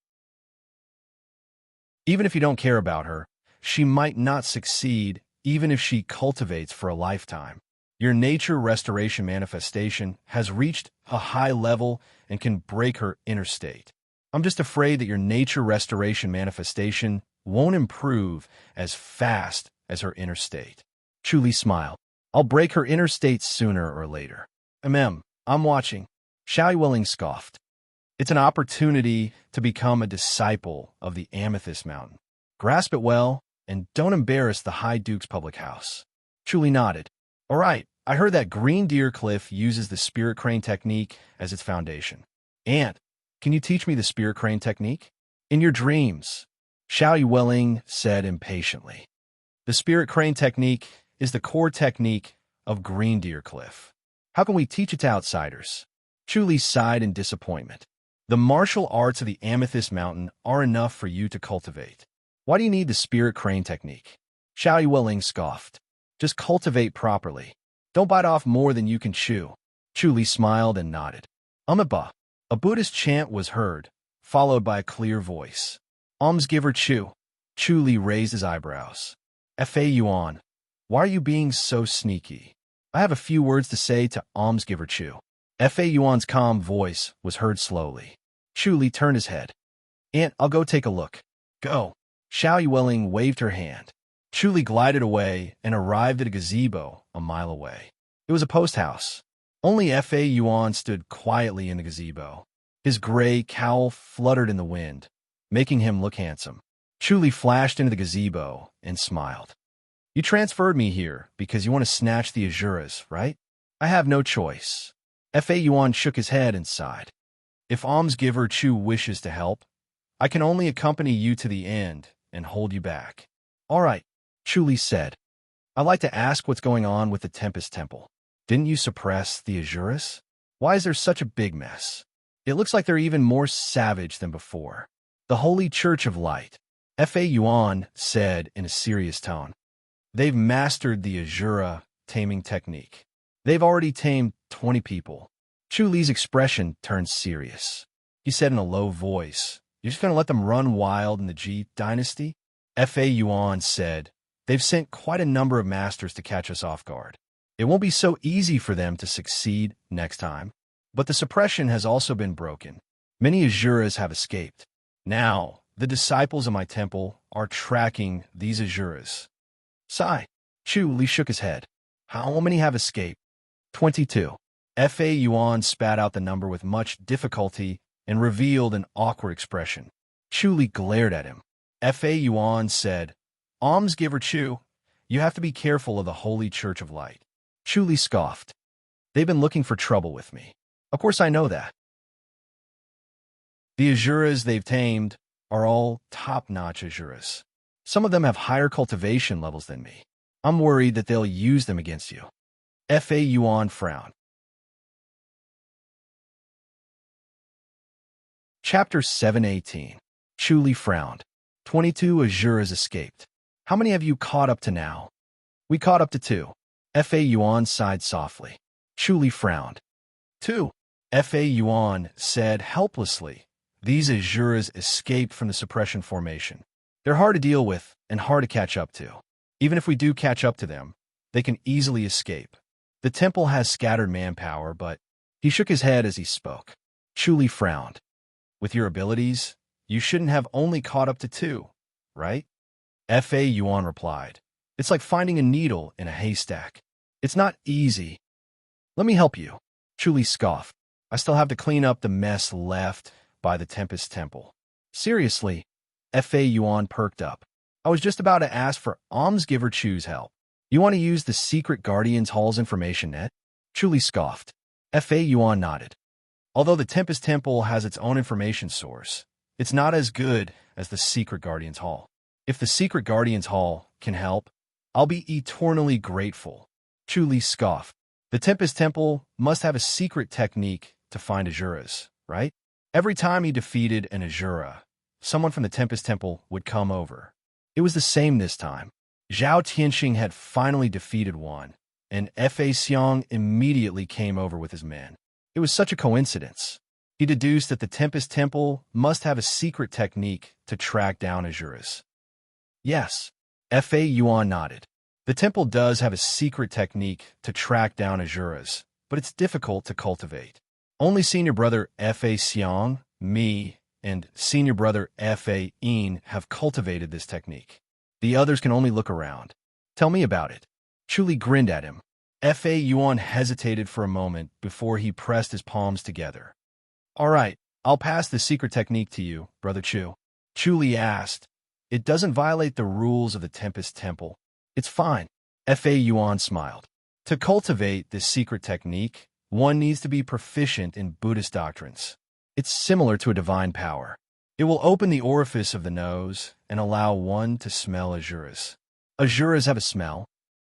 Even if you don't care about her, she might not succeed even if she cultivates for a lifetime. Your nature restoration manifestation has reached a high level and can break her inner state. I'm just afraid that your nature restoration manifestation won't improve as fast as her inner state. Chu Li smiled. I'll break her inner state sooner or later. I'm watching. Xiao Yueling scoffed. It's an opportunity to become a disciple of the Amethyst Mountain. Grasp it well and don't embarrass the High Duke's public house. Chu Li nodded. All right, I heard that Green Deer Cliff uses the Spirit Crane technique as its foundation. Ant, can you teach me the Spirit Crane technique? In your dreams, Xiao Yueling said impatiently. The Spirit Crane technique is the core technique of Green Deer Cliff. How can we teach it to outsiders? Chu Li sighed in disappointment. The martial arts of the Amethyst Mountain are enough for you to cultivate. Why do you need the Spirit Crane technique? Xiao Yueling scoffed. Just cultivate properly. Don't bite off more than you can chew. Chu Li smiled and nodded. Amiba. A Buddhist chant was heard, followed by a clear voice. Almsgiver Chu. Chu Li raised his eyebrows. Fa Yuan. Why are you being so sneaky? I have a few words to say to Almsgiver Chu. Fa Yuan's calm voice was heard slowly. Chu Li turned his head. Aunt, I'll go take a look. Go. Xiao Yueling waved her hand. Chu Li glided away and arrived at a gazebo a mile away. It was a post house. Only Fa Yuan stood quietly in the gazebo. His gray cowl fluttered in the wind, making him look handsome. Chu Li flashed into the gazebo and smiled. You transferred me here because you want to snatch the Azuras, right? I have no choice. Fa Yuan shook his head and sighed. If Almsgiver Chu wishes to help, I can only accompany you to the end and hold you back. All right, Chu Li said. I'd like to ask what's going on with the Tempest Temple. Didn't you suppress the Azuras? Why is there such a big mess? It looks like they're even more savage than before. The Holy Church of Light, Fa Yuan said in a serious tone. They've mastered the Azura taming technique. They've already tamed 20 people. Chu Li's expression turned serious. He said in a low voice, You're just going to let them run wild in the Ji dynasty? Fa Yuan said, They've sent quite a number of masters to catch us off guard. It won't be so easy for them to succeed next time. But the suppression has also been broken. Many Azuras have escaped. Now, the disciples of my temple are tracking these Azuras. Sigh. Chu Li shook his head. How many have escaped? 22. Fa Yuan spat out the number with much difficulty and revealed an awkward expression. Chu Li glared at him. Fa Yuan said, Almsgiver Chu, you have to be careful of the Holy Church of Light. Chu Li scoffed. They've been looking for trouble with me. Of course I know that. The Azuras they've tamed are all top-notch Azuras. Some of them have higher cultivation levels than me. I'm worried that they'll use them against you. Fa Yuan frowned. Chapter 718. Chu Li frowned. 22 Azuras escaped. How many have you caught up to now? We caught up to 2. Fa Yuan sighed softly. Chu Li frowned. 2. Fa Yuan said helplessly. These Azuras escaped from the suppression formation. They're hard to deal with and hard to catch up to. Even if we do catch up to them, they can easily escape. The temple has scattered manpower, but he shook his head as he spoke. Chu Li frowned. With your abilities, you shouldn't have only caught up to 2, right? Fa Yuan replied. It's like finding a needle in a haystack. It's not easy. Let me help you. Chu Li scoffed. I still have to clean up the mess left by the Tempest Temple. Seriously, Fa Yuan perked up. I was just about to ask for Almsgiver Chu's help. You want to use the secret Guardians Hall's information net? Chu Li scoffed. Fa Yuan nodded. Although the Tempest Temple has its own information source, It's not as good as the Secret Guardian's Hall. If the Secret Guardian's Hall can help, I'll be eternally grateful. Chu Li scoffed. The Tempest Temple must have a secret technique to find Azuras, right? Every time he defeated an Azura, someone from the Tempest Temple would come over. It was the same this time. Zhao Tianxing had finally defeated one, and Fa Xiang immediately came over with his men. It was such a coincidence. He deduced that the Tempest Temple must have a secret technique to track down Azuras. Yes, Fa Yuan nodded. The temple does have a secret technique to track down Azuras, but it's difficult to cultivate. Only senior brother Fa Xiang, me, and senior brother Fa Yin have cultivated this technique. The others can only look around. Tell me about it. Chu Li grinned at him. Fa Yuan hesitated for a moment before he pressed his palms together. All right, I'll pass the secret technique to you, Brother Chu. Chu Li asked. It doesn't violate the rules of the Tempest Temple. It's fine. Fa Yuan smiled. To cultivate this secret technique, one needs to be proficient in Buddhist doctrines. It's similar to a divine power. It will open the orifice of the nose and allow one to smell Azuras. Azuras have a smell?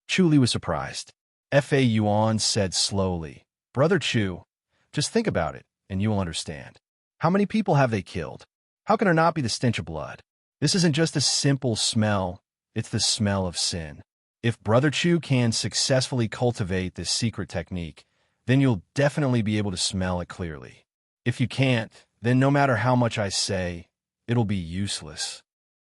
Chu Li was surprised. Fa Yuan said slowly, Brother Chu, just think about it, and you will understand. How many people have they killed? How can there not be the stench of blood? This isn't just a simple smell, it's the smell of sin. If Brother Chu can successfully cultivate this secret technique, then you'll definitely be able to smell it clearly. If you can't, then no matter how much I say, it'll be useless.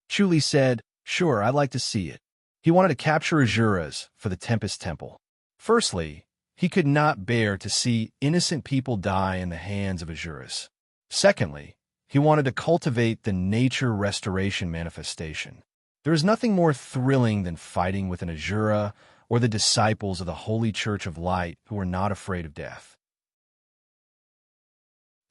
Chu Li said, Sure, I'd like to see it. He wanted to capture Azuras for the Tempest Temple. Firstly, he could not bear to see innocent people die in the hands of Azuras. Secondly, he wanted to cultivate the nature restoration manifestation. There is nothing more thrilling than fighting with an Azura or the disciples of the Holy Church of Light who are not afraid of death.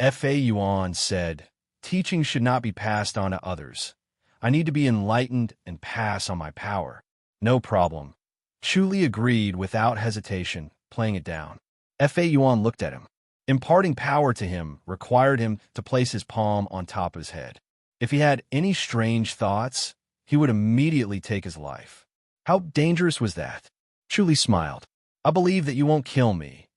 Fa Yuan said, Teaching should not be passed on to others. I need to be enlightened and pass on my power. No problem. Chu Li agreed without hesitation, playing it down. Fa Yuan looked at him. Imparting power to him required him to place his palm on top of his head. If he had any strange thoughts, he would immediately take his life. How dangerous was that? Chu Li smiled. I believe that you won't kill me.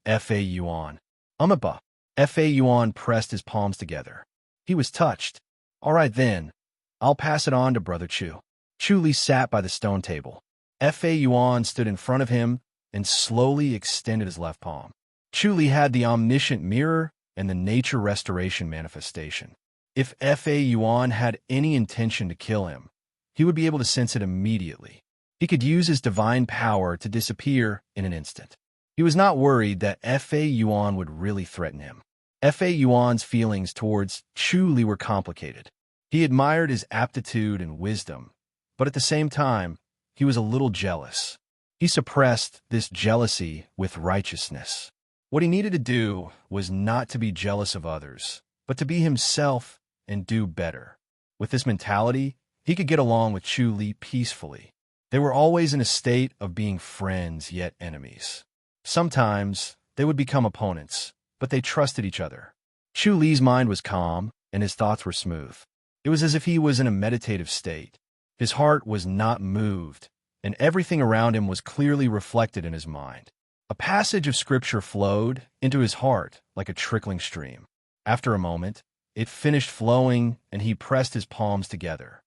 Fa Yuan. Umaba. Fa Yuan pressed his palms together. He was touched. All right then. I'll pass it on to Brother Chu. Chu Li sat by the stone table. Fa Yuan stood in front of him and slowly extended his left palm. Chu Li had the omniscient mirror and the nature restoration manifestation. If Fa Yuan had any intention to kill him, he would be able to sense it immediately. He could use his divine power to disappear in an instant. He was not worried that Fa Yuan would really threaten him. Fa Yuan's feelings towards Chu Li were complicated. He admired his aptitude and wisdom, but at the same time, he was a little jealous. He suppressed this jealousy with righteousness. What he needed to do was not to be jealous of others, but to be himself and do better. With this mentality, he could get along with Chu Li peacefully. They were always in a state of being friends yet enemies. Sometimes they would become opponents, but they trusted each other. Chu Li's mind was calm and his thoughts were smooth. It was as if he was in a meditative state. His heart was not moved, and everything around him was clearly reflected in his mind. A passage of scripture flowed into his heart like a trickling stream. After a moment, it finished flowing and he pressed his palms together.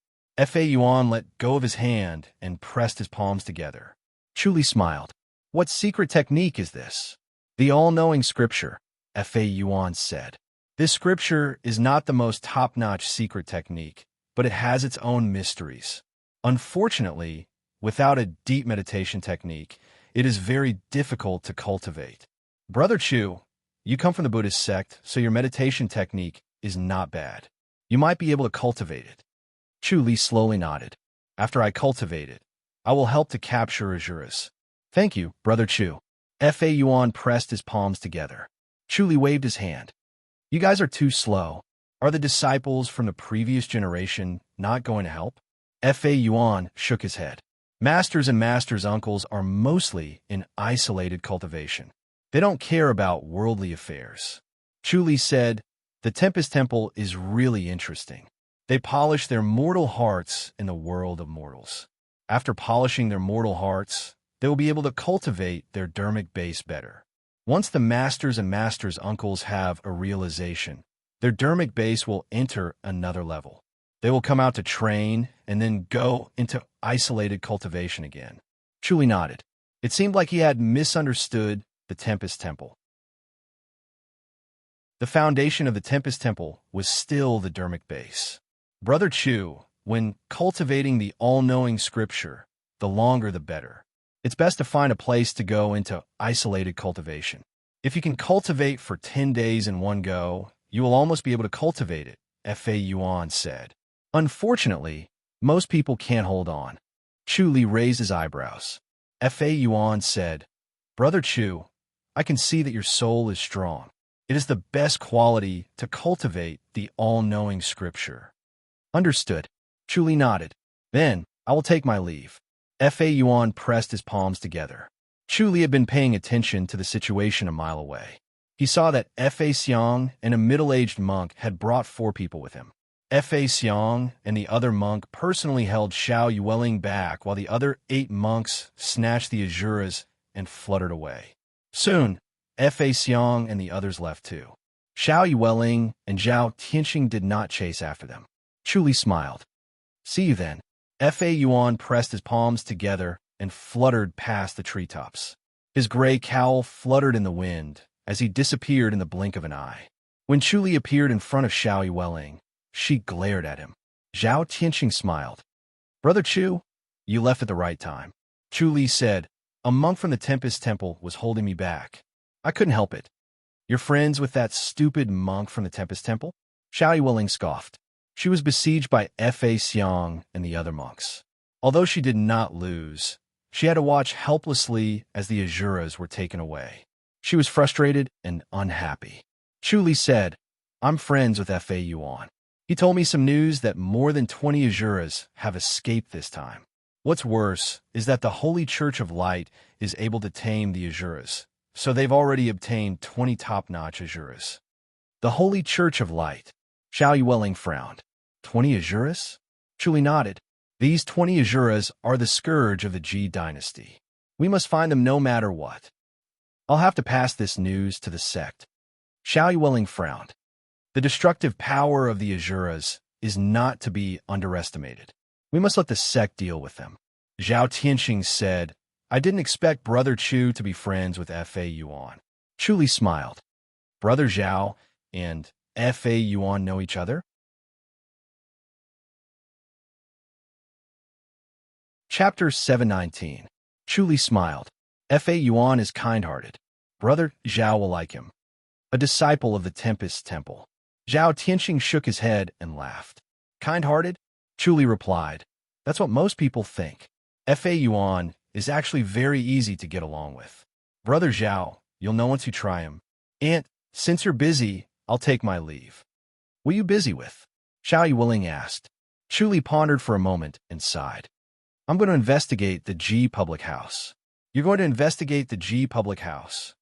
Fa Yuan let go of his hand and pressed his palms together. Chu Li smiled. What secret technique is this? The all-knowing scripture, Fa Yuan said. This scripture is not the most top-notch secret technique, but it has its own mysteries. Unfortunately, without a deep meditation technique, it is very difficult to cultivate. Brother Chu, you come from the Buddhist sect, so your meditation technique is not bad. You might be able to cultivate it. Chu Li slowly nodded. After I cultivate it, I will help to capture Azuras. Thank you, Brother Chu. Fa Yuan pressed his palms together. Chu Li waved his hand. You guys are too slow. Are the disciples from the previous generation not going to help? Fa Yuan shook his head. Masters and masters' uncles are mostly in isolated cultivation. They don't care about worldly affairs. Chu Li said, The Tempest Temple is really interesting. They polish their mortal hearts in the world of mortals. After polishing their mortal hearts, they will be able to cultivate their dermic base better. Once the masters and masters' uncles have a realization, their dermic base will enter another level. They will come out to train and then go into isolated cultivation again. Chuli nodded. It seemed like he had misunderstood the Tempest Temple. The foundation of the Tempest Temple was still the dermic base. Brother Chu, when cultivating the all-knowing scripture, the longer the better. It's best to find a place to go into isolated cultivation. If you can cultivate for 10 days in one go, you will almost be able to cultivate it, Fa Yuan said. Unfortunately, most people can't hold on. Chu Li raised his eyebrows. Fa Yuan said, Brother Chu, I can see that your soul is strong. It is the best quality to cultivate the all-knowing scripture. Understood. Chu Li nodded. Then, I will take my leave. Fa Yuan pressed his palms together. Chu Li had been paying attention to the situation a mile away. He saw that Fa Xiang and a middle-aged monk had brought 4 people with him. Fa Xiang and the other monk personally held Xiao Yueling back while the other 8 monks snatched the azuras and fluttered away. Soon, Fa Xiang and the others left too. Xiao Yueling and Zhao Tianxing did not chase after them. Chu Li smiled. See you then. Fa Yuan pressed his palms together and fluttered past the treetops. His gray cowl fluttered in the wind as he disappeared in the blink of an eye. When Chu Li appeared in front of Xiao Yueling, she glared at him. Zhao Tianxing smiled. Brother Chu, you left at the right time. Chu Li said, a monk from the Tempest Temple was holding me back. I couldn't help it. You're friends with that stupid monk from the Tempest Temple? Xiao Yueling scoffed. She was besieged by Fa Xiang and the other monks. Although she did not lose, she had to watch helplessly as the azuras were taken away. She was frustrated and unhappy. Chu Li said, I'm friends with Fa Yuan. He told me some news that more than 20 azuras have escaped this time. What's worse is that the Holy Church of Light is able to tame the azuras, so they've already obtained 20 top-notch azuras. The Holy Church of Light. Xiao Yueling frowned. 20 azuras? Chu Li nodded. These 20 azuras are the scourge of the Ji dynasty. We must find them no matter what. I'll have to pass this news to the sect. Xiao Yueling frowned. The destructive power of the azuras is not to be underestimated. We must let the sect deal with them. Zhao Tianxing said, I didn't expect Brother Chu to be friends with Fa Yuan. Chu Li smiled. Brother Zhao and Fa Yuan know each other? Chapter 719. Chu Li smiled. Fa Yuan is kind-hearted. Brother Zhao will like him. A disciple of the Tempest Temple. Zhao Tianxing shook his head and laughed. Kind-hearted? Chu Li replied. That's what most people think. Fa Yuan is actually very easy to get along with. Brother Zhao, you'll know once you try him. And, since you're busy, I'll take my leave. What are you busy with? Xiao Yueling asked. Chu Li pondered for a moment and sighed. I'm going to investigate the Ji public house. You're going to investigate the Ji public house?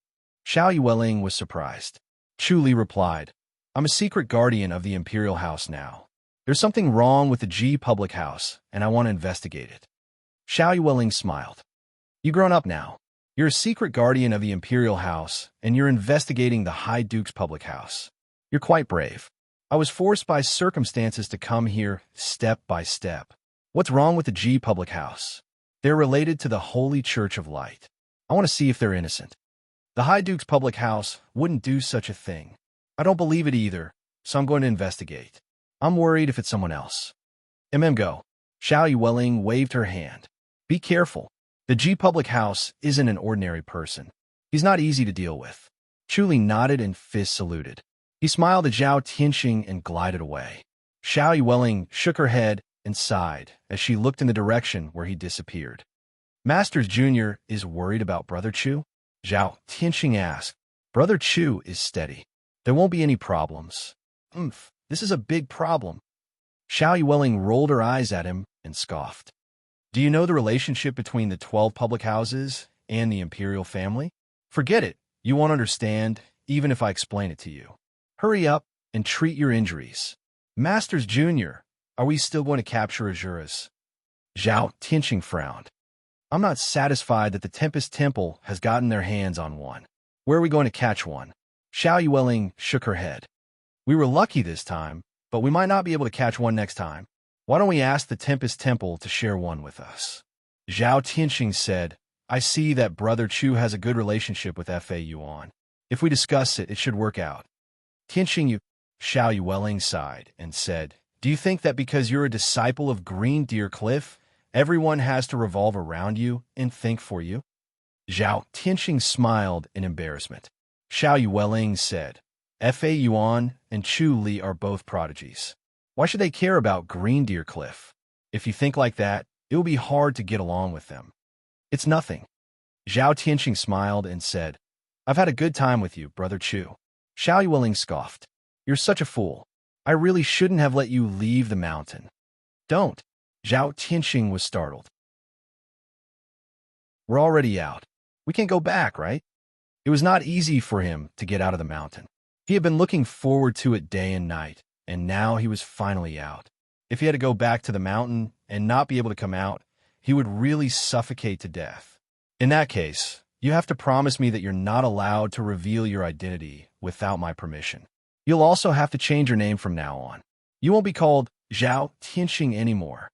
Xiao Yueling was surprised. Chu Li replied, I'm a secret guardian of the Imperial House now. There's something wrong with the Ji public house, and I want to investigate it. Xiao Yueling smiled. You've grown up now. You're a secret guardian of the Imperial House, and you're investigating the High Duke's public house. You're quite brave. I was forced by circumstances to come here step by step. What's wrong with the Ji public house? They're related to the Holy Church of Light. I want to see if they're innocent. The High Duke's public house wouldn't do such a thing. I don't believe it either, so I'm going to investigate. I'm worried if it's someone else. Go. Xiao Yueling waved her hand. Be careful. The Ji public house isn't an ordinary person. He's not easy to deal with. Chu Li nodded and fist saluted. He smiled at Zhao Tianxing and glided away. Xiao Yueling shook her head and sighed as she looked in the direction where he disappeared. Masters Jr. is worried about Brother Chu? Zhao Tianxing asked. Brother Chu is steady. There won't be any problems. This is a big problem. Xiao Yueling rolled her eyes at him and scoffed. Do you know the relationship between the 12 public houses and the imperial family? Forget it. You won't understand, even if I explain it to you. Hurry up. and treat your injuries. Masters Jr., are we still going to capture Azuras? Zhao Tianqing frowned. I'm not satisfied that the Tempest Temple has gotten their hands on one. Where are we going to catch one? Xiao Yueling shook her head. We were lucky this time, but we might not be able to catch one next time. Why don't we ask the Tempest Temple to share one with us? Zhao Tianqing said, I see that Brother Chu has a good relationship with Fa Yuan. If we discuss it, it should work out. Tianqing Xiao Yueling sighed and said, Do you think that because you're a disciple of Green Deer Cliff, everyone has to revolve around you and think for you? Zhao Tianqing smiled in embarrassment. Xiao Yueling said, Fa Yuan and Chu Li are both prodigies. Why should they care about Green Deer Cliff? If you think like that, it will be hard to get along with them. It's nothing. Zhao Tianqing smiled and said, I've had a good time with you, Brother Chu. Xiao Yueling scoffed. You're such a fool. I really shouldn't have let you leave the mountain. Don't. Zhao Tianqing was startled. We're already out. We can't go back, right? It was not easy for him to get out of the mountain. He had been looking forward to it day and night, and now he was finally out. If he had to go back to the mountain and not be able to come out, he would really suffocate to death. In that case, you have to promise me that you're not allowed to reveal your identity without my permission. You'll also have to change your name from now on. You won't be called Zhao Tianqing anymore.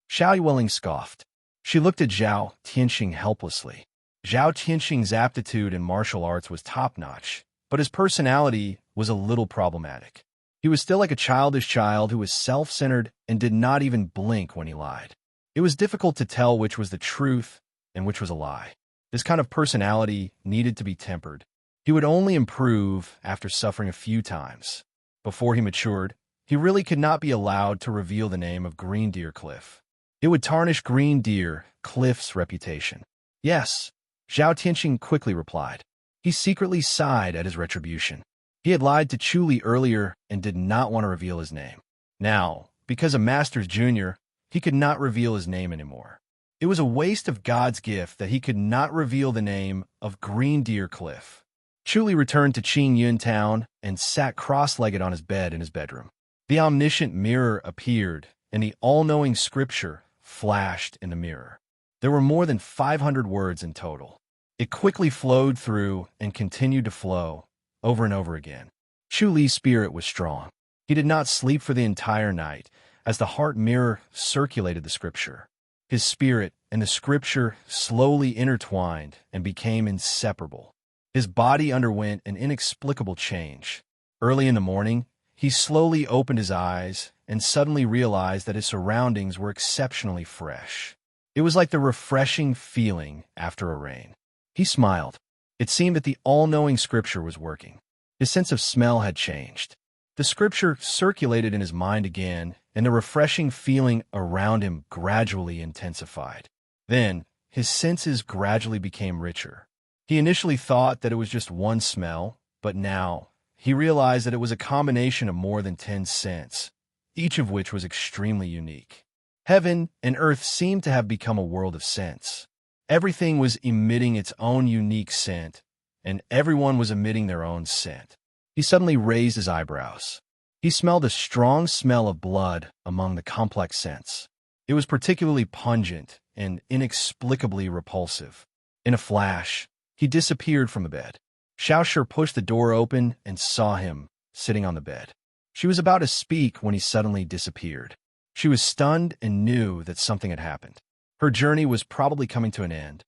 Xiao Yueling scoffed. She looked at Zhao Tianqing helplessly. Zhao Tianqing's aptitude in martial arts was top-notch, but his personality was a little problematic. He was still like a childish child who was self-centered and did not even blink when he lied. It was difficult to tell which was the truth and which was a lie. This kind of personality needed to be tempered. He would only improve after suffering a few times. Before he matured, he really could not be allowed to reveal the name of Green Deer Cliff. It would tarnish Green Deer Cliff's reputation. Yes, Zhao Tianqing quickly replied. He secretly sighed at his retribution. He had lied to Chu Li earlier and did not want to reveal his name. Now, because of Masters Jr., he could not reveal his name anymore. It was a waste of God's gift that he could not reveal the name of Green Deer Cliff. Chu Li returned to Qingyun Town and sat cross-legged on his bed in his bedroom. The omniscient mirror appeared, and the all-knowing scripture flashed in the mirror. There were more than 500 words in total. It quickly flowed through and continued to flow, over and over again. Chu Li's spirit was strong. He did not sleep for the entire night, as the heart mirror circulated the scripture. His spirit and the scripture slowly intertwined and became inseparable. His body underwent an inexplicable change. Early in the morning, he slowly opened his eyes and suddenly realized that his surroundings were exceptionally fresh. It was like the refreshing feeling after a rain. He smiled. It seemed that the all-knowing scripture was working. His sense of smell had changed. The scripture circulated in his mind again, and the refreshing feeling around him gradually intensified. Then, his senses gradually became richer. He initially thought that it was just one smell, but now he realized that it was a combination of more than 10 scents, each of which was extremely unique. Heaven and earth seemed to have become a world of scents. Everything was emitting its own unique scent, and everyone was emitting their own scent. He suddenly raised his eyebrows. He smelled a strong smell of blood among the complex scents. It was particularly pungent and inexplicably repulsive. In a flash, he disappeared from the bed. Xiaoshi pushed the door open and saw him sitting on the bed. She was about to speak when he suddenly disappeared. She was stunned and knew that something had happened. Her journey was probably coming to an end.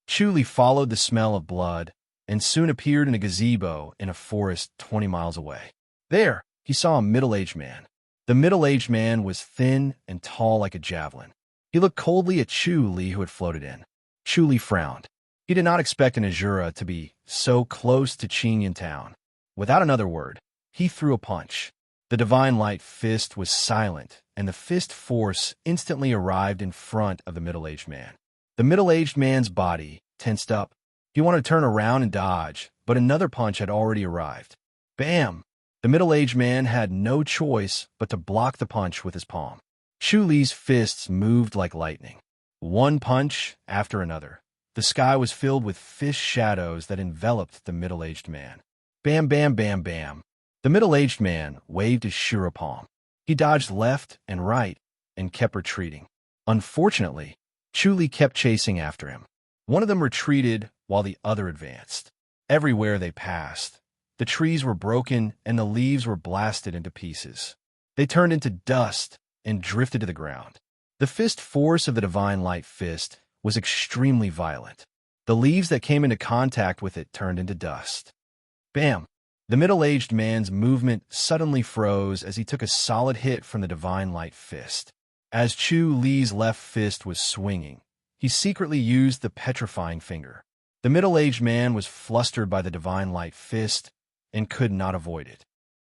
Chu Li followed the smell of blood and soon appeared in a gazebo in a forest 20 miles away. There, he saw a middle-aged man. The middle-aged man was thin and tall like a javelin. He looked coldly at Chu Li, who had floated in. Chu Li frowned. He did not expect an Azura to be so close to Qingyun Town. Without another word, he threw a punch. The divine light fist was silent, and the fist force instantly arrived in front of the middle-aged man. The middle-aged man's body tensed up. He wanted to turn around and dodge, but another punch had already arrived. Bam! The middle-aged man had no choice but to block the punch with his palm. Chu Li's fists moved like lightning. One punch after another. The sky was filled with fish shadows that enveloped the middle-aged man. Bam, bam, bam, bam. The middle-aged man waved his shura palm. He dodged left and right and kept retreating. Unfortunately, Chu kept chasing after him. One of them retreated while the other advanced. Everywhere they passed, the trees were broken and the leaves were blasted into pieces. They turned into dust and drifted to the ground. The fist force of the divine light fist was extremely violent. The leaves that came into contact with it turned into dust. Bam! The middle-aged man's movement suddenly froze as he took a solid hit from the divine light fist. As Chu Li's left fist was swinging, he secretly used the petrifying finger. The middle-aged man was flustered by the divine light fist and could not avoid it.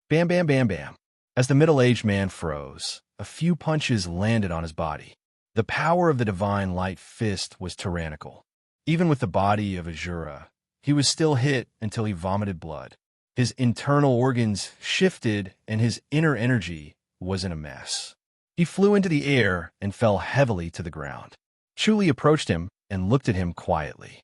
Bam, bam, bam, bam. As the middle-aged man froze, a few punches landed on his body. The power of the divine light fist was tyrannical. Even with the body of Azura, he was still hit until he vomited blood. His internal organs shifted and his inner energy was in a mess. He flew into the air and fell heavily to the ground. Chu Li approached him and looked at him quietly.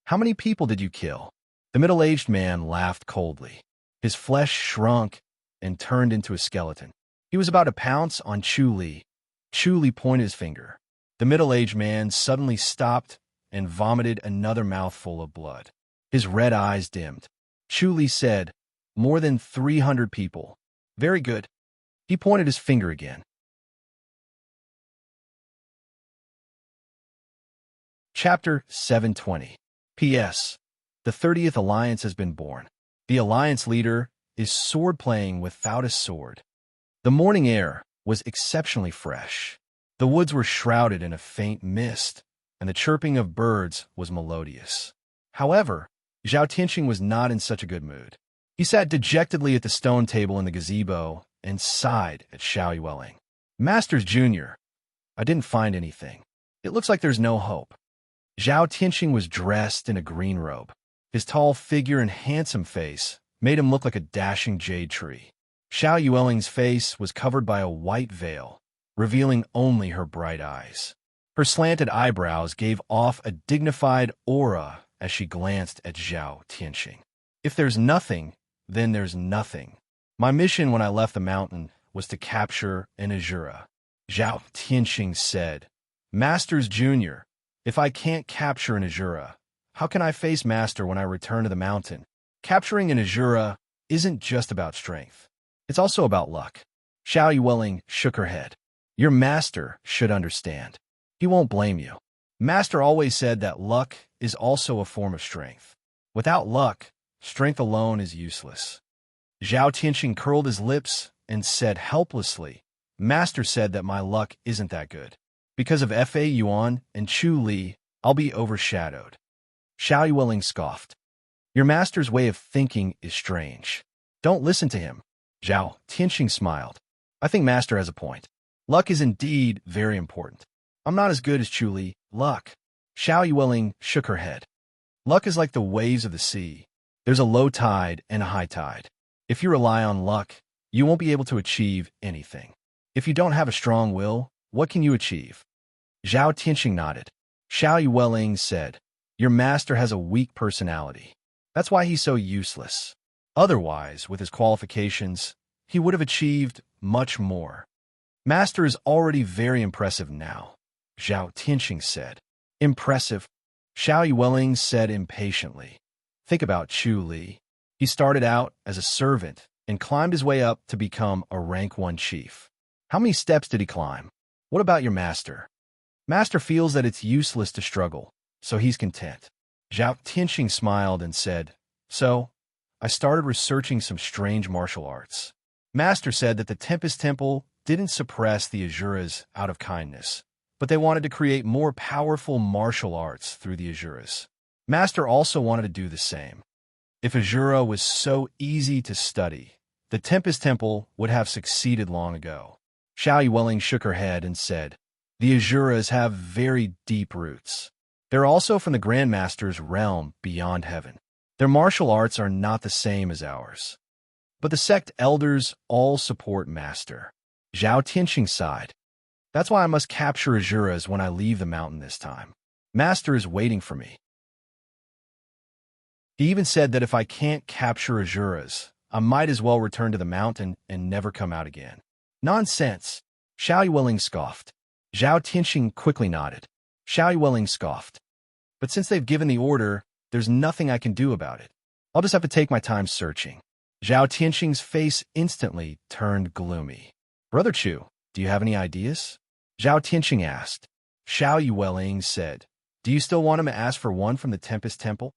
"How many people did you kill?" The middle-aged man laughed coldly. His flesh shrunk and turned into a skeleton. He was about to pounce on Chu Li. Chu Li pointed his finger. The middle-aged man suddenly stopped and vomited another mouthful of blood. His red eyes dimmed. Chu Li said, "More than 300 people. Very good." He pointed his finger again. Chapter 720. P.S. The 30th Alliance has been born. The Alliance leader is sword-playing without a sword. The morning air was exceptionally fresh. The woods were shrouded in a faint mist, and the chirping of birds was melodious. However, Zhao Tianqing was not in such a good mood. He sat dejectedly at the stone table in the gazebo and sighed at Xiao Yueling. "Masters Junior, I didn't find anything. It looks like there's no hope." Zhao Tianqing was dressed in a green robe. His tall figure and handsome face made him look like a dashing jade tree. Xiao Yueling's face was covered by a white veil, revealing only her bright eyes. Her slanted eyebrows gave off a dignified aura as she glanced at Zhao Tianqing. "If there's nothing, then there's nothing. My mission when I left the mountain was to capture an Azura." Zhao Tianqing said, "Masters Junior, if I can't capture an Azura, how can I face Master when I return to the mountain? Capturing an Azura isn't just about strength. It's also about luck." Xiao Yueling shook her head. "Your master should understand. He won't blame you. Master always said that luck is also a form of strength. Without luck, strength alone is useless." Zhao Tianqing curled his lips and said helplessly, "Master said that my luck isn't that good. Because of Fa Yuan and Chu Li, I'll be overshadowed." Xiao Yueling scoffed. "Your master's way of thinking is strange. Don't listen to him." Zhao Tianqing smiled. "I think master has a point. Luck is indeed very important. I'm not as good as Chu Li. Luck." Xiao Yueling shook her head. "Luck is like the waves of the sea. There's a low tide and a high tide. If you rely on luck, you won't be able to achieve anything. If you don't have a strong will, what can you achieve?" Zhao Tianqing nodded. Xiao Yueling said, "Your master has a weak personality. That's why he's so useless. Otherwise, with his qualifications, he would have achieved much more." "Master is already very impressive now," Zhao Tianqing said. "Impressive?" Xiao Yueling said impatiently. "Think about Chu Li. He started out as a servant and climbed his way up to become a rank 1 chief. How many steps did he climb? What about your master? Master feels that it's useless to struggle, so he's content." Zhao Tianqing smiled and said, "So, I started researching some strange martial arts. Master said that the Tempest Temple didn't suppress the Azuras out of kindness, but they wanted to create more powerful martial arts through the Azuras. Master also wanted to do the same. If Azura was so easy to study, the Tempest Temple would have succeeded long ago." Xiao Yueling shook her head and said, "The Azuras have very deep roots. They're also from the Grandmaster's realm beyond heaven. Their martial arts are not the same as ours. But the sect elders all support Master." Zhao Tianqing sighed. "That's why I must capture Azuras when I leave the mountain this time. Master is waiting for me." He even said that if I can't capture Azuras, I might as well return to the mountain and never come out again. Nonsense, Xiao Yueling scoffed. Zhao Tianxing quickly nodded. Xiao Yueling scoffed. But since they've given the order, there's nothing I can do about it. I'll just have to take my time searching. Zhao Tianxing's face instantly turned gloomy. Brother Chu, do you have any ideas? Zhao Tianxing asked. Xiao Yueling said, do you still want him to ask for one from the Tempest Temple?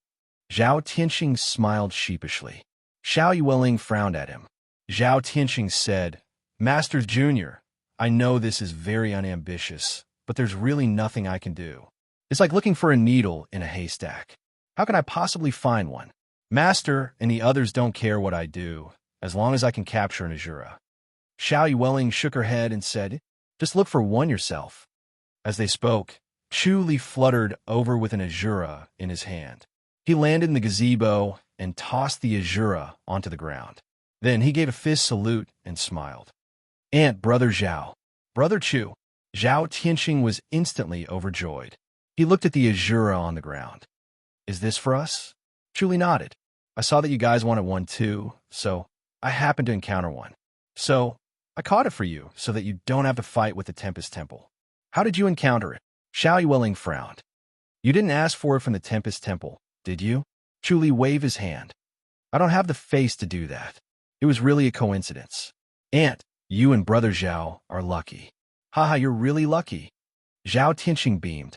Zhao Tianxing smiled sheepishly. Xiao Yueling frowned at him. Zhao Tianxing said, Masters Jr., I know this is very unambitious, but there's really nothing I can do. It's like looking for a needle in a haystack. How can I possibly find one? Master and the others don't care what I do, as long as I can capture an Azura. Xiao Yueling shook her head and said, just look for one yourself. As they spoke, Chu Li fluttered over with an Azura in his hand. He landed in the gazebo and tossed the Azura onto the ground. Then he gave a fist salute and smiled. Aunt, Brother Zhao. Brother Chu. Zhao Tianxing was instantly overjoyed. He looked at the Azura on the ground. Is this for us? Chu Li nodded. I saw that you guys wanted one too, so I happened to encounter one. So I caught it for you so that you don't have to fight with the Tempest Temple. How did you encounter it? Xiao Yueling frowned. You didn't ask for it from the Tempest Temple, did you? Chu Li waved his hand. I don't have the face to do that. It was really a coincidence. Aunt, you and Brother Zhao are lucky. Haha, you're really lucky. Zhao Tianxing beamed.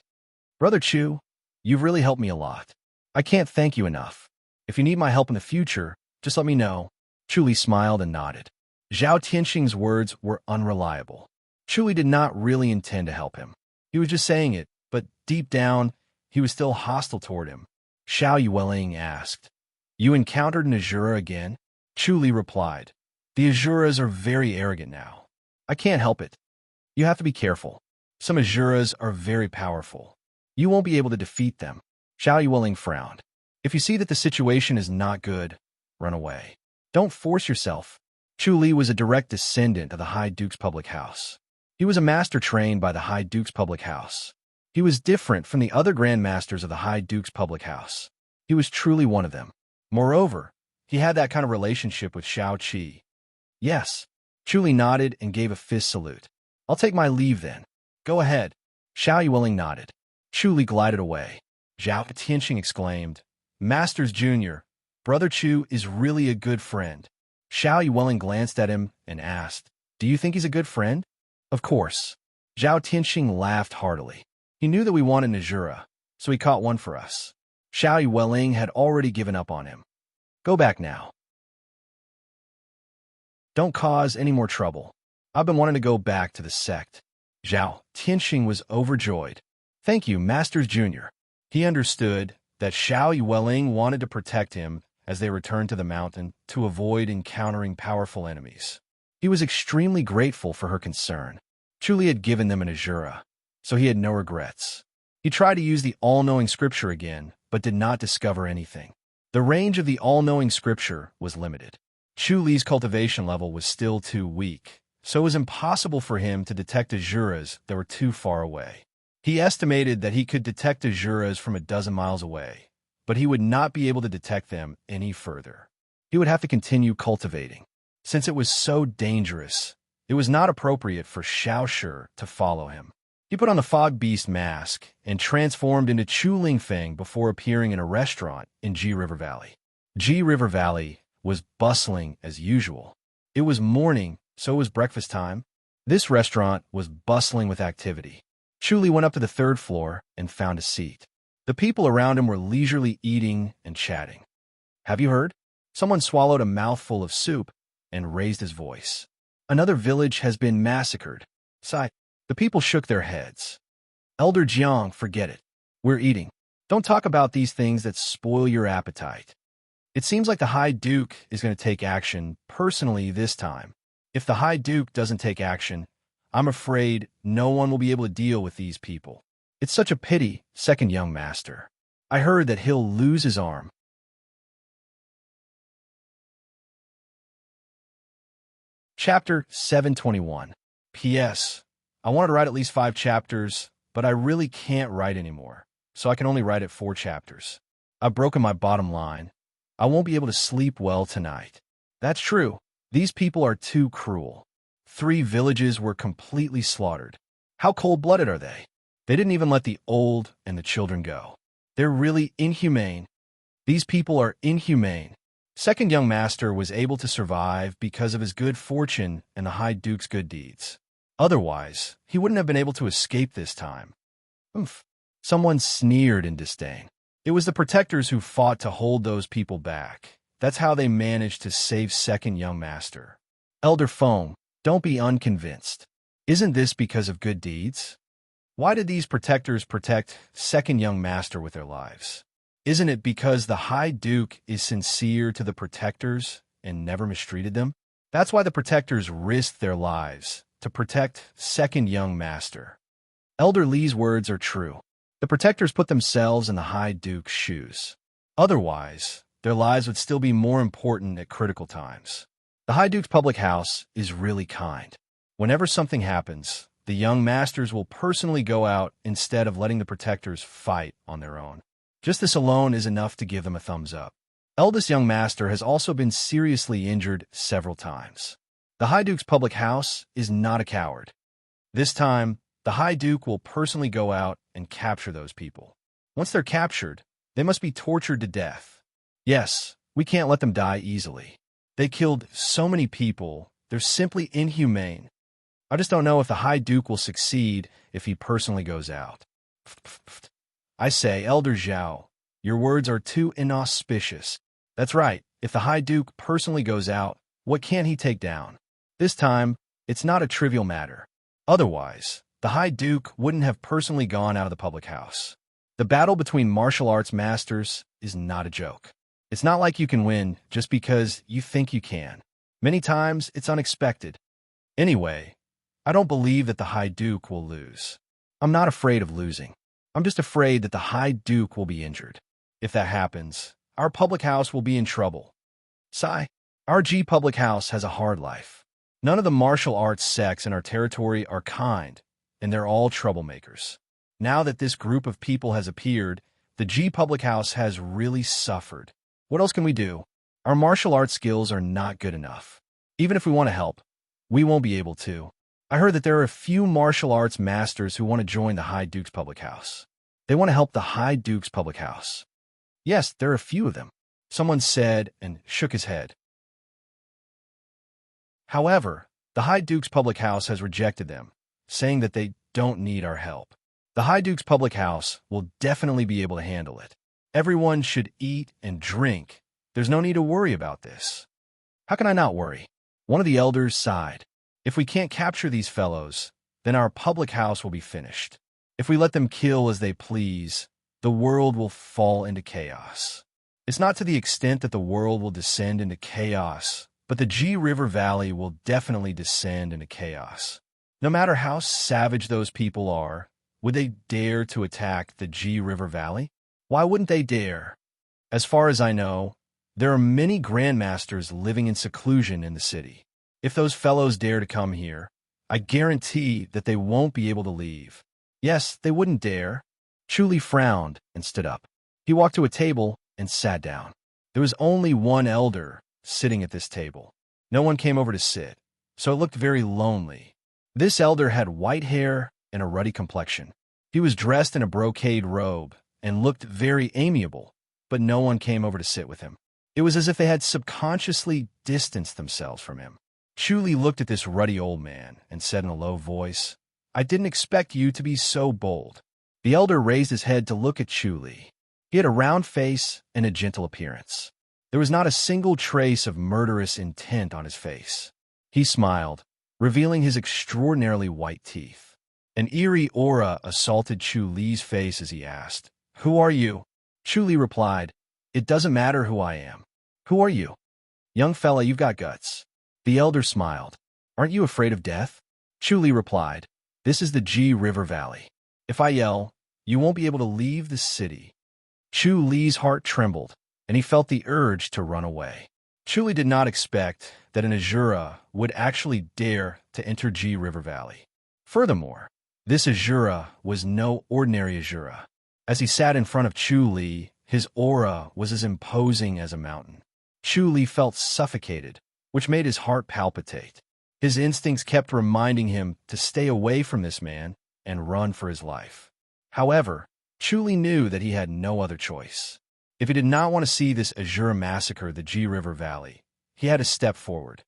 Brother Chu, you've really helped me a lot. I can't thank you enough. If you need my help in the future, just let me know. Chu Li smiled and nodded. Zhao Tianxing's words were unreliable. Chu Li did not really intend to help him. He was just saying it, but deep down, he was still hostile toward him. Xiao Yueling asked, You encountered an Azura again? Chu Li replied, The Azuras are very arrogant now. I can't help it. You have to be careful. Some Azuras are very powerful. You won't be able to defeat them. Xiao Yueling frowned. If you see that the situation is not good, run away. Don't force yourself. Chu Li was a direct descendant of the High Duke's public house. He was a master trained by the High Duke's public house. He was different from the other Grand Masters of the High Duke's public house. He was truly one of them. Moreover, he had that kind of relationship with Shao Qi. Yes. Chu Li nodded and gave a fist salute. I'll take my leave then. Go ahead. Xiao Yueling nodded. Chu Li glided away. Zhao Tianxing exclaimed, Masters Jr., Brother Chu is really a good friend. Xiao Yueling glanced at him and asked, Do you think he's a good friend? Of course. Zhao Tianxing laughed heartily. He knew that we wanted Azura, so he caught one for us. Xiao Yueling had already given up on him. Go back now. Don't cause any more trouble. I've been wanting to go back to the sect. Zhao Tianxing was overjoyed. Thank you, Masters Jr. He understood that Xiao Yueling wanted to protect him as they returned to the mountain to avoid encountering powerful enemies. He was extremely grateful for her concern. Chu Li had given them an Azura, so he had no regrets. He tried to use the all-knowing scripture again, but did not discover anything. The range of the all-knowing scripture was limited. Chu Li's cultivation level was still too weak, so it was impossible for him to detect Azuras that were too far away. He estimated that he could detect Azuras from 12 miles away, but he would not be able to detect them any further. He would have to continue cultivating. Since it was so dangerous, it was not appropriate for Xiao Shi to follow him. He put on the Fog Beast mask and transformed into Chu Lingfeng before appearing in a restaurant in Ji River Valley. Ji River Valley was bustling as usual. It was morning, so it was breakfast time. This restaurant was bustling with activity. Chu Li went up to the 3rd floor and found a seat. The people around him were leisurely eating and chatting. Have you heard? Someone swallowed a mouthful of soup and raised his voice. Another village has been massacred. Sigh. The people shook their heads. Elder Jiang, forget it. We're eating. Don't talk about these things that spoil your appetite. It seems like the High Duke is going to take action personally this time. If the High Duke doesn't take action, I'm afraid no one will be able to deal with these people. It's such a pity, second young master. I heard that he'll lose his arm. Chapter 721. P.S. I wanted to write at least 5 chapters, but I really can't write anymore, so I can only write at 4 chapters. I've broken my bottom line. I won't be able to sleep well tonight. That's true. These people are too cruel. 3 villages were completely slaughtered. How cold-blooded are they? They didn't even let the old and the children go. They're really inhumane. These people are inhumane. Second young master was able to survive because of his good fortune and the High Duke's good deeds. Otherwise, he wouldn't have been able to escape this time. Oomph. Someone sneered in disdain. It was the protectors who fought to hold those people back. That's how they managed to save second young master. Elder Foam, don't be unconvinced. Isn't this because of good deeds? Why did these protectors protect second young master with their lives? Isn't it because the High Duke is sincere to the protectors and never mistreated them? That's why the protectors risked their lives to protect second young master. Elder Lee's words are true. The protectors put themselves in the High Duke's shoes. Otherwise, their lives would still be more important at critical times. The High Duke's public house is really kind. Whenever something happens, the young masters will personally go out instead of letting the protectors fight on their own. Just this alone is enough to give them a thumbs up. Eldest young master has also been seriously injured several times. The High Duke's public house is not a coward. This time, the High Duke will personally go out and capture those people. Once they're captured, they must be tortured to death. Yes, we can't let them die easily. They killed so many people, they're simply inhumane. I just don't know if the High Duke will succeed if he personally goes out. I say, Elder Zhao, your words are too inauspicious. That's right, if the High Duke personally goes out, what can't he take down? This time, it's not a trivial matter. Otherwise, the High Duke wouldn't have personally gone out of the public house. The battle between martial arts masters is not a joke. It's not like you can win just because you think you can. Many times, it's unexpected. Anyway, I don't believe that the High Duke will lose. I'm not afraid of losing. I'm just afraid that the High Duke will be injured. If that happens, our public house will be in trouble. Sigh. Our G public house has a hard life. None of the martial arts sects in our territory are kind, and they're all troublemakers. Now that this group of people has appeared, the G public house has really suffered. What else can we do? Our martial arts skills are not good enough. Even if we want to help, we won't be able to. I heard that there are a few martial arts masters who want to join the High Duke's public house. They want to help the High Duke's public house. Yes, there are a few of them, someone said and shook his head. However, the High Duke's public house has rejected them, saying that they don't need our help. The High Duke's public house will definitely be able to handle it. Everyone should eat and drink. There's no need to worry about this. How can I not worry? One of the elders sighed. If we can't capture these fellows, then our public house will be finished. If we let them kill as they please, the world will fall into chaos. It's not to the extent that the world will descend into chaos, but the G River Valley will definitely descend into chaos. No matter how savage those people are, would they dare to attack the G River Valley? Why wouldn't they dare? As far as I know, there are many grandmasters living in seclusion in the city. If those fellows dare to come here, I guarantee that they won't be able to leave. Yes, they wouldn't dare. Chu Li frowned and stood up. He walked to a table and sat down. There was only one elder sitting at this table. No one came over to sit, so it looked very lonely. This elder had white hair and a ruddy complexion. He was dressed in a brocade robe and looked very amiable, but no one came over to sit with him. It was as if they had subconsciously distanced themselves from him. Chu Li looked at this ruddy old man and said in a low voice, "I didn't expect you to be so bold." The elder raised his head to look at Chu Li. He had a round face and a gentle appearance. There was not a single trace of murderous intent on his face. He smiled, revealing his extraordinarily white teeth. An eerie aura assaulted Chu Li's face as he asked, "Who are you?" Chu Li replied, "It doesn't matter who I am. Who are you?" "Young fella, you've got guts." The elder smiled. "Aren't you afraid of death?" Chu Li replied, "This is the G River Valley. If I yell, you won't be able to leave the city." Chu Li's heart trembled, and he felt the urge to run away. Chu Li did not expect that an Azura would actually dare to enter G River Valley. Furthermore, this Azura was no ordinary Azura. As he sat in front of Chu Li, His aura was as imposing as a mountain. Chu felt suffocated, which made his heart palpitate. His instincts kept reminding him to stay away from this man and run for his life. However, Chu knew that he had no other choice. If he did not want to see this Azura massacre the G River Valley, he had to step forward.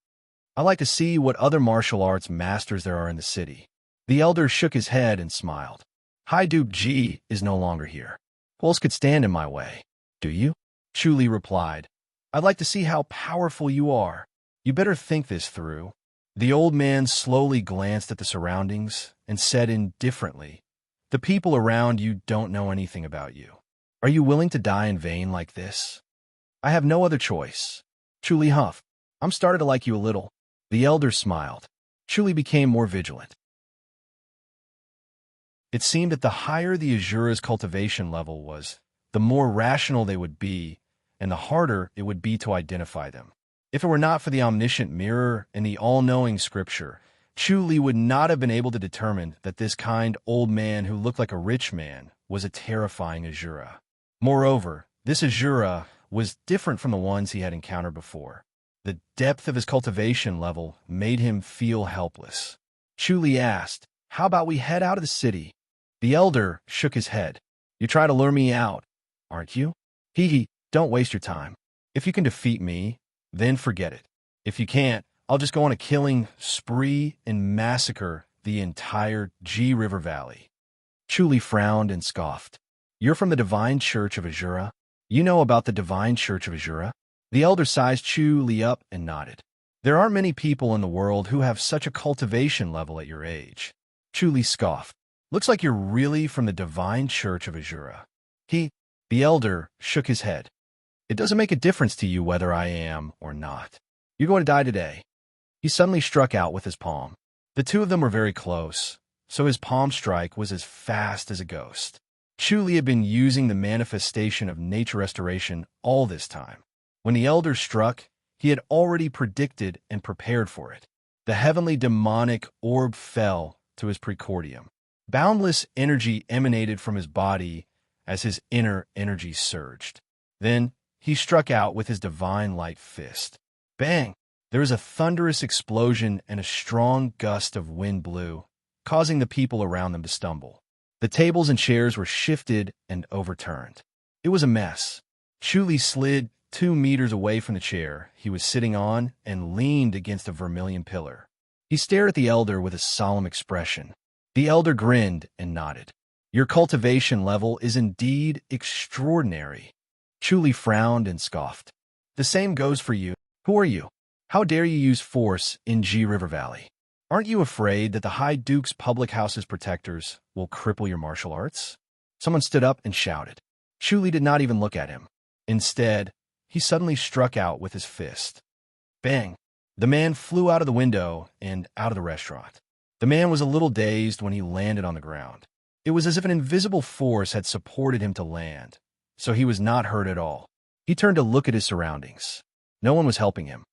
"I'd like to see what other martial arts masters there are in the city." The elder shook his head and smiled. "High Duke G is no longer here. Who else could stand in my way?" "Do you?" Chu replied. "I'd like to see how powerful you are. You better think this through." The old man slowly glanced at the surroundings and said indifferently, "The people around you don't know anything about you. Are you willing to die in vain like this?" "I have no other choice." Chu huffed. "I'm starting to like you a little." The elder smiled. Chu became more vigilant. It seemed that the higher the Azura's cultivation level was, the more rational they would be, and the harder it would be to identify them. If it were not for the omniscient mirror and the all-knowing scripture, Chu would not have been able to determine that this kind old man who looked like a rich man was a terrifying Azura. Moreover, this Azura was different from the ones he had encountered before. The depth of his cultivation level made him feel helpless. Chu asked, "How about we head out of the city?" The elder shook his head. "You try to lure me out, aren't you?" Hee, don't waste your time. If you can defeat me, then forget it. If you can't, I'll just go on a killing spree and massacre the entire G River Valley." Chu frowned and scoffed. "You're from the Divine Church of Azura? You know about the Divine Church of Azura?" The elder sized Chu up and nodded. "There aren't many people in the world who have such a cultivation level at your age." Chu scoffed. "Looks like you're really from the Divine Church of Azura." The elder shook his head. "It doesn't make a difference to you whether I am or not. You're going to die today." He suddenly struck out with his palm. The two of them were very close, so his palm strike was as fast as a ghost. Chu had been using the manifestation of nature restoration all this time. When the elder struck, he had already predicted and prepared for it. The heavenly demonic orb fell to his precordium. Boundless energy emanated from his body as his inner energy surged. Then he struck out with his divine light fist. Bang! There was a thunderous explosion and a strong gust of wind blew, causing the people around them to stumble. The tables and chairs were shifted and overturned. It was a mess. Chu slid 2 meters away from the chair he was sitting on and leaned against a vermilion pillar. He stared at the elder with a solemn expression. The elder grinned and nodded. "Your cultivation level is indeed extraordinary." Chu frowned and scoffed. "The same goes for you. Who are you? How dare you use force in G River Valley? Aren't you afraid that the High Duke's public house's protectors will cripple your martial arts?" Someone stood up and shouted. Chu did not even look at him. Instead, he suddenly struck out with his fist. Bang! The man flew out of the window and out of the restaurant. The man was a little dazed when he landed on the ground. It was as if an invisible force had supported him to land, so he was not hurt at all. He turned to look at his surroundings. No one was helping him.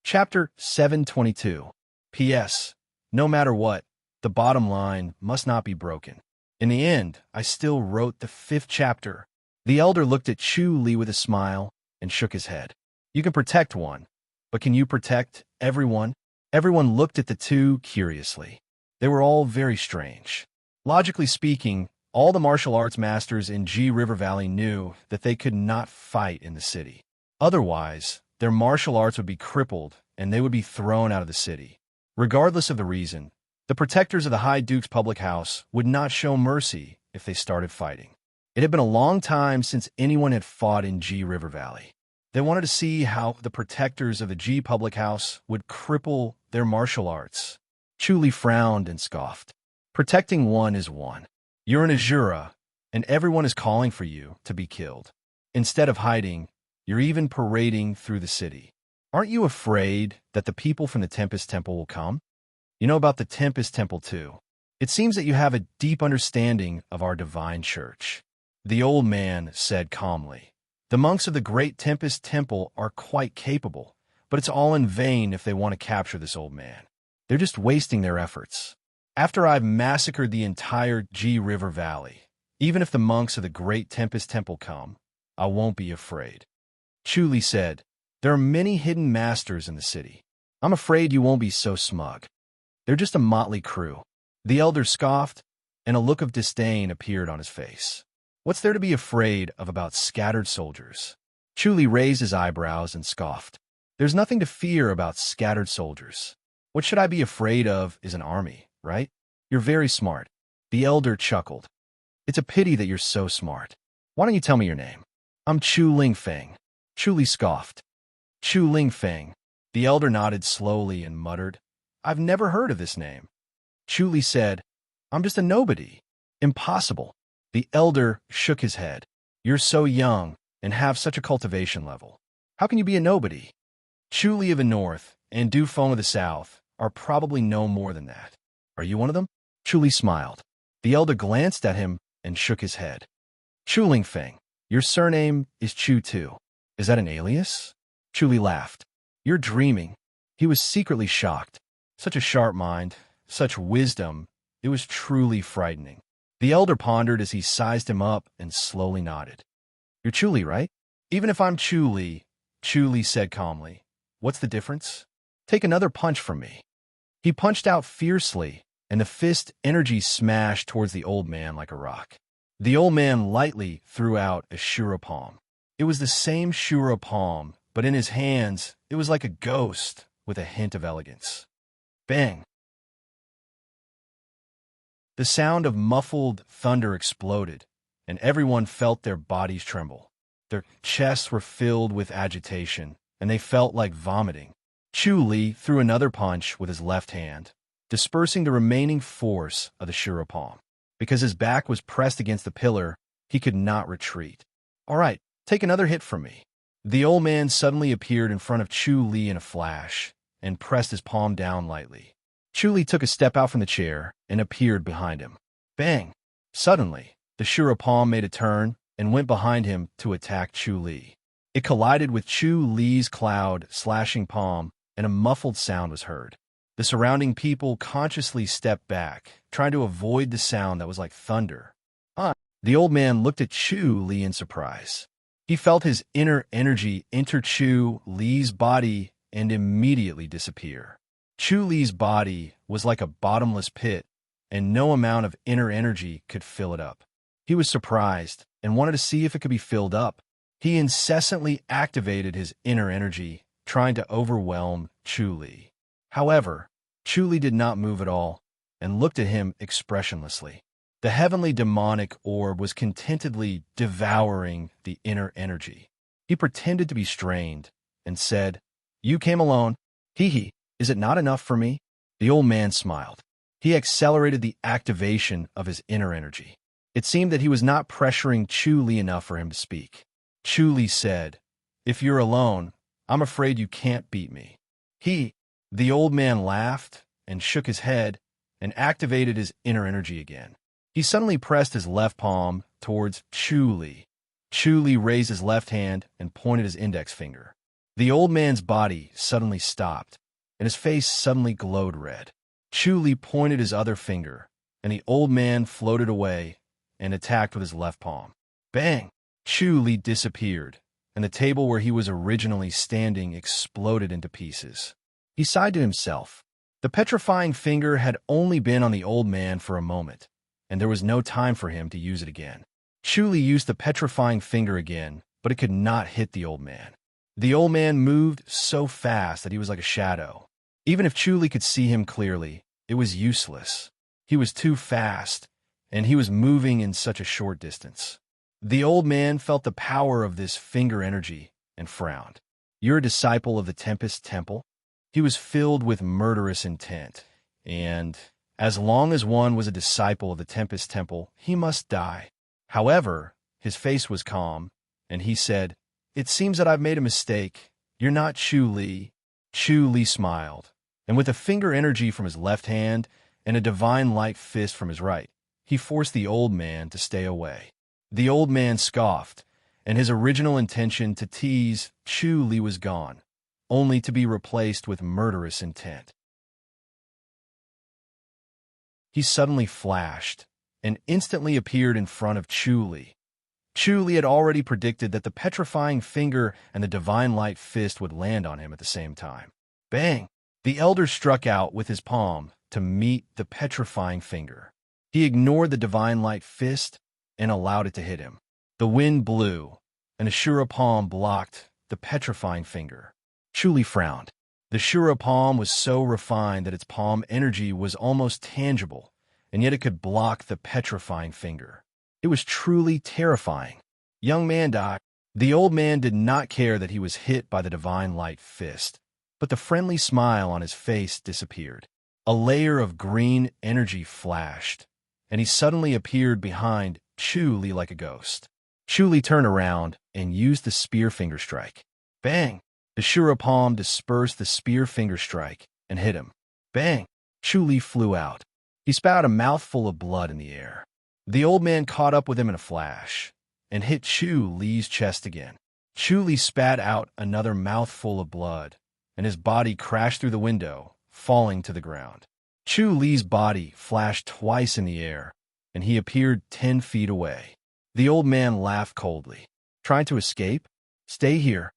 Chapter 722. P.S. No matter what, the bottom line must not be broken. In the end, I still wrote the 5th chapter. The elder looked at Chu with a smile and shook his head. "You can protect one, but can you protect everyone?" Everyone looked at the two curiously. They were all very strange. Logically speaking, all the martial arts masters in G River Valley knew that they could not fight in the city. Otherwise, their martial arts would be crippled and they would be thrown out of the city. Regardless of the reason, the protectors of the High Duke's public house would not show mercy if they started fighting. It had been a long time since anyone had fought in G River Valley. They wanted to see how the protectors of the G public house would cripple their martial arts. Chu frowned and scoffed. "Protecting one is one. You're an Azura, and everyone is calling for you to be killed. Instead of hiding, you're even parading through the city. Aren't you afraid that the people from the Tempest Temple will come? You know about the Tempest Temple too. It seems that you have a deep understanding of our divine church." The old man said calmly. "The monks of the Great Tempest Temple are quite capable, but it's all in vain if they want to capture this old man. They're just wasting their efforts." After I've massacred the entire G River Valley, even if the monks of the Great Tempest Temple come, I won't be afraid. Chu said, there are many hidden masters in the city. I'm afraid you won't be so smug. They're just a motley crew. The elder scoffed, and a look of disdain appeared on his face. What's there to be afraid of about scattered soldiers? Chu raised his eyebrows and scoffed. There's nothing to fear about scattered soldiers. What should I be afraid of is an army, right? You're very smart. The elder chuckled. It's a pity that you're so smart. Why don't you tell me your name? I'm Chu Lingfeng. Chu scoffed. Chu Lingfeng. The elder nodded slowly and muttered, I've never heard of this name. Chu said, I'm just a nobody. Impossible. The elder shook his head. You're so young and have such a cultivation level. How can you be a nobody? Chu of the North and Du Feng of the South are probably no more than that. Are you one of them? Chu smiled. The elder glanced at him and shook his head. Chu Lingfeng, your surname is Chu too. Is that an alias? Chu laughed. You're dreaming. He was secretly shocked. Such a sharp mind, such wisdom, it was truly frightening. The elder pondered as he sized him up and slowly nodded. You're Chu, right? Even if I'm Chu said calmly. What's the difference? Take another punch from me. He punched out fiercely, and the fist energy smashed towards the old man like a rock. The old man lightly threw out a Shura palm. It was the same Shura palm, but in his hands, it was like a ghost with a hint of elegance. Bang! The sound of muffled thunder exploded, and everyone felt their bodies tremble. Their chests were filled with agitation, and they felt like vomiting. Chu threw another punch with his left hand, dispersing the remaining force of the Shura palm. Because his back was pressed against the pillar, he could not retreat. All right, take another hit from me. The old man suddenly appeared in front of Chu in a flash and pressed his palm down lightly. Chu took a step out from the chair and appeared behind him. Bang! Suddenly, the Shura palm made a turn and went behind him to attack Chu. It collided with Chu's cloud slashing palm, and a muffled sound was heard. The surrounding people consciously stepped back, trying to avoid the sound that was like thunder. The old man looked at Chu in surprise. He felt his inner energy enter Chu's body and immediately disappear. Chu's body was like a bottomless pit, and no amount of inner energy could fill it up. He was surprised and wanted to see if it could be filled up. He incessantly activated his inner energy, trying to overwhelm Chu. However, Chu did not move at all and looked at him expressionlessly. The heavenly demonic orb was contentedly devouring the inner energy. He pretended to be strained and said, You came alone. Hee. Is it not enough for me? The old man smiled. He accelerated the activation of his inner energy. It seemed that he was not pressuring Chu enough for him to speak. Chu said, If you're alone, I'm afraid you can't beat me. The old man laughed and shook his head and activated his inner energy again. He suddenly pressed his left palm towards Chu. Chu raised his left hand and pointed his index finger. The old man's body suddenly stopped, and his face suddenly glowed red. Chu pointed his other finger, and the old man floated away and attacked with his left palm. Bang! Chu disappeared, and the table where he was originally standing exploded into pieces. He sighed to himself. The petrifying finger had only been on the old man for a moment, and there was no time for him to use it again. Chu used the petrifying finger again, but it could not hit the old man. The old man moved so fast that he was like a shadow. Even if Chu could see him clearly, it was useless. He was too fast, and he was moving in such a short distance. The old man felt the power of this finger energy and frowned. You're a disciple of the Tempest Temple? He was filled with murderous intent, and as long as one was a disciple of the Tempest Temple, he must die. However, his face was calm, and he said, It seems that I've made a mistake. You're not Chu. Chu smiled, and with a finger energy from his left hand and a divine light fist from his right, he forced the old man to stay away. The old man scoffed, and his original intention to tease Chu was gone, only to be replaced with murderous intent. he suddenly flashed and instantly appeared in front of Chu Li. Chu Li had already predicted that the petrifying finger and the divine light fist would land on him at the same time. Bang! The elder struck out with his palm to meet the petrifying finger. He ignored the divine light fist and allowed it to hit him. The wind blew, and a Shura palm blocked the petrifying finger. Chu Li frowned. The Shura palm was so refined that its palm energy was almost tangible, and yet it could block the petrifying finger. It was truly terrifying. Young man died. The old man did not care that he was hit by the divine light fist, but the friendly smile on his face disappeared. A layer of green energy flashed, and he suddenly appeared behind Chu Li like a ghost. Chu Li turned around and used the spear finger strike. Bang! The Shura palm dispersed the spear finger strike and hit him. Bang! Chu Li flew out. He spat a mouthful of blood in the air. The old man caught up with him in a flash and hit Chu Li's chest again. Chu Li spat out another mouthful of blood, and his body crashed through the window, falling to the ground. Chu Li's body flashed twice in the air, and he appeared 10 feet away. The old man laughed coldly. Trying to escape? Stay here.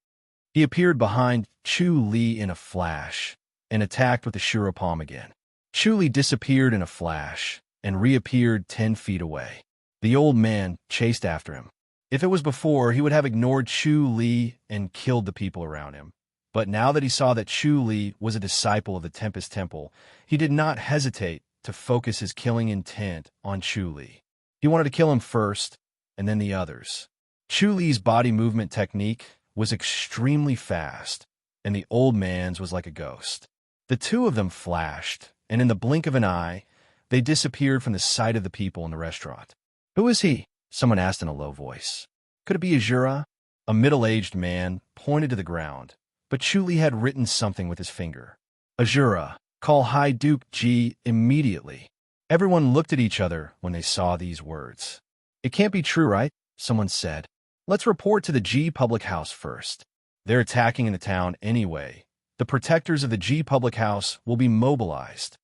He appeared behind Chu Li in a flash and attacked with the Shura palm again. Chu Li disappeared in a flash and reappeared 10 feet away. The old man chased after him. If it was before, he would have ignored Chu Li and killed the people around him. But now that he saw that Chu Li was a disciple of the Tempest Temple, he did not hesitate to focus his killing intent on Chu Li. He wanted to kill him first, and then the others. Chu Li's body movement technique was extremely fast, and the old man's was like a ghost. The two of them flashed, and in the blink of an eye, they disappeared from the sight of the people in the restaurant. Who is he? Someone asked in a low voice. Could it be Azura? A middle-aged man pointed to the ground, but Chu Li had written something with his finger. Azura, call High Duke Ji immediately. Everyone looked at each other when they saw these words. It can't be true, right? Someone said. Let's report to the Ji Public House first. They're attacking in the town anyway. The protectors of the Ji Public House will be mobilized.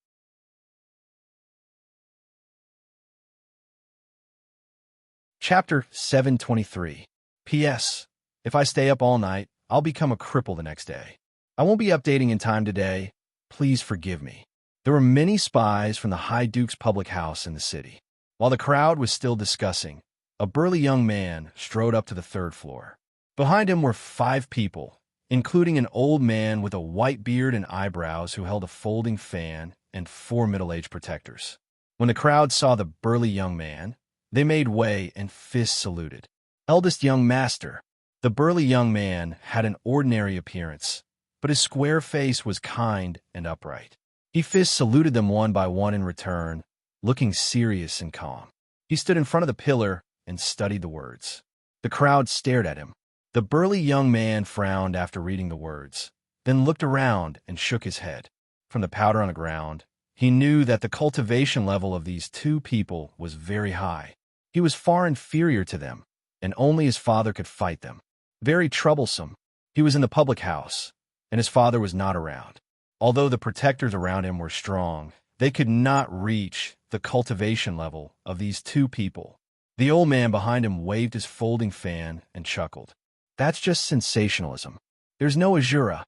Chapter 723. P.S. If I stay up all night, I'll become a cripple the next day. I won't be updating in time today. Please forgive me. There were many spies from the High Duke's public house in the city. While the crowd was still discussing, a burly young man strode up to the third floor. Behind him were 5 people, including an old man with a white beard and eyebrows who held a folding fan and 4 middle-aged protectors. When the crowd saw the burly young man, they made way and fist saluted. Eldest young master. The burly young man had an ordinary appearance, but his square face was kind and upright. He fist saluted them one by one in return, looking serious and calm. He stood in front of the pillar and studied the words. The crowd stared at him. The burly young man frowned after reading the words, then looked around and shook his head. From the powder on the ground, he knew that the cultivation level of these 2 people was very high. He was far inferior to them, and only his father could fight them. Very troublesome. He was in the public house, and his father was not around. Although the protectors around him were strong, they could not reach the cultivation level of these 2 people. The old man behind him waved his folding fan and chuckled. That's just sensationalism. There's no Azura.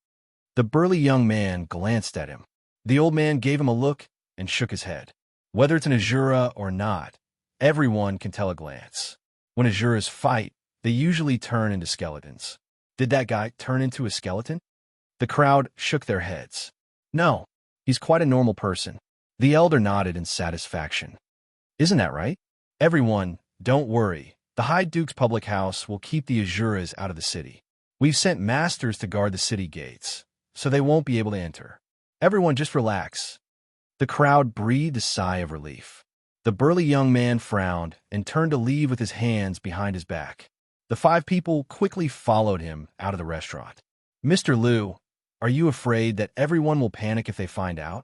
The burly young man glanced at him. The old man gave him a look and shook his head. Whether it's an Azura or not, everyone can tell a glance. When Azuras fight, they usually turn into skeletons. Did that guy turn into a skeleton? The crowd shook their heads. No, he's quite a normal person. The elder nodded in satisfaction. Isn't that right? Everyone, don't worry. The High Duke's public house will keep the Azuras out of the city. We've sent masters to guard the city gates, so they won't be able to enter. Everyone just relax. The crowd breathed a sigh of relief. The burly young man frowned and turned to leave with his hands behind his back. The 5 people quickly followed him out of the restaurant. Mr. Liu, are you afraid that everyone will panic if they find out?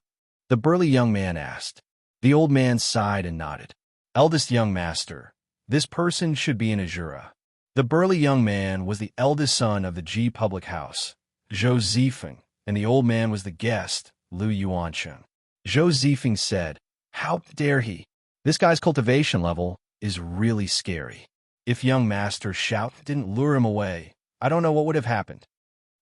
The burly young man asked. The old man sighed and nodded. Eldest young master, this person should be an Azura. The burly young man was the eldest son of the Ji public house, Zhou Zifeng, and the old man was the guest, Lu Yuancheng. Zhou Zifeng said, How dare he? This guy's cultivation level is really scary. If young master's shout didn't lure him away, I don't know what would have happened.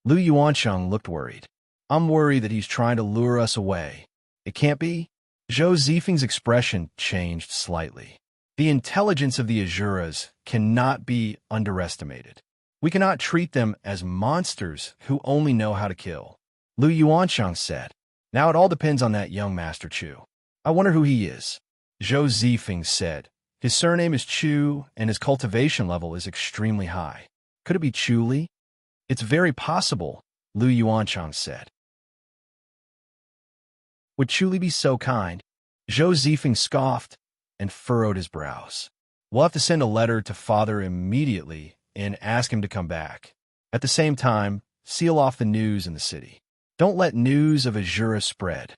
Lu Yuancheng looked worried. I'm worried that he's trying to lure us away. It can't be? Zhou Zifeng's expression changed slightly. The intelligence of the Azuras cannot be underestimated. We cannot treat them as monsters who only know how to kill. Lu Yuancheng said. Now it all depends on that young Master Chu. I wonder who he is. Zhou Zifeng said. His surname is Chu, and his cultivation level is extremely high. Could it be Chu Li? It's very possible, Lu Yuancheng said. Would Chu Li be so kind? Zhou Zifeng scoffed and furrowed his brows. We'll have to send a letter to father immediately and ask him to come back. At the same time, seal off the news in the city. Don't let news of Azura spread.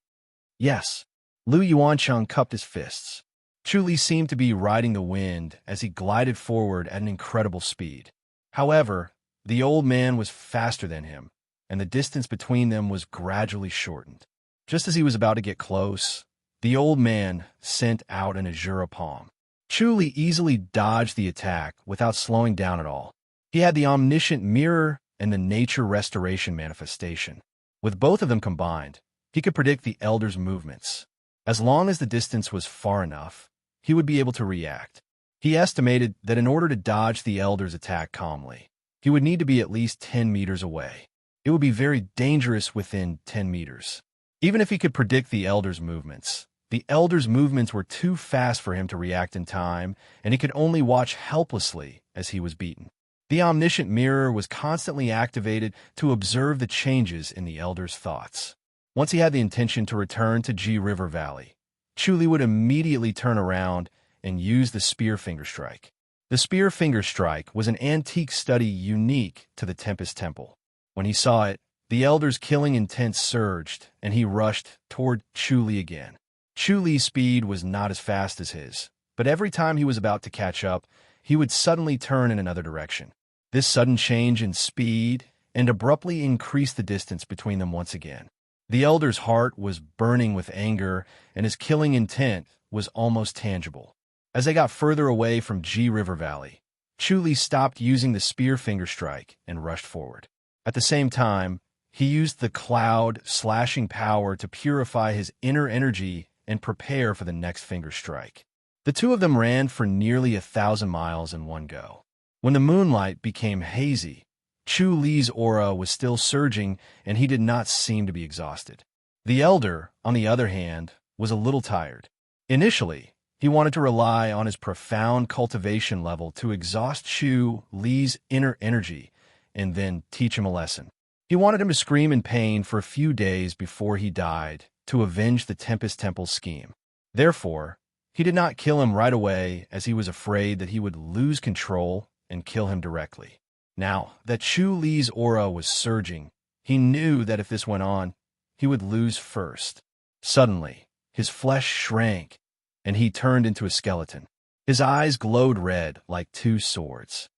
Yes. Lu Yuancheng cupped his fists. Chu Li seemed to be riding the wind as he glided forward at an incredible speed. However, the old man was faster than him, and the distance between them was gradually shortened. Just as he was about to get close, the old man sent out an Azura palm. Chu Li easily dodged the attack without slowing down at all. He had the omniscient mirror and the nature restoration manifestation. With both of them combined, he could predict the elder's movements. As long as the distance was far enough, he would be able to react. He estimated that in order to dodge the elder's attack calmly, he would need to be at least 10 meters away. It would be very dangerous within 10 meters. Even if he could predict the elder's movements were too fast for him to react in time, and he could only watch helplessly as he was beaten. The omniscient mirror was constantly activated to observe the changes in the elder's thoughts. Once he had the intention to return to Ji River Valley, Chu Li would immediately turn around and use the spear finger strike. The spear finger strike was an antique study unique to the Tempest Temple. When he saw it, the elder's killing intent surged, and he rushed toward Chu Li again. Chu Li's speed was not as fast as his, but every time he was about to catch up, he would suddenly turn in another direction. This sudden change in speed and abruptly increased the distance between them once again. The elder's heart was burning with anger, and his killing intent was almost tangible. As they got further away from Ji River Valley, Chu Li stopped using the spear finger strike and rushed forward. At the same time, he used the cloud slashing power to purify his inner energy and prepare for the next finger strike. The two of them ran for nearly 1,000 miles in one go. When the moonlight became hazy, Chu Li's aura was still surging, and he did not seem to be exhausted. The elder, on the other hand, was a little tired. Initially, he wanted to rely on his profound cultivation level to exhaust Chu Li's inner energy and then teach him a lesson. He wanted him to scream in pain for a few days before he died to avenge the Tempest Temple's scheme. Therefore, he did not kill him right away, as he was afraid that he would lose control and kill him directly. Now that Chu Li's aura was surging, he knew that if this went on, he would lose first. Suddenly, his flesh shrank, and he turned into a skeleton. His eyes glowed red like two swords.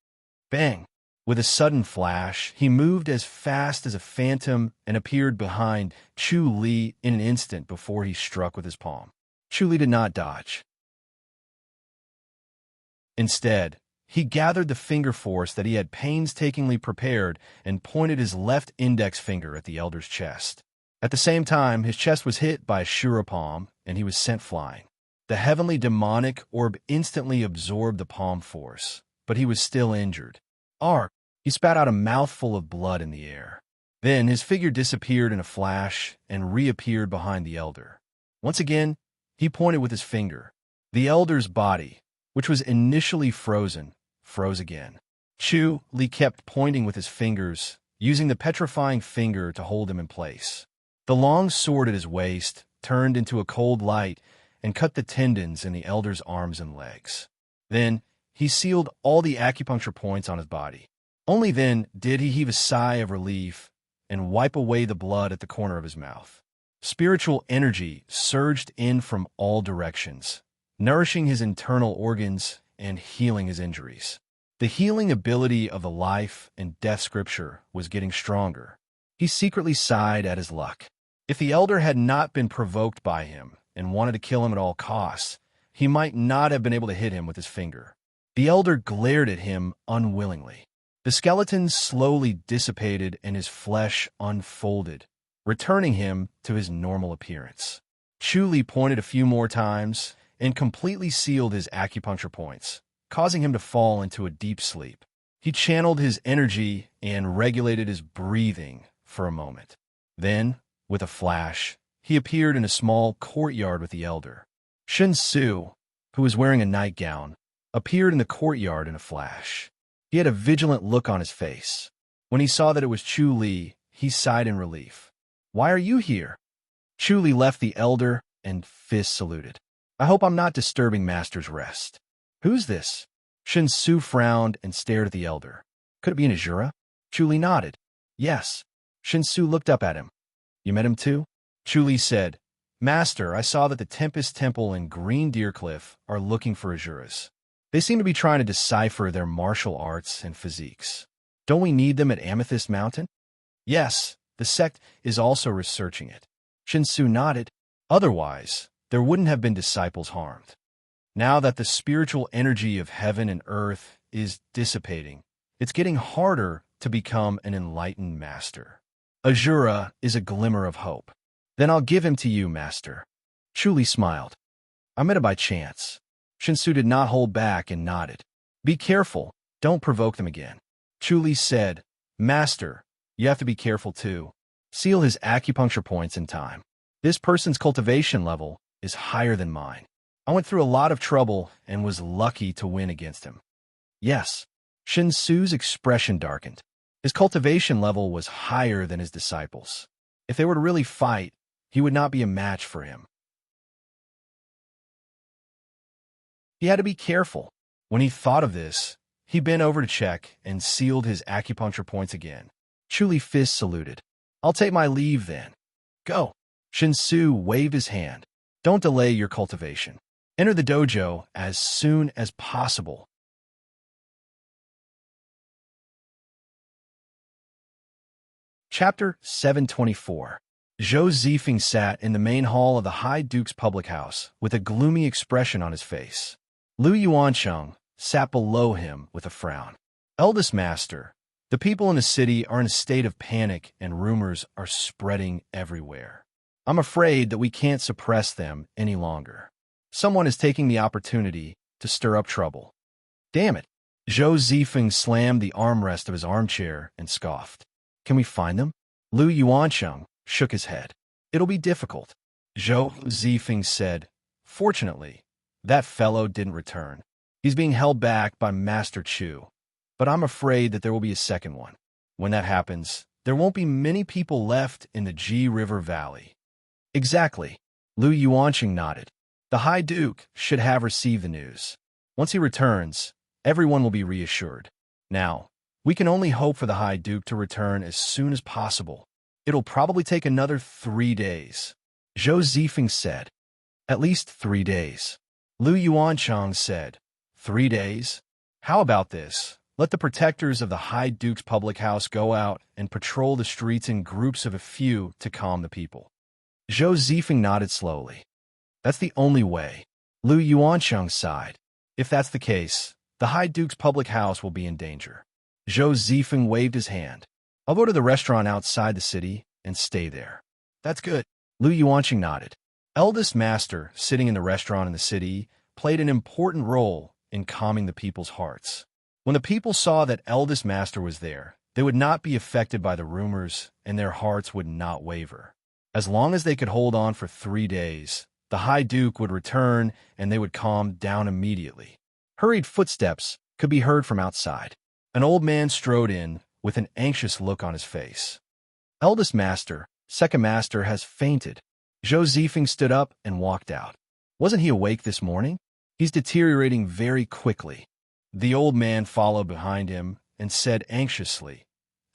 Bang! With a sudden flash, he moved as fast as a phantom and appeared behind Chu Li in an instant before he struck with his palm. Chu Li did not dodge. Instead, he gathered the finger force that he had painstakingly prepared and pointed his left index finger at the elder's chest. At the same time, his chest was hit by a Shura palm, and he was sent flying. The heavenly demonic orb instantly absorbed the palm force, but he was still injured. Ark! He spat out a mouthful of blood in the air. Then his figure disappeared in a flash and reappeared behind the elder. Once again, he pointed with his finger. The elder's body, which was initially frozen, froze again. Chu Li kept pointing with his fingers, using the petrifying finger to hold him in place. The long sword at his waist turned into a cold light and cut the tendons in the elder's arms and legs. Then he sealed all the acupuncture points on his body. Only then did he heave a sigh of relief and wipe away the blood at the corner of his mouth. Spiritual energy surged in from all directions, nourishing his internal organs and healing his injuries. The healing ability of the life and death scripture was getting stronger. He secretly sighed at his luck. If the elder had not been provoked by him, and wanted to kill him at all costs, he might not have been able to hit him with his finger. The elder glared at him unwillingly. The skeleton slowly dissipated and his flesh unfolded, returning him to his normal appearance. Chu pointed a few more times and completely sealed his acupuncture points, causing him to fall into a deep sleep. He channeled his energy and regulated his breathing for a moment. Then, with a flash, he appeared in a small courtyard with the elder. Shin Su, who was wearing a nightgown, appeared in the courtyard in a flash. He had a vigilant look on his face. When he saw that it was Chu Li, he sighed in relief. "Why are you here?" Chu Li left the elder and fist saluted. "I hope I'm not disturbing Master's rest." "Who's this?" Shin Su frowned and stared at the elder. "Could it be an Azura?" Chu Li nodded. "Yes." Shin Su looked up at him. "You met him too?" Chu Li said, "Master, I saw that the Tempest Temple and Green Deer Cliff are looking for Azuras. They seem to be trying to decipher their martial arts and physiques. Don't we need them at Amethyst Mountain?" "Yes, the sect is also researching it." Shin Su nodded. "Otherwise, there wouldn't have been disciples harmed. Now that the spiritual energy of heaven and earth is dissipating, it's getting harder to become an enlightened master. Azura is a glimmer of hope." "Then I'll give him to you, Master." Chu Li smiled. "I met him by chance." Shin Su did not hold back and nodded. "Be careful. Don't provoke them again." Chu Li said, "Master, you have to be careful too. Seal his acupuncture points in time. This person's cultivation level is higher than mine. I went through a lot of trouble and was lucky to win against him." "Yes." Shin Su's expression darkened. His cultivation level was higher than his disciples. If they were to really fight, he would not be a match for him. He had to be careful. When he thought of this, he bent over to check and sealed his acupuncture points again. Chu Li fist saluted. "I'll take my leave then." "Go." Shin Su waved his hand. "Don't delay your cultivation. Enter the dojo as soon as possible." Chapter 724. Zhou Zifeng sat in the main hall of the High Duke's public house with a gloomy expression on his face. Lu Yuancheng sat below him with a frown. "Eldest Master, the people in the city are in a state of panic and rumors are spreading everywhere. I'm afraid that we can't suppress them any longer. Someone is taking the opportunity to stir up trouble." "Damn it." Zhou Zifeng slammed the armrest of his armchair and scoffed. "Can we find them?" Lu Yuancheng shook his head. "It'll be difficult." Zhou Zifeng said, "Fortunately, that fellow didn't return. He's being held back by Master Chu, but I'm afraid that there will be a second one. When that happens, there won't be many people left in the Ji River Valley." "Exactly." Lu Yuancheng nodded. "The High Duke should have received the news. Once he returns, everyone will be reassured. Now, we can only hope for the High Duke to return as soon as possible. It'll probably take another 3 days." Zhou Zifeng said. "At least 3 days." Lu Yuancheng said, 3 days? How about this? Let the protectors of the High Duke's public house go out and patrol the streets in groups of a few to calm the people." Zhou Zifeng nodded slowly. "That's the only way." Lu Yuancheng sighed. "If that's the case, the High Duke's public house will be in danger." Zhou Zifeng waved his hand. "I'll go to the restaurant outside the city and stay there." "That's good." Lu Yuancheng nodded. Eldest Master, sitting in the restaurant in the city, played an important role in calming the people's hearts. When the people saw that Eldest Master was there, they would not be affected by the rumors and their hearts would not waver. As long as they could hold on for 3 days, the High Duke would return and they would calm down immediately. Hurried footsteps could be heard from outside. An old man strode in with an anxious look on his face. "Eldest Master, Second Master has fainted." Zhou Zifeng stood up and walked out. "Wasn't he awake this morning? He's deteriorating very quickly." The old man followed behind him and said anxiously,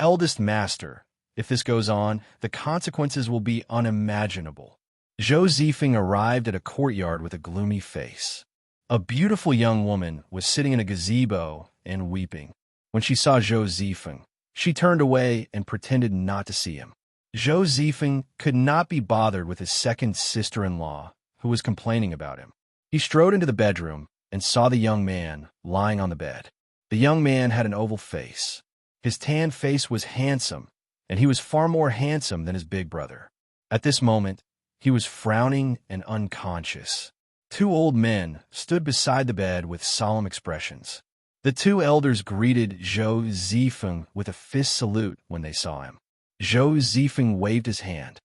"Eldest Master, if this goes on, the consequences will be unimaginable." Zhou Zifeng arrived at a courtyard with a gloomy face. A beautiful young woman was sitting in a gazebo and weeping. When she saw Zhou Zifeng, she turned away and pretended not to see him. Zhou Zifeng could not be bothered with his second sister-in-law, who was complaining about him. He strode into the bedroom and saw the young man lying on the bed. The young man had an oval face. His tan face was handsome, and he was far more handsome than his big brother. At this moment, he was frowning and unconscious. Two old men stood beside the bed with solemn expressions. The two elders greeted Zhou Zifeng with a fist salute when they saw him. Zhou Zifeng waved his hand.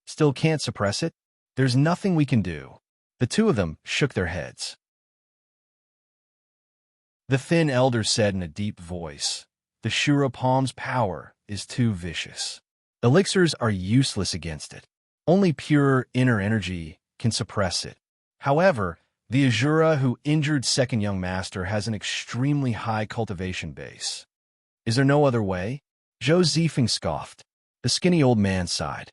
Still can't suppress it? There's nothing we can do. The two of them shook their heads. The thin elder said in a deep voice, "The Shura Palm's power is too vicious. Elixirs are useless against it. Only pure inner energy can suppress it. However, the Azura who injured Second Young Master has an extremely high cultivation base. Is there no other way?" Zhou Zifeng scoffed. The skinny old man sighed.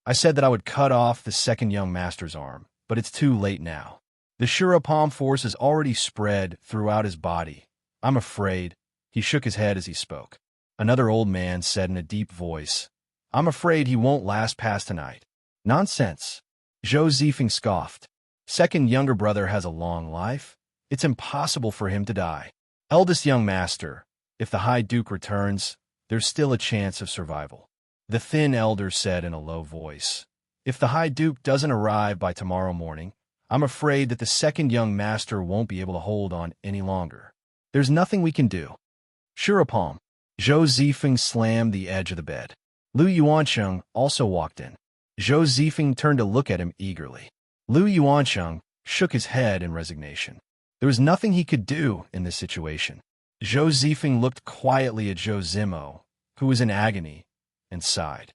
"I said that I would cut off the Second Young Master's arm, but it's too late now. The Shura Palm force is already spread throughout his body. I'm afraid." He shook his head as he spoke. Another old man said in a deep voice, "I'm afraid he won't last past tonight." "Nonsense." Zhou Zifeng scoffed. "Second younger brother has a long life. It's impossible for him to die. Eldest young master, if the High Duke returns, there's still a chance of survival." The thin elder said in a low voice, "If the High Duke doesn't arrive by tomorrow morning, I'm afraid that the second young master won't be able to hold on any longer. There's nothing we can do." "Shurapalm." Zhou Zifeng slammed the edge of the bed. Lu Yuancheng also walked in. Zhou Zifeng turned to look at him eagerly. Lu Yuancheng shook his head in resignation. There was nothing he could do in this situation. Zhou Zifeng looked quietly at Zhou Zimo, who was in agony, and sighed.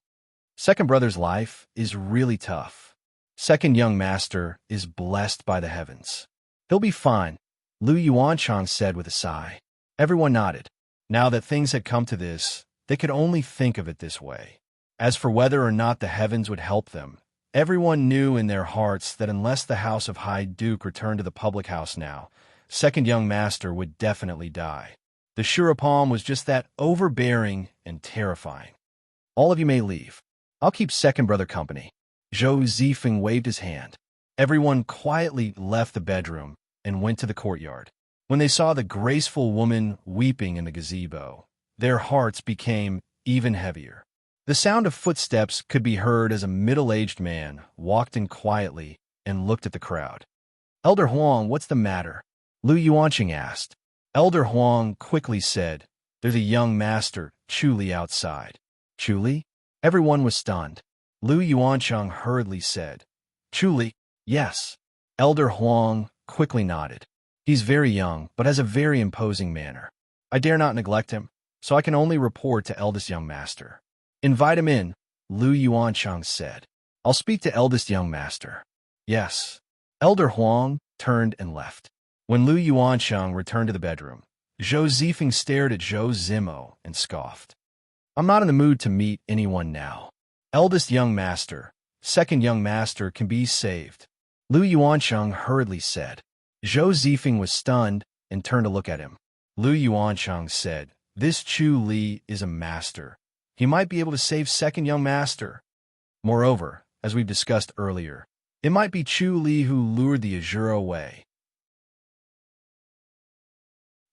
"Second brother's life is really tough. Second young master is blessed by the heavens. He'll be fine," Lu Yuancheng said with a sigh. Everyone nodded. Now that things had come to this, they could only think of it this way. As for whether or not the heavens would help them, everyone knew in their hearts that unless the House of High Duke returned to the public house now, second young master would definitely die. The Shurapalm was just that overbearing and terrifying. "All of you may leave. I'll keep second brother company." Zhou Zifeng waved his hand. Everyone quietly left the bedroom and went to the courtyard. When they saw the graceful woman weeping in the gazebo, their hearts became even heavier. The sound of footsteps could be heard as a middle-aged man walked in quietly and looked at the crowd. "Elder Huang, what's the matter?" Lu Yuancheng asked. Elder Huang quickly said, "There's a young master, Chuli, outside." "Chuli?" Everyone was stunned. Lu Yuancheng hurriedly said, "Chuli?" "Yes." Elder Huang quickly nodded. "He's very young, but has a very imposing manner. I dare not neglect him, so I can only report to eldest young master." "Invite him in," Lu Yuancheng said. "I'll speak to eldest young master." "Yes." Elder Huang turned and left. When Lu Yuancheng returned to the bedroom, Zhou Zifeng stared at Zhou Zimo and scoffed. "I'm not in the mood to meet anyone now. Eldest young master, second young master can be saved," Lu Yuancheng hurriedly said. Zhou Zifeng was stunned and turned to look at him. Lu Yuancheng said, "This Chu Li is a master. He might be able to save second young master. Moreover, as we've discussed earlier, it might be Chu Li who lured the Azura away."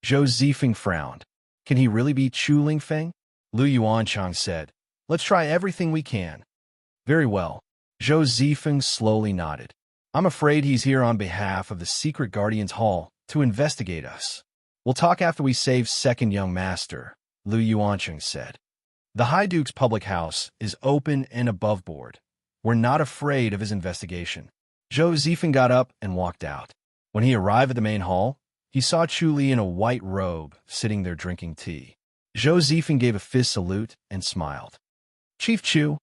Zhou Zifeng frowned. "Can he really be Chu Lingfeng?" Lu Yuancheng said, "Let's try everything we can." "Very well." Zhou Zifeng slowly nodded. "I'm afraid he's here on behalf of the Secret Guardians Hall to investigate us. We'll talk after we save second young master," Lu Yuancheng said. "The High Duke's public house is open and above board. We're not afraid of his investigation." Zhou Zifeng got up and walked out. When he arrived at the main hall, he saw Chu Li in a white robe sitting there drinking tea. Zhou Zifeng gave a fist salute and smiled. "Chief Chu,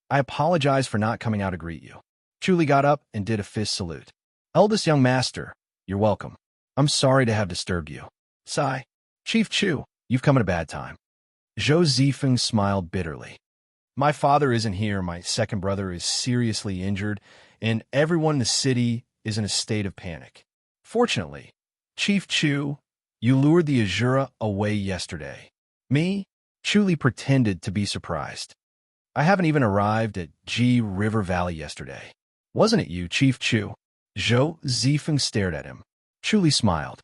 I apologize for not coming out to greet you." Chu Li got up and did a fist salute. "Eldest young master, you're welcome. I'm sorry to have disturbed you." Sigh. "Chief Chu, you've come at a bad time." Zhou Zifeng smiled bitterly. "My father isn't here, my second brother is seriously injured, and everyone in the city is in a state of panic. Fortunately, Chief Chu, you lured the Azura away yesterday." "Me?" Chu Li pretended to be surprised. "I haven't even arrived at Ji River Valley yesterday." "Wasn't it you, Chief Chu?" Zhou Zifeng stared at him. Chu Li smiled.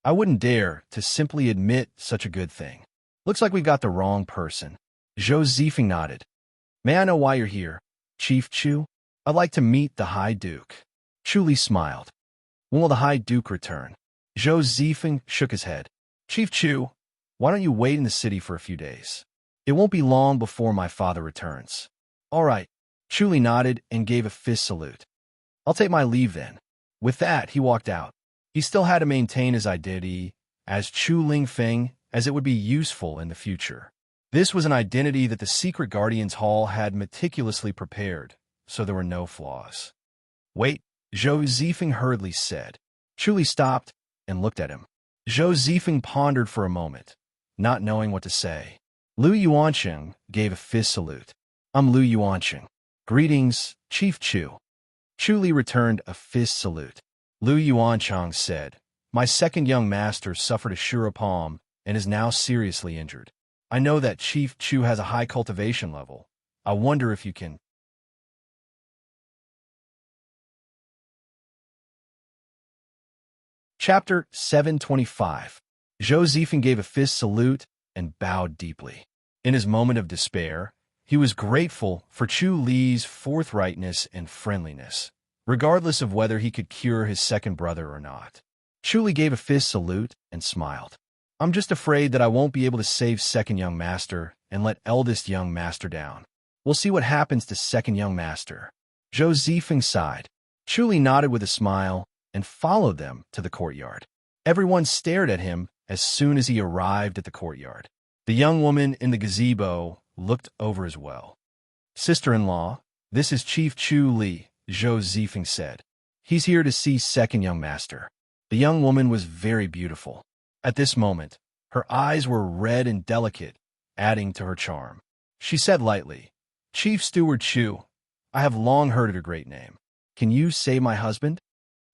I wouldn't dare to simply admit such a good thing. Looks like we've got the wrong person. Zhou Zifeng nodded. May I know why you're here, Chief Chu? I'd like to meet the High Duke. Chu Li smiled. When will the High Duke return? Zhou Zifeng shook his head. Chief Chu, why don't you wait in the city for a few days? It won't be long before my father returns. All right. Chu Li nodded and gave a fist salute. I'll take my leave then. With that, he walked out. He still had to maintain his identity as Chu Lingfeng, as it would be useful in the future. This was an identity that the secret Guardians Hall had meticulously prepared, so there were no flaws. Wait, Zhou Zifeng hurriedly said. Chu Li stopped and looked at him. Zhou Zifeng pondered for a moment, not knowing what to say. Lu Yuancheng gave a fist salute. I'm Lu Yuancheng. Greetings, Chief Chu. Chu Li returned a fist salute. Lu Yuancheng said, My second young master suffered a Shura palm and is now seriously injured. I know that Chief Chu has a high cultivation level. I wonder if you can... Chapter 725. Zhou Zifeng gave a fist salute and bowed deeply. In his moment of despair, he was grateful for Chu Li's forthrightness and friendliness, regardless of whether he could cure his second brother or not. Chu Li gave a fist salute and smiled. I'm just afraid that I won't be able to save second young master and let eldest young master down. We'll see what happens to second young master. Zhou Zifeng sighed. Chu Li nodded with a smile and followed them to the courtyard. Everyone stared at him as soon as he arrived at the courtyard. The young woman in the gazebo looked over as well. Sister-in-law, this is Chief Chu Li, Zhou Zifeng said. He's here to see second young master. The young woman was very beautiful. At this moment, her eyes were red and delicate, adding to her charm. She said lightly, Chief Steward Chu, I have long heard of your great name. Can you save my husband?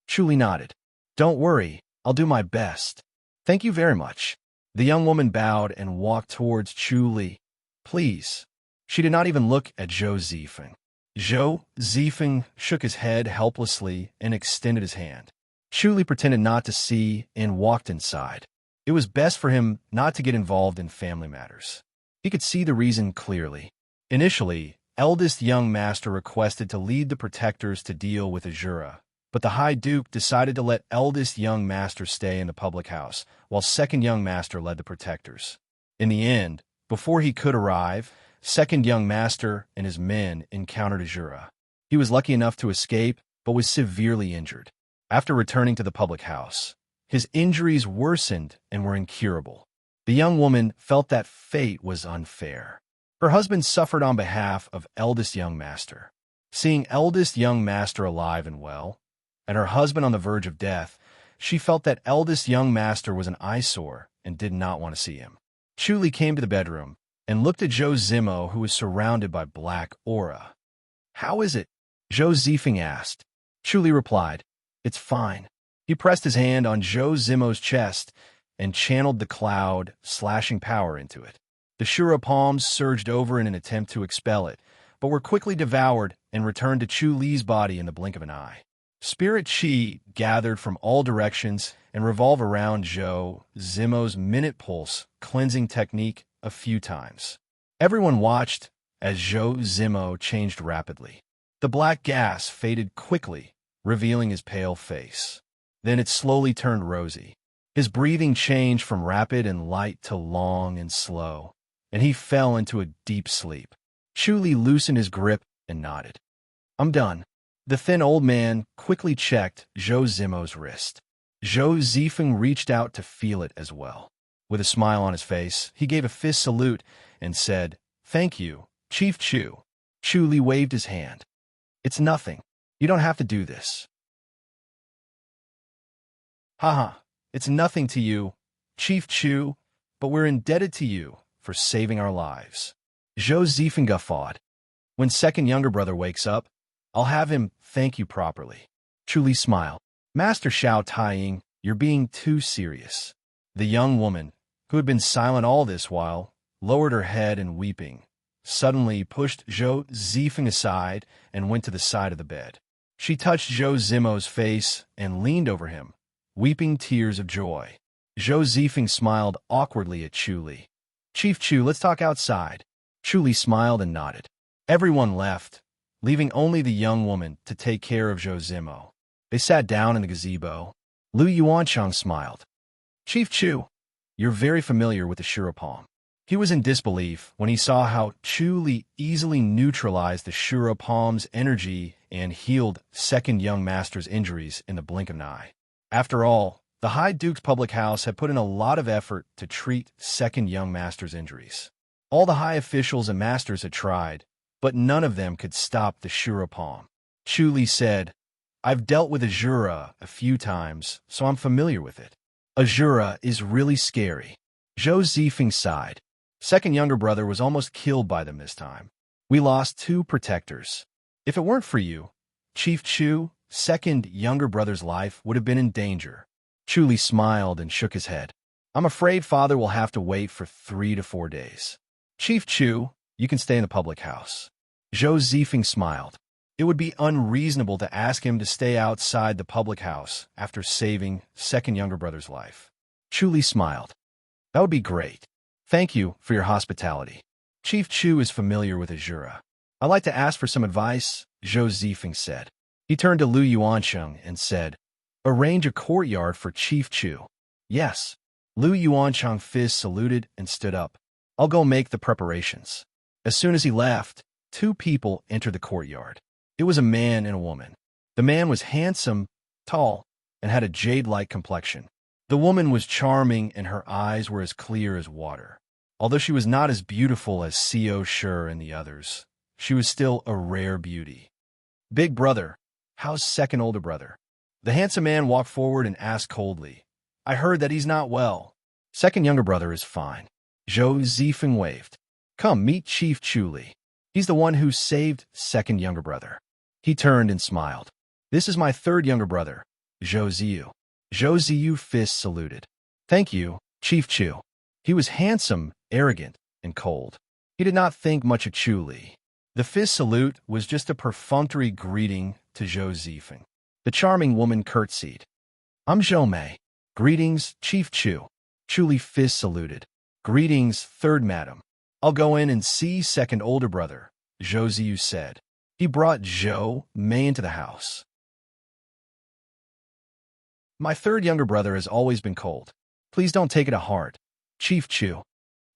Chu Li nodded. Don't worry, I'll do my best. Thank you very much. The young woman bowed and walked towards Chu Li. Please. She did not even look at Zhou Zifeng. Zhou Zifeng shook his head helplessly and extended his hand. Chu Li pretended not to see and walked inside. It was best for him not to get involved in family matters. He could see the reason clearly. Initially, eldest young master requested to lead the protectors to deal with Azura, but the High Duke decided to let eldest young master stay in the public house, while second young master led the protectors. In the end, before he could arrive, second young master and his men encountered Azura. He was lucky enough to escape, but was severely injured. After returning to the public house, his injuries worsened and were incurable. The young woman felt that fate was unfair. Her husband suffered on behalf of eldest young master. Seeing eldest young master alive and well, and her husband on the verge of death, she felt that eldest young master was an eyesore and did not want to see him. Chu Li came to the bedroom and looked at Zhou Zimo, who was surrounded by black aura. How is it? Zhou Zifeng asked. Chu Li replied, It's fine. He pressed his hand on Zhou Zimo's chest and channeled the cloud, slashing power into it. The Shura palms surged over in an attempt to expel it, but were quickly devoured and returned to Chu Li's body in the blink of an eye. Spirit Qi gathered from all directions and revolved around Zhou Zimo's minute pulse cleansing technique a few times. Everyone watched as Zhou Zimo changed rapidly. The black gas faded quickly, revealing his pale face. Then it slowly turned rosy. His breathing changed from rapid and light to long and slow, and he fell into a deep sleep. Chu Li loosened his grip and nodded. I'm done. The thin old man quickly checked Zhou Zimo's wrist. Zhou Zifeng reached out to feel it as well. With a smile on his face, he gave a fist salute and said, Thank you, Chief Chu. Chu Li waved his hand. It's nothing. You don't have to do this. Haha, it's nothing to you, Chief Chu, but we're indebted to you for saving our lives. Zhou Zifeng guffawed. When second younger brother wakes up, I'll have him thank you properly. Chu Li smiled. Master Xiao Taiying, you're being too serious. The young woman, who had been silent all this while, lowered her head and weeping, suddenly pushed Zhou Zifeng aside and went to the side of the bed. She touched Zhou Zimo's face and leaned over him, weeping tears of joy. Zhou Zifeng smiled awkwardly at Chu Li. Chief Chu, let's talk outside. Chu Li smiled and nodded. Everyone left, leaving only the young woman to take care of Zhou Zimo. They sat down in the gazebo. Lu Yuancheng smiled. Chief Chu, you're very familiar with the Shura palm. He was in disbelief when he saw how Chu Li easily neutralized the Shura palm's energy and healed second young master's injuries in the blink of an eye. After all, the High Duke's public house had put in a lot of effort to treat second young master's injuries. All the high officials and masters had tried, but none of them could stop the Shura palm. Chu Li said, I've dealt with Azura a few times, so I'm familiar with it. Azura is really scary. Zhou Zifeng sighed. Second younger brother was almost killed by them this time. We lost 2 protectors. If it weren't for you, Chief Chu, second younger brother's life would have been in danger. Chu Li smiled and shook his head. I'm afraid father will have to wait for 3 to 4 days. Chief Chu, you can stay in the public house. Zhou Zifeng smiled. It would be unreasonable to ask him to stay outside the public house after saving second younger brother's life. Chu Li smiled. That would be great. Thank you for your hospitality. Chief Chu is familiar with Azura. I'd like to ask for some advice, Zhou Zifeng said. He turned to Lu Yuancheng and said, arrange a courtyard for Chief Chu. Yes. Lu Yuancheng Fizz saluted and stood up. I'll go make the preparations. As soon as he left, 2 people entered the courtyard. It was a man and a woman. The man was handsome, tall, and had a jade-like complexion. The woman was charming and her eyes were as clear as water. Although she was not as beautiful as Xiao Shi and the others, she was still a rare beauty. Big brother, how's second older brother? The handsome man walked forward and asked coldly. I heard that he's not well. Second younger brother is fine. Zhou Zifeng waved. Come, meet Chief Chu Li. He's the one who saved second younger brother. He turned and smiled. This is my third younger brother, Zhou Ziyu. Zhou Ziyu Fizz saluted. Thank you, Chief Chu. He was handsome, arrogant, and cold. He did not think much of Chu Li. The Fizz salute was just a perfunctory greeting to Zhou Zifeng. The charming woman curtsied. I'm Zhou Mei. Greetings, Chief Chu. Chu Li Fizz saluted. Greetings, third madam. I'll go in and see second older brother, Zhou Ziyu said. He brought Zhou Mei into the house. My third younger brother has always been cold. Please don't take it to heart, Chief Chu.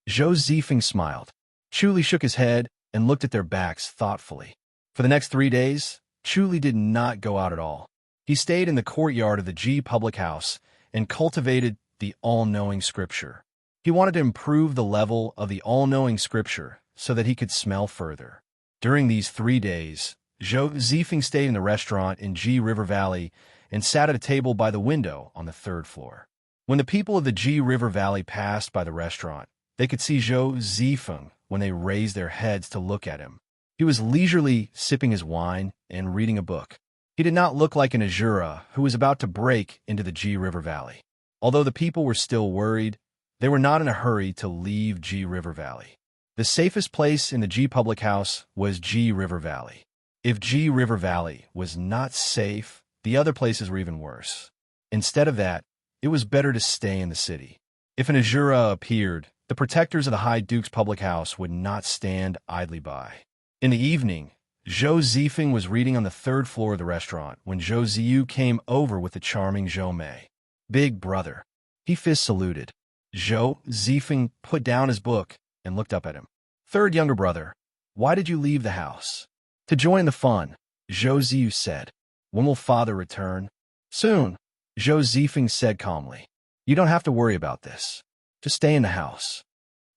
Zhou Zifeng smiled. Chu Li shook his head and looked at their backs thoughtfully. For the next 3 days, Chu Li did not go out at all. He stayed in the courtyard of the Ji public house and cultivated the all-knowing scripture. He wanted to improve the level of the all-knowing scripture so that he could smell further. During these 3 days, Zhou Zifeng stayed in the restaurant in Ji River Valley and sat at a table by the window on the 3rd floor. When the people of the Ji River Valley passed by the restaurant, they could see Zhou Zifeng when they raised their heads to look at him. He was leisurely sipping his wine and reading a book. He did not look like an Azura who was about to break into the Ji River Valley. Although the people were still worried, they were not in a hurry to leave Ji River Valley. The safest place in the Ji public house was Ji River Valley. If Ji River Valley was not safe, the other places were even worse. Instead of that, it was better to stay in the city. If an Azura appeared, the protectors of the High Duke's public house would not stand idly by. In the evening, Zhou Zifeng was reading on the 3rd floor of the restaurant when Zhou Ziyu came over with the charming Zhou Mei. Big brother. He Fizz saluted. Zhou Zifeng put down his book and looked up at him. Third younger brother, why did you leave the house? To join the fun, Zhou Ziyu said. When will father return? Soon, Zhou Zifeng said calmly. You don't have to worry about this. Just stay in the house.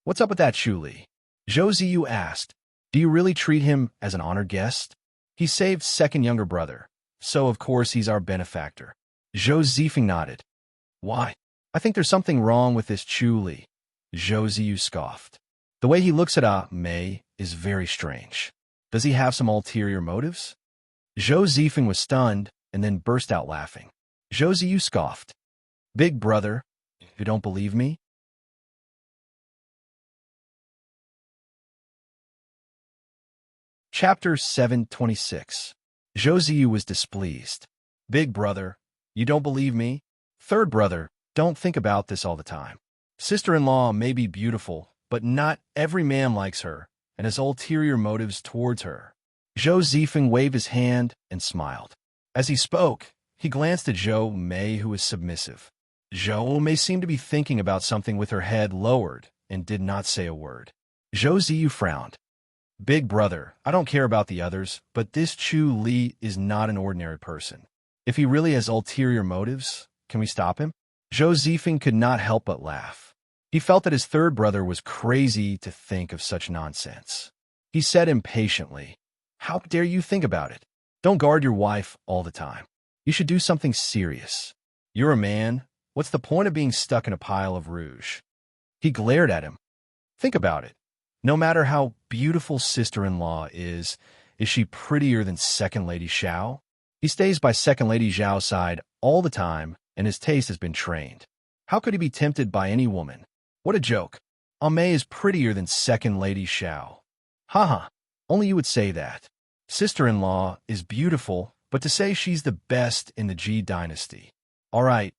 What's up with that Chu Li? Zhou Ziyu asked. Do you really treat him as an honored guest? He saved second younger brother, so of course he's our benefactor. Zhou Zifeng nodded. Why? I think there's something wrong with this Chu Li. Zhou Ziyu scoffed. The way he looks at Mei is very strange. Does he have some ulterior motives? Zhou Zifeng was stunned and then burst out laughing. Zhou Ziyu scoffed. Big brother, you don't believe me? Chapter 726. Zhou Ziyu was displeased. Big brother, you don't believe me? Third brother, don't think about this all the time. Sister-in-law may be beautiful, but not every man likes her and has ulterior motives towards her. Zhou Zifeng waved his hand and smiled. As he spoke, he glanced at Zhou Mei, who was submissive. Zhou Mei seemed to be thinking about something with her head lowered and did not say a word. Zhou Ziyu frowned. Big brother, I don't care about the others, but this Chu Li is not an ordinary person. If he really has ulterior motives, can we stop him? Zhou Zifeng could not help but laugh. He felt that his third brother was crazy to think of such nonsense. He said impatiently, How dare you think about it? Don't guard your wife all the time. You should do something serious. You're a man. What's the point of being stuck in a pile of rouge? He glared at him. Think about it. No matter how beautiful sister-in-law is she prettier than Second Lady Xiao? He stays by Second Lady Xiao's side all the time, and his taste has been trained. How could he be tempted by any woman? What a joke. Mei is prettier than Second Lady Xiao. Haha, only you would say that. Sister-in-law is beautiful, but to say she's the best in the Ji dynasty. All right,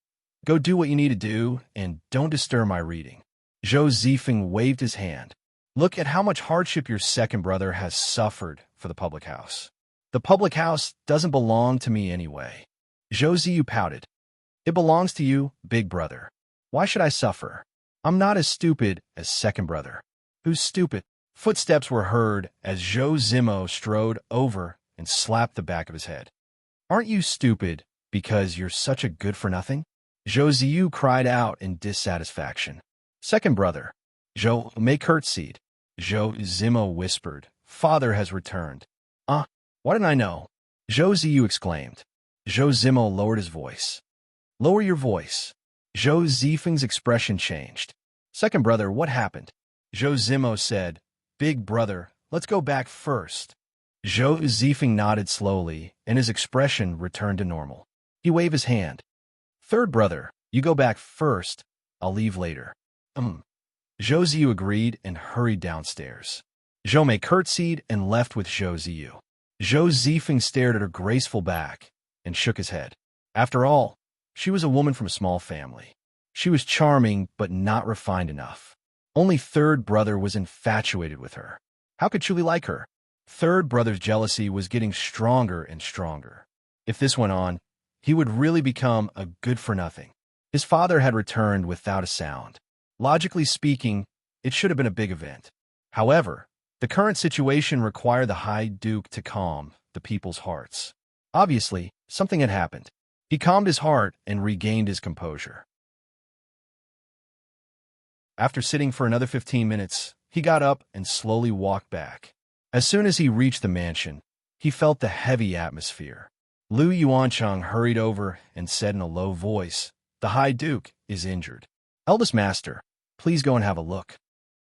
go do what you need to do, and don't disturb my reading. Zhou Zifeng waved his hand. Look at how much hardship your second brother has suffered for the public house. The public house doesn't belong to me anyway. Zhou Ziyu pouted. It belongs to you, big brother. Why should I suffer? I'm not as stupid as second brother. Who's stupid? Footsteps were heard as Zhou Zimo strode over and slapped the back of his head. Aren't you stupid because you're such a good-for-nothing? Zhou Ziyu cried out in dissatisfaction. Second brother. Zhou Mei curtsied. Zhou Zimo whispered, Father has returned. Why didn't I know? Zhou Ziyu exclaimed. Zhou Zimo lowered his voice. Lower your voice. Zhou Zifeng's expression changed. Second brother, what happened? Zhou Zimo said, Big brother, let's go back first. Zhou Zifeng nodded slowly, and his expression returned to normal. He waved his hand. Third brother, you go back first. I'll leave later. Zhou Ziyu agreed and hurried downstairs. Zhou Mei curtsied and left with Zhou Ziyu. Zhou Zifeng stared at her graceful back and shook his head. After all, she was a woman from a small family. She was charming but not refined enough. Only third brother was infatuated with her. How could Chuli like her? Third brother's jealousy was getting stronger and stronger. If this went on, he would really become a good-for-nothing. His father had returned without a sound. Logically speaking, it should have been a big event. However, the current situation required the High Duke to calm the people's hearts. Obviously, something had happened. He calmed his heart and regained his composure. After sitting for another 15 minutes, he got up and slowly walked back. As soon as he reached the mansion, he felt the heavy atmosphere. Lu Yuancheng hurried over and said in a low voice, The High Duke is injured. Eldest Master, please go and have a look.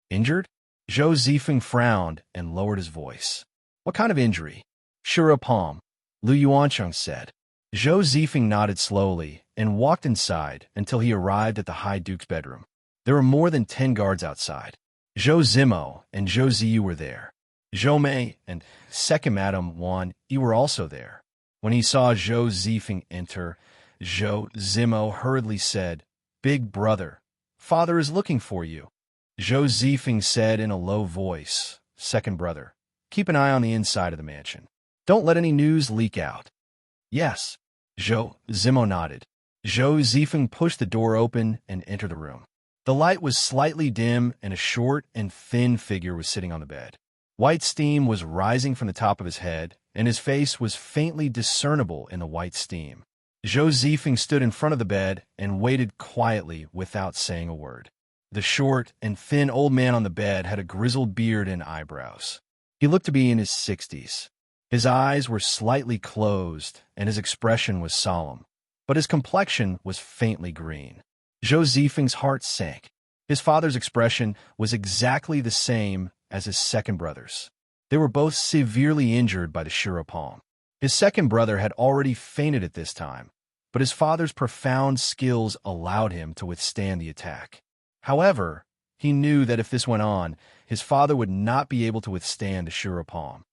Injured? Zhou Zifeng frowned and lowered his voice. What kind of injury? Sure a palm, Lu Yuancheng said. Zhou Zifeng nodded slowly and walked inside until he arrived at the High Duke's bedroom. There were more than 10 guards outside. Zhou Zimo and Zhou Ziyu were there. Zhou Mei and second Madame Wan Yi were also there. When he saw Zhou Zifeng enter, Zhou Zimo hurriedly said, Big brother, Father is looking for you. Zhou Zifeng said in a low voice, Second brother, keep an eye on the inside of the mansion. Don't let any news leak out. Yes. Zhou Zimo nodded. Zhou Zifeng pushed the door open and entered the room. The light was slightly dim and a short and thin figure was sitting on the bed. White steam was rising from the top of his head, and his face was faintly discernible in the white steam. Zhou Zifeng stood in front of the bed and waited quietly without saying a word. The short and thin old man on the bed had a grizzled beard and eyebrows. He looked to be in his 60s. His eyes were slightly closed, and his expression was solemn, but his complexion was faintly green. Zhou Zifeng's heart sank. His father's expression was exactly the same as his second brother's. They were both severely injured by the Shura palm. His second brother had already fainted at this time, but his father's profound skills allowed him to withstand the attack. However, he knew that if this went on, his father would not be able to withstand the Shura palm.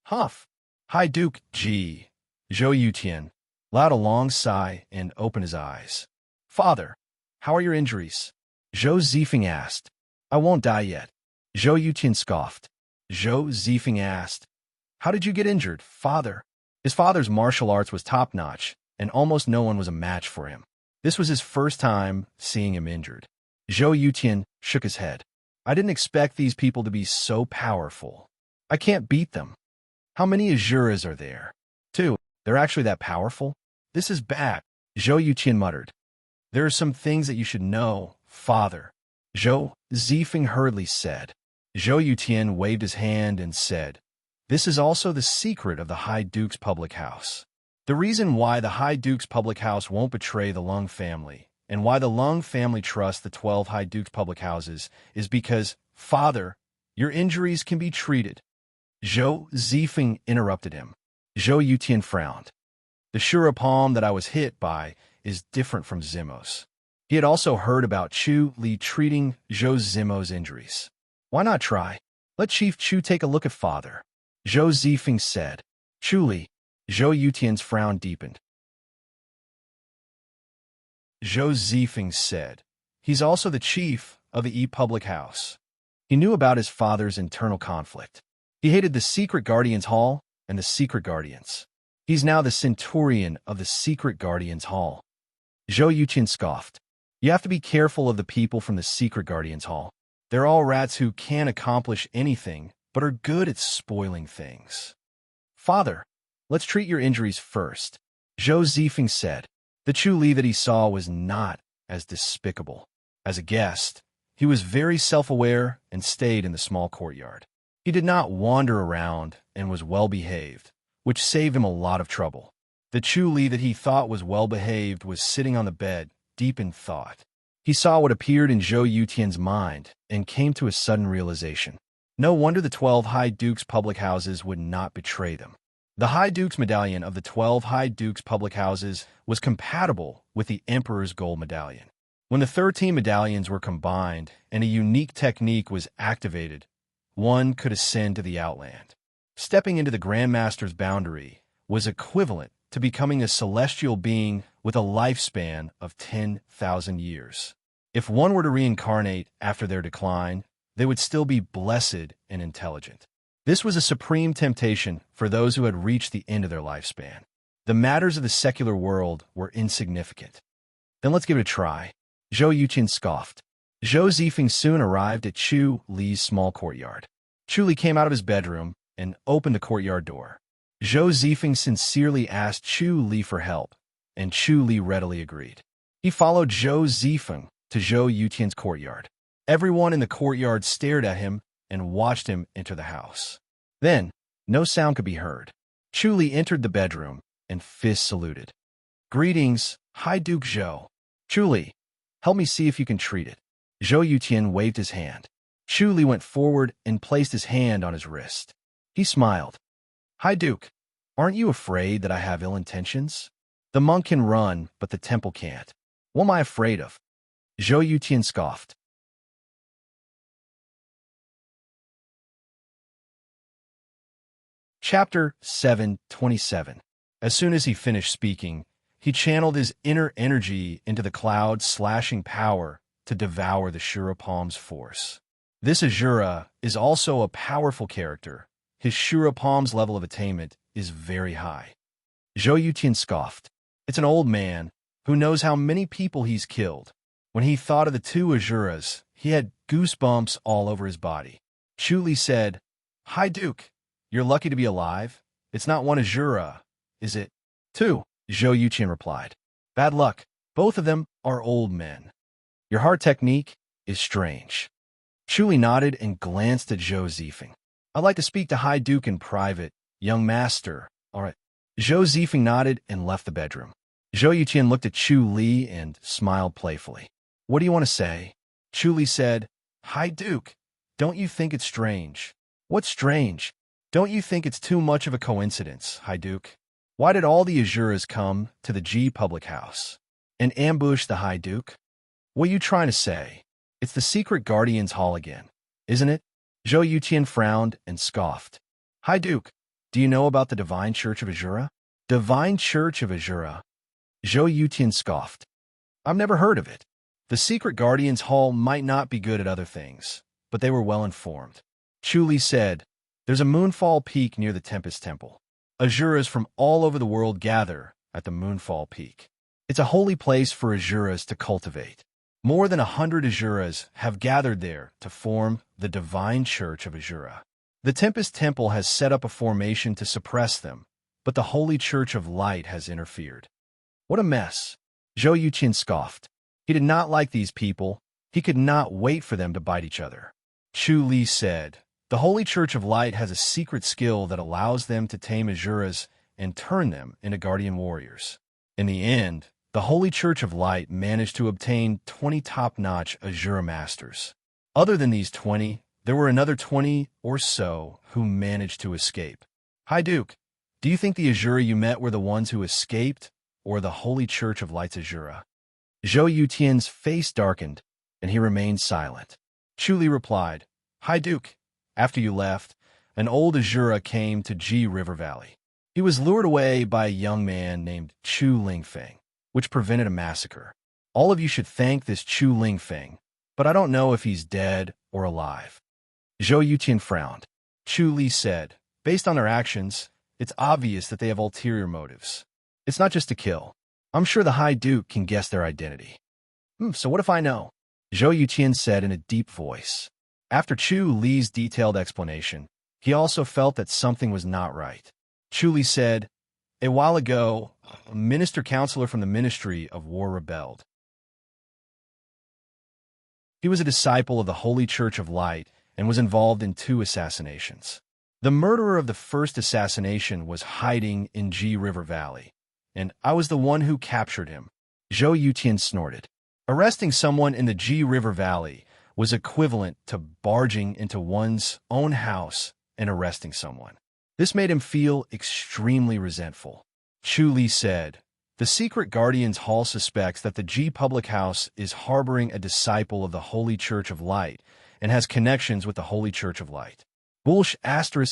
Humph! High Duke Ji, Zhou Yutian allowed a long sigh and opened his eyes. Father, how are your injuries? Zhou Zifeng asked. I won't die yet. Zhou Yutian scoffed. Zhou Zifeng asked, how did you get injured, father? His father's martial arts was top-notch, and almost no one was a match for him. This was his first time seeing him injured. Zhou Yutian shook his head. I didn't expect these people to be so powerful. I can't beat them. How many Azuras are there? 2. They're actually that powerful? This is bad, Zhou Yutian muttered. There are some things that you should know, father, Zhou Zifeng hurriedly said. Zhou Yutian waved his hand and said, this is also the secret of the High Duke's public house. The reason why the High Duke's public house won't betray the Lung family, and why the Lung family trusts the 12 High Duke's public houses, is because, father, your injuries can be treated. Zhou Zifeng interrupted him. Zhou Yutian frowned. The Shura palm that I was hit by is different from Zimmo's. He had also heard about Chu Li treating Zhou Zimmo's injuries. Why not try? Let Chief Chu take a look at father. Zhou Zifeng said. Chu Li. Zhou Yutian's frown deepened. Zhou Zifeng said. He's also the chief of the public house. He knew about his father's internal conflict. He hated the Secret Guardians Hall and the Secret Guardians. He's now the Centurion of the Secret Guardians Hall. Zhou Yutian scoffed. You have to be careful of the people from the Secret Guardians Hall. They're all rats who can't accomplish anything, but are good at spoiling things. Father, let's treat your injuries first, Zhou Zifeng said. The Chu Li that he saw was not as despicable. As a guest, he was very self-aware and stayed in the small courtyard. He did not wander around and was well-behaved, which saved him a lot of trouble. The Chu Li that he thought was well-behaved was sitting on the bed, deep in thought. He saw what appeared in Zhou Yutian's mind and came to a sudden realization. No wonder the 12 High Dukes public houses would not betray them. The High Duke's medallion of the 12 High Dukes public houses was compatible with the Emperor's gold medallion. When the 13 medallions were combined and a unique technique was activated, one could ascend to the Outland. Stepping into the Grandmaster's boundary was equivalent to becoming a celestial being with a lifespan of 10,000 years. If one were to reincarnate after their decline, they would still be blessed and intelligent. This was a supreme temptation for those who had reached the end of their lifespan. The matters of the secular world were insignificant. Then let's give it a try, Zhou Yutian scoffed. Zhou Zifeng soon arrived at Chu Li's small courtyard. Chu Li came out of his bedroom and opened the courtyard door. Zhou Zifeng sincerely asked Chu Li for help, and Chu Li readily agreed. He followed Zhou Zifeng to Zhou Yutian's courtyard. Everyone in the courtyard stared at him and watched him enter the house. Then, no sound could be heard. Chu Li entered the bedroom and fist saluted. Greetings, High Duke Zhou. Chu Li, help me see if you can treat it. Zhou Yutian waved his hand. Chu Li went forward and placed his hand on his wrist. He smiled. High Duke, aren't you afraid that I have ill intentions? The monk can run, but the temple can't. What am I afraid of? Zhou Yutian scoffed. Chapter 7:27. As soon as he finished speaking, he channeled his inner energy into the cloud, slashing power to devour the Shura Palm's force. This Azura is also a powerful character. His Shura Palm's level of attainment is very high. Zhou Yutian scoffed. It's an old man who knows how many people he's killed. When he thought of the 2 Azuras, he had goosebumps all over his body. Chu Li said, High Duke, you're lucky to be alive. It's not 1 Azura, is it? 2, Zhou Yutian replied. Bad luck. Both of them are old men. Your heart technique is strange. Chu Li nodded and glanced at Zhou Zifeng. I'd like to speak to High Duke in private, young master. All right. Zhou Zifeng nodded and left the bedroom. Zhou Yutian looked at Chu Li and smiled playfully. What do you want to say? Chu Li said, High Duke, don't you think it's strange? What's strange? Don't you think it's too much of a coincidence, High Duke? Why did all the Azuras come to the G public house and ambush the High Duke? What are you trying to say? It's the Secret Guardians Hall again, isn't it? Zhou Yutian frowned and scoffed. High Duke, do you know about the Divine Church of Azura? Divine Church of Azura. Zhou Yutian scoffed. I've never heard of it. The Secret Guardians Hall might not be good at other things, but they were well informed. Chu Li said, there's a Moonfall Peak near the Tempest Temple. Azuras from all over the world gather at the Moonfall Peak. It's a holy place for Azuras to cultivate. More than 100 Azuras have gathered there to form the Divine Church of Azura. The Tempest Temple has set up a formation to suppress them, but the Holy Church of Light has interfered. What a mess. Zhou Yuqin scoffed. He did not like these people. He could not wait for them to bite each other. Chu Li said, the Holy Church of Light has a secret skill that allows them to tame Azuras and turn them into guardian warriors. In the end, the Holy Church of Light managed to obtain 20 top-notch Azura masters. Other than these 20, there were another 20 or so who managed to escape. Hi, Duke. Do you think the Azura you met were the ones who escaped, or the Holy Church of Light's Azura? Zhou Yutian's face darkened, and he remained silent. Chu Li replied, Hi, Duke. After you left, an old Azura came to Ji River Valley. He was lured away by a young man named Chu Lingfeng, which prevented a massacre. All of you should thank this Chu Lingfeng, but I don't know if he's dead or alive. Zhou Yutian frowned. Chu Li said, based on their actions, it's obvious that they have ulterior motives. It's not just to kill. I'm sure the High Duke can guess their identity. So what if I know? Zhou Yuqian said in a deep voice. After Chu Li's detailed explanation, he also felt that something was not right. Chu Li said, a while ago, a minister-counselor from the Ministry of War rebelled. He was a disciple of the Holy Church of Light and was involved in 2 assassinations. The murderer of the first assassination was hiding in Ji River Valley, and I was the one who captured him. Zhou Yutian snorted. Arresting someone in the Ji River Valley was equivalent to barging into one's own house and arresting someone. This made him feel extremely resentful. Chu Li said, the Secret Guardians Hall suspects that the Ji Public House is harboring a disciple of the Holy Church of Light and has connections with the Holy Church of Light. Bullsh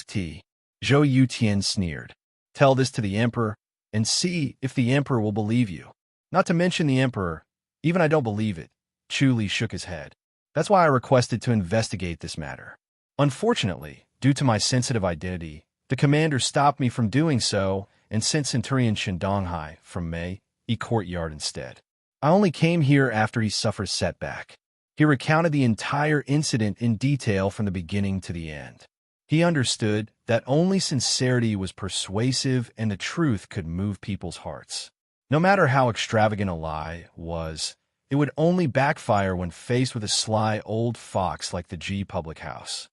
*T. Zhou Yutian sneered. Tell this to the Emperor and see if the Emperor will believe you. Not to mention the Emperor, even I don't believe it. Chu Li shook his head. That's why I requested to investigate this matter. Unfortunately, due to my sensitive identity, the commander stopped me from doing so and sent Centurion Shindonghai from Mei Courtyard instead. I only came here after he suffered setback. He recounted the entire incident in detail from the beginning to the end. He understood that only sincerity was persuasive and the truth could move people's hearts. No matter how extravagant a lie was, it would only backfire when faced with a sly old fox like the Ji Public House.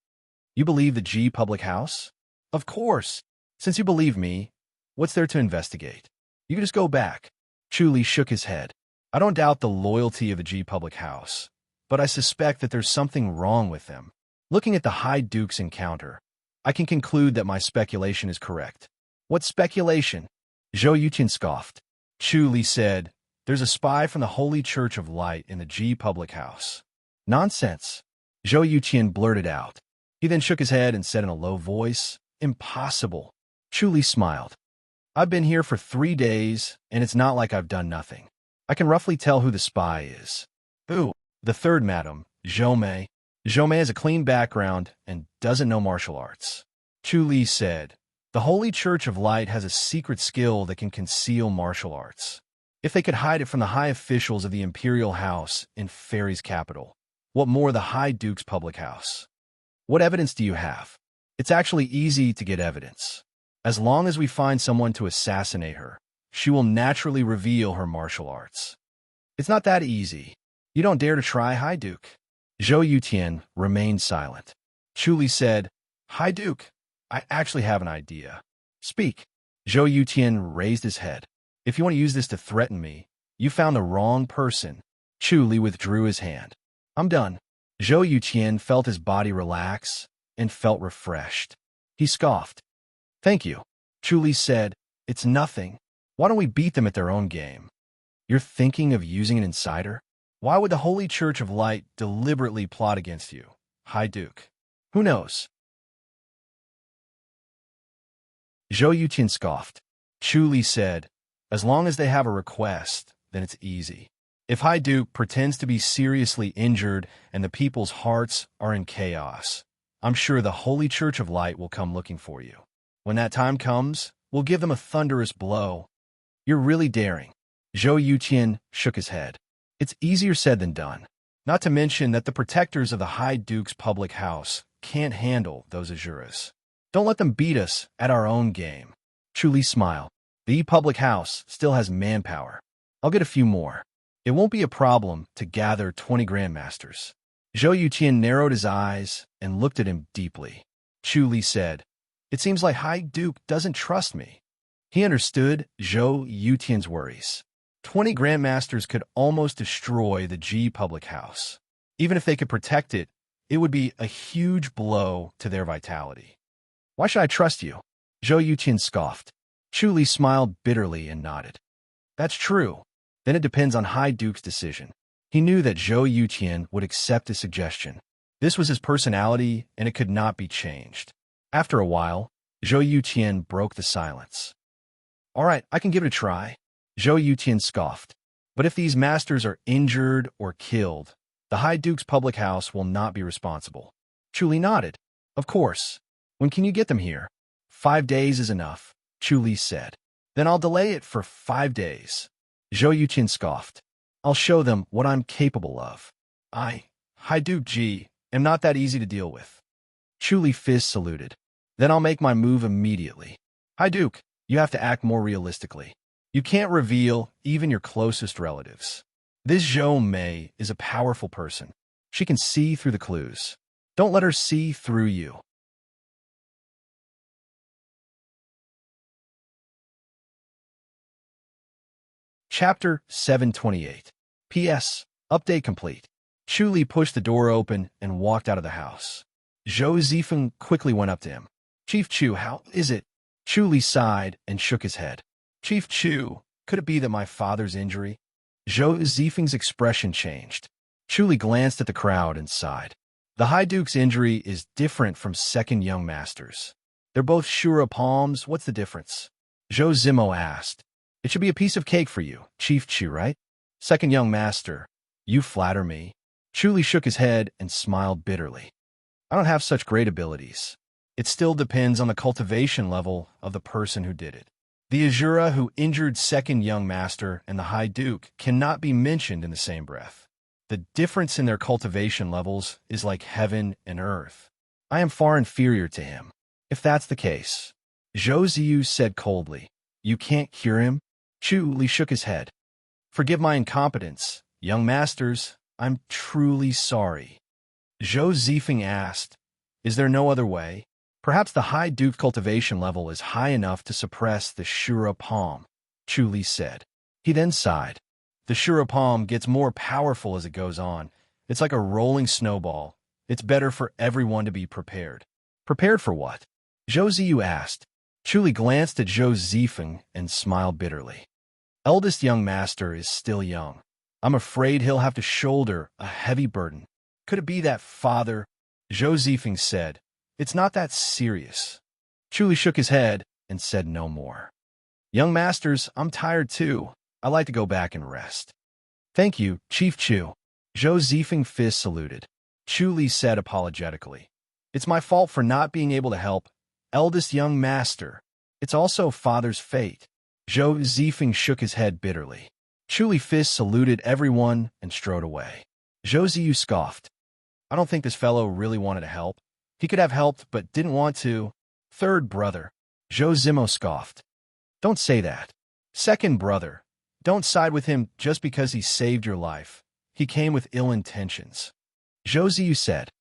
You believe the Ji Public House? Of course. Since you believe me, what's there to investigate? You can just go back. Chu Li shook his head. I don't doubt the loyalty of the Ji Public House, but I suspect that there's something wrong with them. Looking at the High Duke's encounter, I can conclude that my speculation is correct. What speculation? Zhou Yuqin scoffed. Chu Li said, there's a spy from the Holy Church of Light in the Ji Public House. Nonsense. Zhou Yuqin blurted out. He then shook his head and said in a low voice, impossible. Chu Li smiled. I've been here for 3 days, and it's not like I've done nothing. I can roughly tell who the spy is. Who? The third madam, Zhou Mei. Zhou Mei has a clean background and doesn't know martial arts. Chu Li said, the Holy Church of Light has a secret skill that can conceal martial arts. If they could hide it from the high officials of the Imperial House in Fairy's capital, what more the High Duke's public house? What evidence do you have? It's actually easy to get evidence. As long as we find someone to assassinate her, she will naturally reveal her martial arts. It's not that easy. You don't dare to try, High Duke. Zhou Yutian remained silent. Chu Li said, High Duke, I actually have an idea. Speak. Zhou Yutian raised his head. If you want to use this to threaten me, you found the wrong person. Chu Li withdrew his hand. I'm done. Zhou Yutian felt his body relax and felt refreshed. He scoffed. Thank you. Chu Li said, it's nothing. Why don't we beat them at their own game? You're thinking of using an insider? Why would the Holy Church of Light deliberately plot against you, High Duke? Who knows? Zhou Yutian scoffed. Chu Li said, as long as they have a request, then it's easy. If High Duke pretends to be seriously injured and the people's hearts are in chaos, I'm sure the Holy Church of Light will come looking for you. When that time comes, we'll give them a thunderous blow. You're really daring. Zhou Yuqian shook his head. It's easier said than done. Not to mention that the protectors of the High Duke's public house can't handle those Azuras. Don't let them beat us at our own game. Chu Li smiled. The public house still has manpower. I'll get a few more. It won't be a problem to gather 20 grandmasters. Zhou Yuqian narrowed his eyes and looked at him deeply. Chu Li said, it seems like High Duke doesn't trust me. He understood Zhou Yuqian's worries. 20 grandmasters could almost destroy the Ji public house. Even if they could protect it, it would be a huge blow to their vitality. Why should I trust you? Zhou Yuqian scoffed. Chu Li smiled bitterly and nodded. That's true. Then it depends on High Duke's decision. He knew that Zhou Yuqian would accept his suggestion. This was his personality, and it could not be changed. After a while, Zhou Yuqian broke the silence. All right, I can give it a try. Zhou Yuqian scoffed. But if these masters are injured or killed, the High Duke's public house will not be responsible. Chu Li nodded. Of course. When can you get them here? 5 days is enough, Chu Li said. Then I'll delay it for 5 days. Zhou Yuqian scoffed. I'll show them what I'm capable of. High Duke Ji, am not that easy to deal with. Chu Li fist saluted. Then I'll make my move immediately. High Duke, you have to act more realistically. You can't reveal even your closest relatives. This Zhou Mei is a powerful person. She can see through the clues. Don't let her see through you. Chapter 728. P.S. Update complete. Chu Li pushed the door open and walked out of the house. Zhou Zifeng quickly went up to him. Chief Chu, how is it? Chu Li sighed and shook his head. Chief Chu, could it be that my father's injury? Zhou Zifeng's expression changed. Chu Li glanced at the crowd and sighed. The High Duke's injury is different from second young masters. They're both Shura palms, what's the difference? Zhou Zimo asked. It should be a piece of cake for you, Chief Chu, right? Second young master, you flatter me. Chu Li shook his head and smiled bitterly. I don't have such great abilities. It still depends on the cultivation level of the person who did it. The Azura who injured second young master and the High Duke cannot be mentioned in the same breath. The difference in their cultivation levels is like heaven and earth. I am far inferior to him. If that's the case, Zhou Ziyu said coldly, you can't cure him? Chu Li shook his head. Forgive my incompetence, young masters. I'm truly sorry. Zhou Zifeng asked, is there no other way? Perhaps the High Duke's cultivation level is high enough to suppress the Shura palm, Chu Li said. He then sighed. The Shura palm gets more powerful as it goes on. It's like a rolling snowball. It's better for everyone to be prepared. Prepared for what? Zhou Ziyu asked. Chu Li glanced at Zhou Zifeng and smiled bitterly. Eldest young master is still young. I'm afraid he'll have to shoulder a heavy burden. Could it be that father? Zhou Zifeng said. It's not that serious. Chu Li shook his head and said no more. Young masters, I'm tired too. I'd like to go back and rest. Thank you, Chief Chu. Zhou Zifeng fist saluted. Chu Li said apologetically. It's my fault for not being able to help. Eldest young master. It's also father's fate. Zhou Zifeng shook his head bitterly. Chu Li fist saluted everyone and strode away. Zhou Ziyu scoffed. I don't think this fellow really wanted to help. He could have helped, but didn't want to. Third brother. Zhou Zimo scoffed. Don't say that. Second brother. Don't side with him just because he saved your life. He came with ill intentions. Zhou Ziyu said.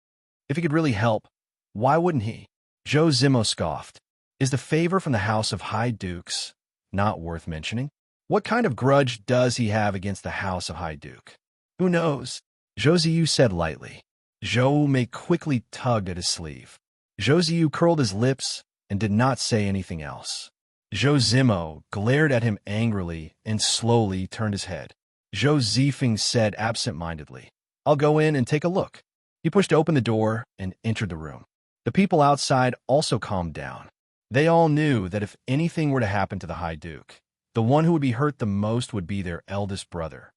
If he could really help, why wouldn't he? Zhou Zimo scoffed. Is the favor from the House of High Dukes not worth mentioning? What kind of grudge does he have against the House of High Duke? Who knows? Zhou Ziyu said lightly. Zhou Mei quickly tugged at his sleeve. Zhou Ziyu curled his lips and did not say anything else. Zhou Zimo glared at him angrily and slowly turned his head. Zhou Zifeng said absent-mindedly, I'll go in and take a look. He pushed open the door and entered the room. The people outside also calmed down. They all knew that if anything were to happen to the High Duke, the one who would be hurt the most would be their eldest brother.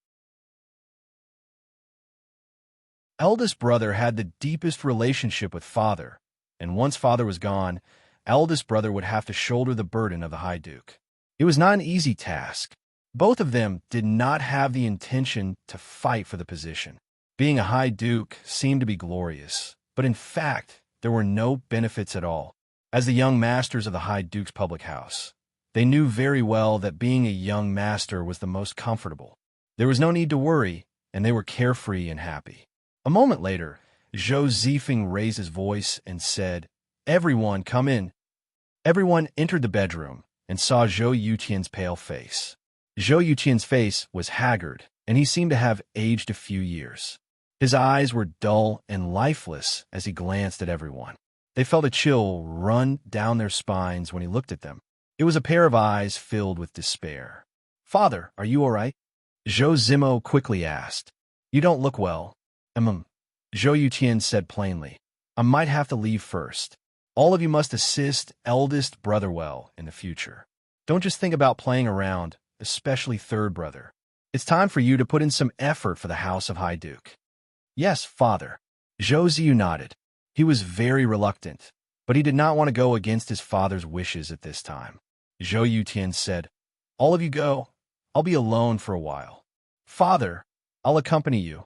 Eldest brother had the deepest relationship with father, and once father was gone, eldest brother would have to shoulder the burden of the High Duke. It was not an easy task. Both of them did not have the intention to fight for the position. Being a High Duke seemed to be glorious, but in fact, there were no benefits at all. As the young masters of the High Duke's public house, they knew very well that being a young master was the most comfortable. There was no need to worry, and they were carefree and happy. A moment later, Zhou Zifeng raised his voice and said, "Everyone, come in." Everyone entered the bedroom and saw Zhou Yuqian's pale face. Zhou Yuqian's face was haggard, and he seemed to have aged a few years. His eyes were dull and lifeless as he glanced at everyone. They felt a chill run down their spines when he looked at them. It was a pair of eyes filled with despair. "Father, are you all right?" Zhou Zimo quickly asked. "You don't look well." Zhou Yuqian said plainly. "I might have to leave first. All of you must assist eldest brother well in the future. Don't just think about playing around, especially third brother. It's time for you to put in some effort for the House of High Duke." "Yes, father." Zhou Ziyu nodded. He was very reluctant, but he did not want to go against his father's wishes at this time. Zhou Yuqian said, "All of you go. I'll be alone for a while." "Father, I'll accompany you,"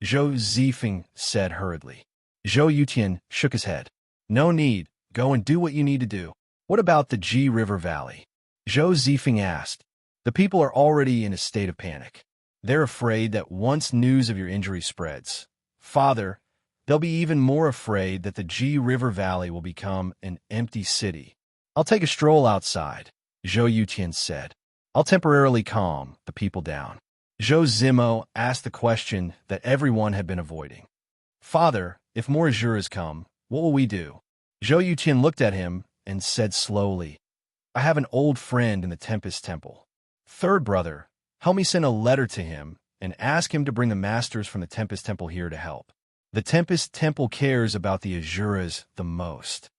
Zhou Zifeng said hurriedly. Zhou Yuqian shook his head. "No need. Go and do what you need to do." "What about the Ji River Valley?" Zhou Zifeng asked. "The people are already in a state of panic. They're afraid that once news of your injury spreads, father, they'll be even more afraid that the Ji River Valley will become an empty city." "I'll take a stroll outside," Zhou Yuqian said. "I'll temporarily calm the people down." Zhou Zimo asked the question that everyone had been avoiding. "Father, if more Azuras come, what will we do?" Zhou Yuqian looked at him and said slowly, "I have an old friend in the Tempest Temple. Third brother, help me send a letter to him and ask him to bring the masters from the Tempest Temple here to help. The Tempest Temple cares about the Azuras the most."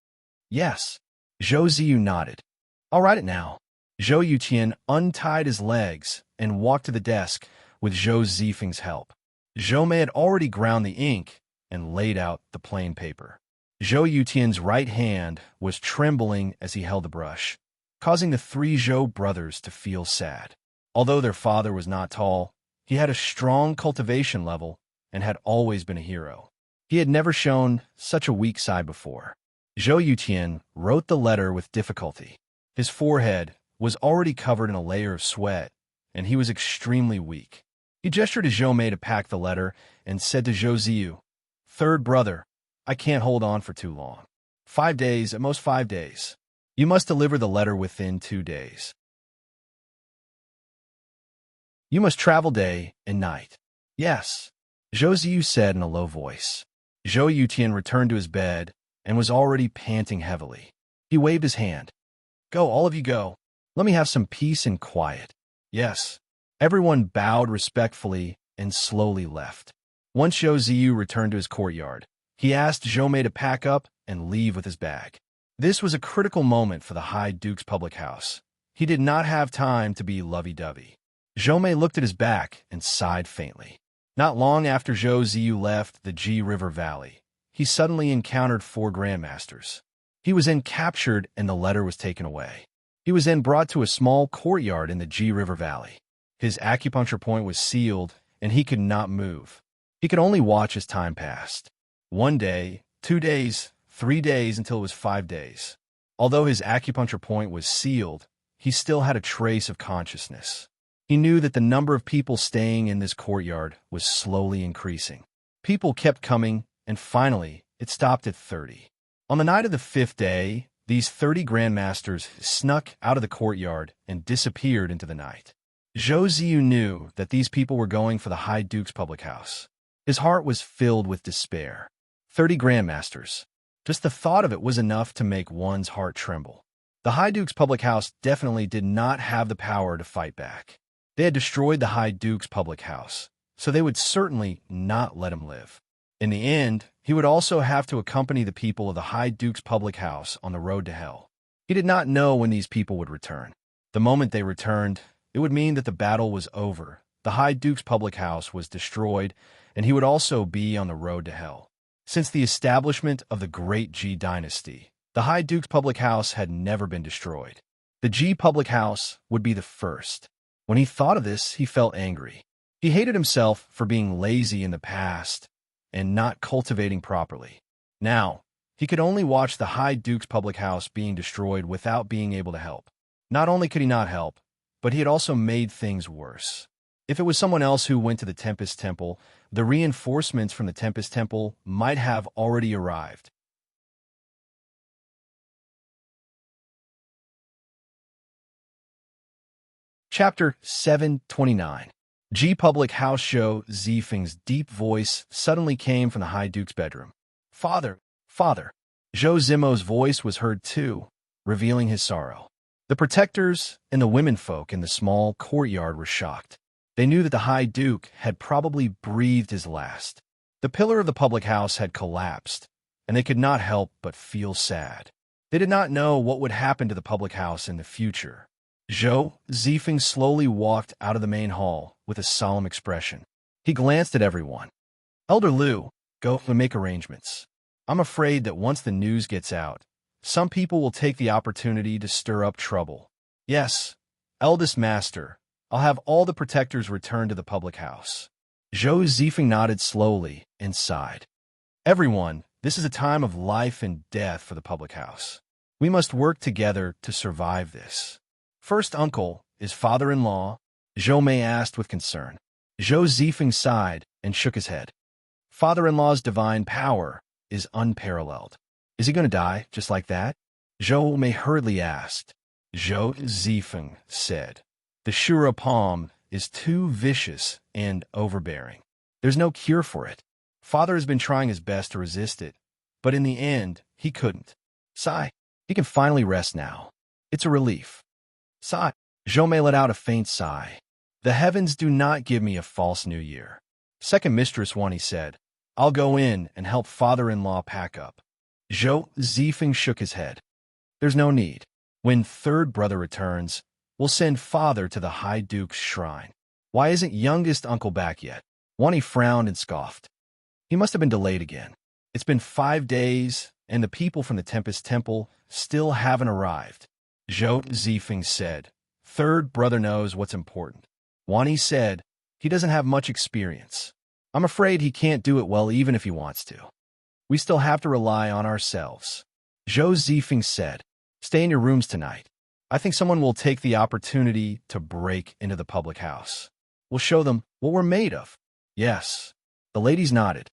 "Yes." Zhou Ziyu nodded. "I'll write it now." Zhou Yuqian untied his legs and walked to the desk with Zhou Zifeng's help. Zhou Mei had already ground the ink and laid out the plain paper. Zhou Yuqian's right hand was trembling as he held the brush, causing the three Zhou brothers to feel sad. Although their father was not tall, he had a strong cultivation level and had always been a hero. He had never shown such a weak side before. Zhou Yuqian wrote the letter with difficulty. His forehead was already covered in a layer of sweat, and he was extremely weak. He gestured to Zhou Mei to pack the letter and said to Zhou Ziyu, "Third brother, I can't hold on for too long. 5 days, at most 5 days. You must deliver the letter within 2 days. You must travel day and night." "Yes," Zhou Ziyu said in a low voice. Zhou Yuqian returned to his bed and was already panting heavily. He waved his hand. "Go, all of you go. Let me have some peace and quiet." "Yes." Everyone bowed respectfully and slowly left. Once Zhou Ziyu returned to his courtyard, he asked Zhou Mei to pack up and leave with his bag. This was a critical moment for the High Duke's public house. He did not have time to be lovey-dovey. Zhou Mei looked at his back and sighed faintly. Not long after Zhou Ziyu left the Ji River Valley, he suddenly encountered 4 grandmasters. He was then captured and the letter was taken away. He was then brought to a small courtyard in the Ji River Valley. His acupuncture point was sealed and he could not move. He could only watch as time passed. 1 day, 2 days, 3 days until it was 5 days. Although his acupuncture point was sealed, he still had a trace of consciousness. He knew that the number of people staying in this courtyard was slowly increasing. People kept coming, and finally, it stopped at 30. On the night of the 5th day, these 30 grandmasters snuck out of the courtyard and disappeared into the night. Zhou Ziyu knew that these people were going for the High Duke's public house. His heart was filled with despair. 30 grandmasters. Just the thought of it was enough to make one's heart tremble. The High Duke's public house definitely did not have the power to fight back. They had destroyed the High Duke's public house, so they would certainly not let him live. In the end, he would also have to accompany the people of the High Duke's public house on the road to hell. He did not know when these people would return. The moment they returned, it would mean that the battle was over. The High Duke's public house was destroyed, and he would also be on the road to hell. Since the establishment of the Great G dynasty, the High Duke's public house had never been destroyed. The G public house would be the first. When he thought of this, he felt angry. He hated himself for being lazy in the past and not cultivating properly. Now, he could only watch the High Duke's public house being destroyed without being able to help. Not only could he not help, but he had also made things worse. If it was someone else who went to the Tempest Temple, the reinforcements from the Tempest Temple might have already arrived. Chapter 729. G public house. Zhou Zifeng's deep voice suddenly came from the High Duke's bedroom. Father, father. Zhou Zimo's voice was heard too, revealing his sorrow. The protectors and the womenfolk in the small courtyard were shocked. They knew that the High Duke had probably breathed his last. The pillar of the public house had collapsed, and they could not help but feel sad. They did not know what would happen to the public house in the future. Zhou Zifeng slowly walked out of the main hall with a solemn expression. He glanced at everyone. Elder Liu, go and make arrangements. I'm afraid that once the news gets out, some people will take the opportunity to stir up trouble. Yes, eldest master, I'll have all the protectors return to the public house. Zhou Zifeng nodded slowly and sighed. Everyone, this is a time of life and death for the public house. We must work together to survive this. First uncle is father-in-law? Zhou Mei asked with concern. Zhou Zifeng sighed and shook his head. Father-in-law's divine power is unparalleled. Is he going to die just like that? Zhou Mei hurriedly asked. Zhou Zifeng said. The Shura palm is too vicious and overbearing. There's no cure for it. Father has been trying his best to resist it, but in the end, he couldn't. Sigh. He can finally rest now. It's a relief. Sigh. Zhou Mei let out a faint sigh. The heavens do not give me a false new year. Second Mistress Wani said, I'll go in and help father-in-law pack up. Zhou Zifeng shook his head. There's no need. When third brother returns, we'll send father to the High Duke's shrine. Why isn't youngest uncle back yet? Wani frowned and scoffed. He must have been delayed again. It's been 5 days, and the people from the Tempest Temple still haven't arrived. Zhou Zifeng said, Third brother knows what's important. Wani said, he doesn't have much experience. I'm afraid he can't do it well even if he wants to. We still have to rely on ourselves. Zhou Zifeng said, stay in your rooms tonight. I think someone will take the opportunity to break into the public house. We'll show them what we're made of. Yes. The ladies nodded.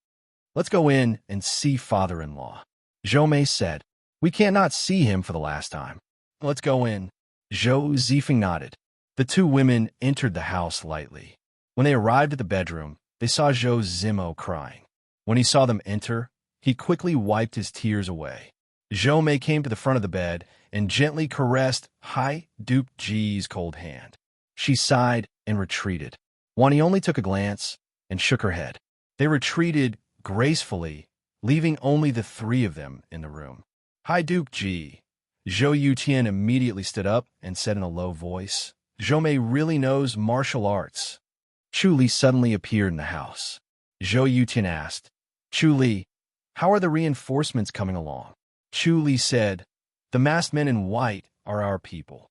Let's go in and see father-in-law. Zhou Mei said, we cannot see him for the last time. Let's go in. Zhou Zifeng nodded. The two women entered the house lightly. When they arrived at the bedroom, they saw Zhou Zimo crying. When he saw them enter, he quickly wiped his tears away. Zhou Mei came to the front of the bed and gently caressed High Duke Ji's cold hand. She sighed and retreated. Wani only took a glance and shook her head. They retreated gracefully, leaving only the three of them in the room. High Duke Ji. Zhou Yutian immediately stood up and said in a low voice, Zhou Mei really knows martial arts. Chu Li suddenly appeared in the house. Zhou Yutian asked, Chu Li, how are the reinforcements coming along? Chu Li said, the masked men in white are our people.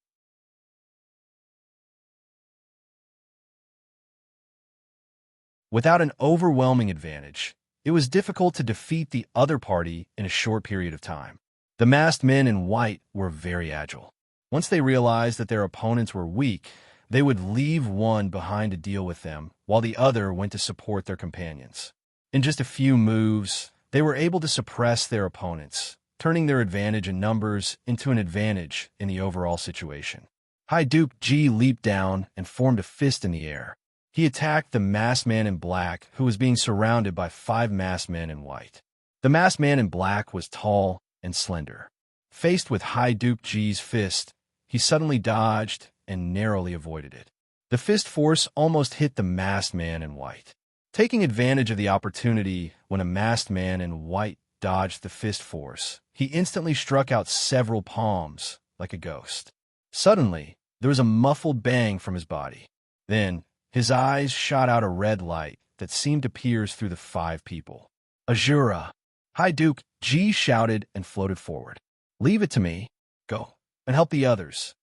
Without an overwhelming advantage, it was difficult to defeat the other party in a short period of time. The masked men in white were very agile. Once they realized that their opponents were weak, they would leave one behind to deal with them, while the other went to support their companions. In just a few moves, they were able to suppress their opponents, turning their advantage in numbers into an advantage in the overall situation. High Duke Ji leaped down and formed a fist in the air. He attacked the masked man in black, who was being surrounded by 5 masked men in white. The masked man in black was tall and slender. Faced with High Duke Ji's fist, he suddenly dodged and narrowly avoided it. The fist force almost hit the masked man in white. Taking advantage of the opportunity when a masked man in white dodged the fist force, he instantly struck out several palms, like a ghost. Suddenly, there was a muffled bang from his body. Then, his eyes shot out a red light that seemed to pierce through the 5 people. Azura! High Duke G shouted and floated forward. Leave it to me. Go, and help the others.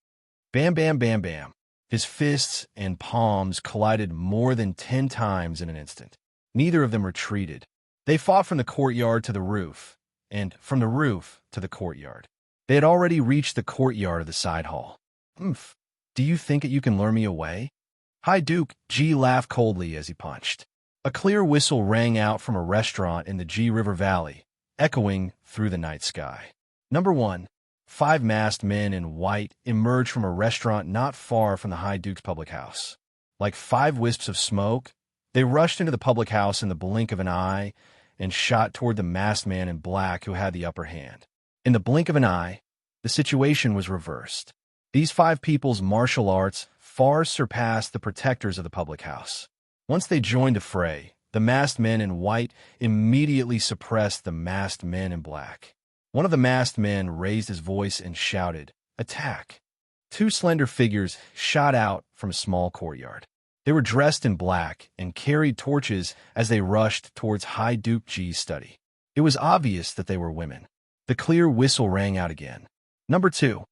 Bam, bam, bam, bam. His fists and palms collided more than 10 times in an instant. Neither of them retreated. They fought from the courtyard to the roof, and from the roof to the courtyard. They had already reached the courtyard of the side hall. Humph. Do you think that you can lure me away? High Duke G laughed coldly as he punched. A clear whistle rang out from a restaurant in the G River Valley, echoing through the night sky. Number 1. 5 masked men in white emerged from a restaurant not far from the High Duke's public house. Like 5 wisps of smoke, they rushed into the public house in the blink of an eye and shot toward the masked man in black who had the upper hand. In the blink of an eye, the situation was reversed. These 5 people's martial arts far surpassed the protectors of the public house. Once they joined the fray, the masked men in white immediately suppressed the masked men in black. One of the masked men raised his voice and shouted, "Attack!" 2 slender figures shot out from a small courtyard. They were dressed in black and carried torches as they rushed towards High Duke G's study. It was obvious that they were women. The clear whistle rang out again. Number 2.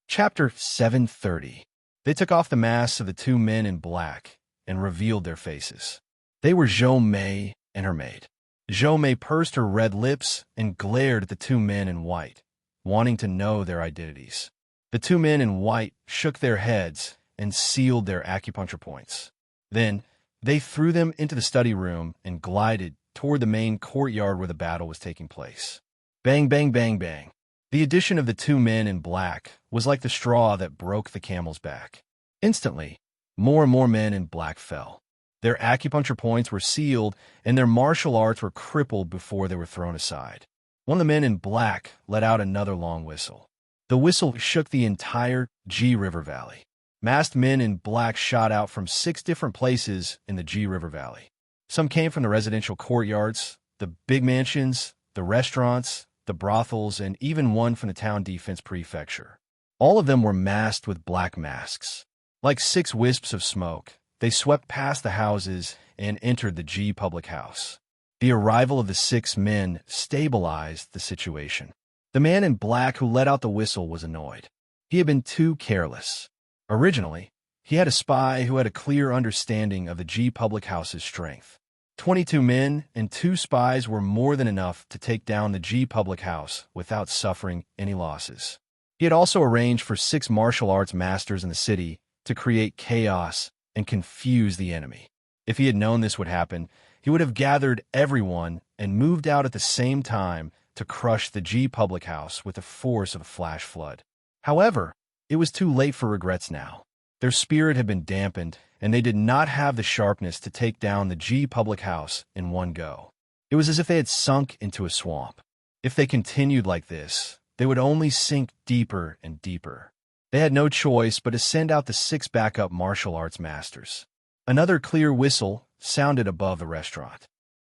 Chapter 730. They took off the masks of the 2 men in black and revealed their faces. They were Zhou Mei and her maid. Zhou Mei pursed her red lips and glared at the 2 men in white, wanting to know their identities. The 2 men in white shook their heads and sealed their acupuncture points. Then, they threw them into the study room and glided toward the main courtyard where the battle was taking place. Bang, bang, bang, bang. The addition of the 2 men in black was like the straw that broke the camel's back. Instantly, more and more men in black fell. Their acupuncture points were sealed, and their martial arts were crippled before they were thrown aside. One of the men in black let out another long whistle. The whistle shook the entire G River Valley. Masked men in black shot out from 6 different places in the G River Valley. Some came from the residential courtyards, the big mansions, the restaurants, the brothels, and even one from the town defense prefecture. All of them were masked with black masks. Like 6 wisps of smoke, they swept past the houses and entered the G public house. The arrival of the 6 men stabilized the situation. The man in black who let out the whistle was annoyed. He had been too careless. Originally, he had a spy who had a clear understanding of the G public house's strength. 22 men and 2 spies were more than enough to take down the G public house without suffering any losses. He had also arranged for 6 martial arts masters in the city to create chaos and confuse the enemy. If he had known this would happen, he would have gathered everyone and moved out at the same time to crush the G public house with the force of a flash flood. However, it was too late for regrets now. Their spirit had been dampened, and they did not have the sharpness to take down the G public house in one go. It was as if they had sunk into a swamp. If they continued like this, they would only sink deeper and deeper. They had no choice but to send out the 6 backup martial arts masters. Another clear whistle sounded above the restaurant.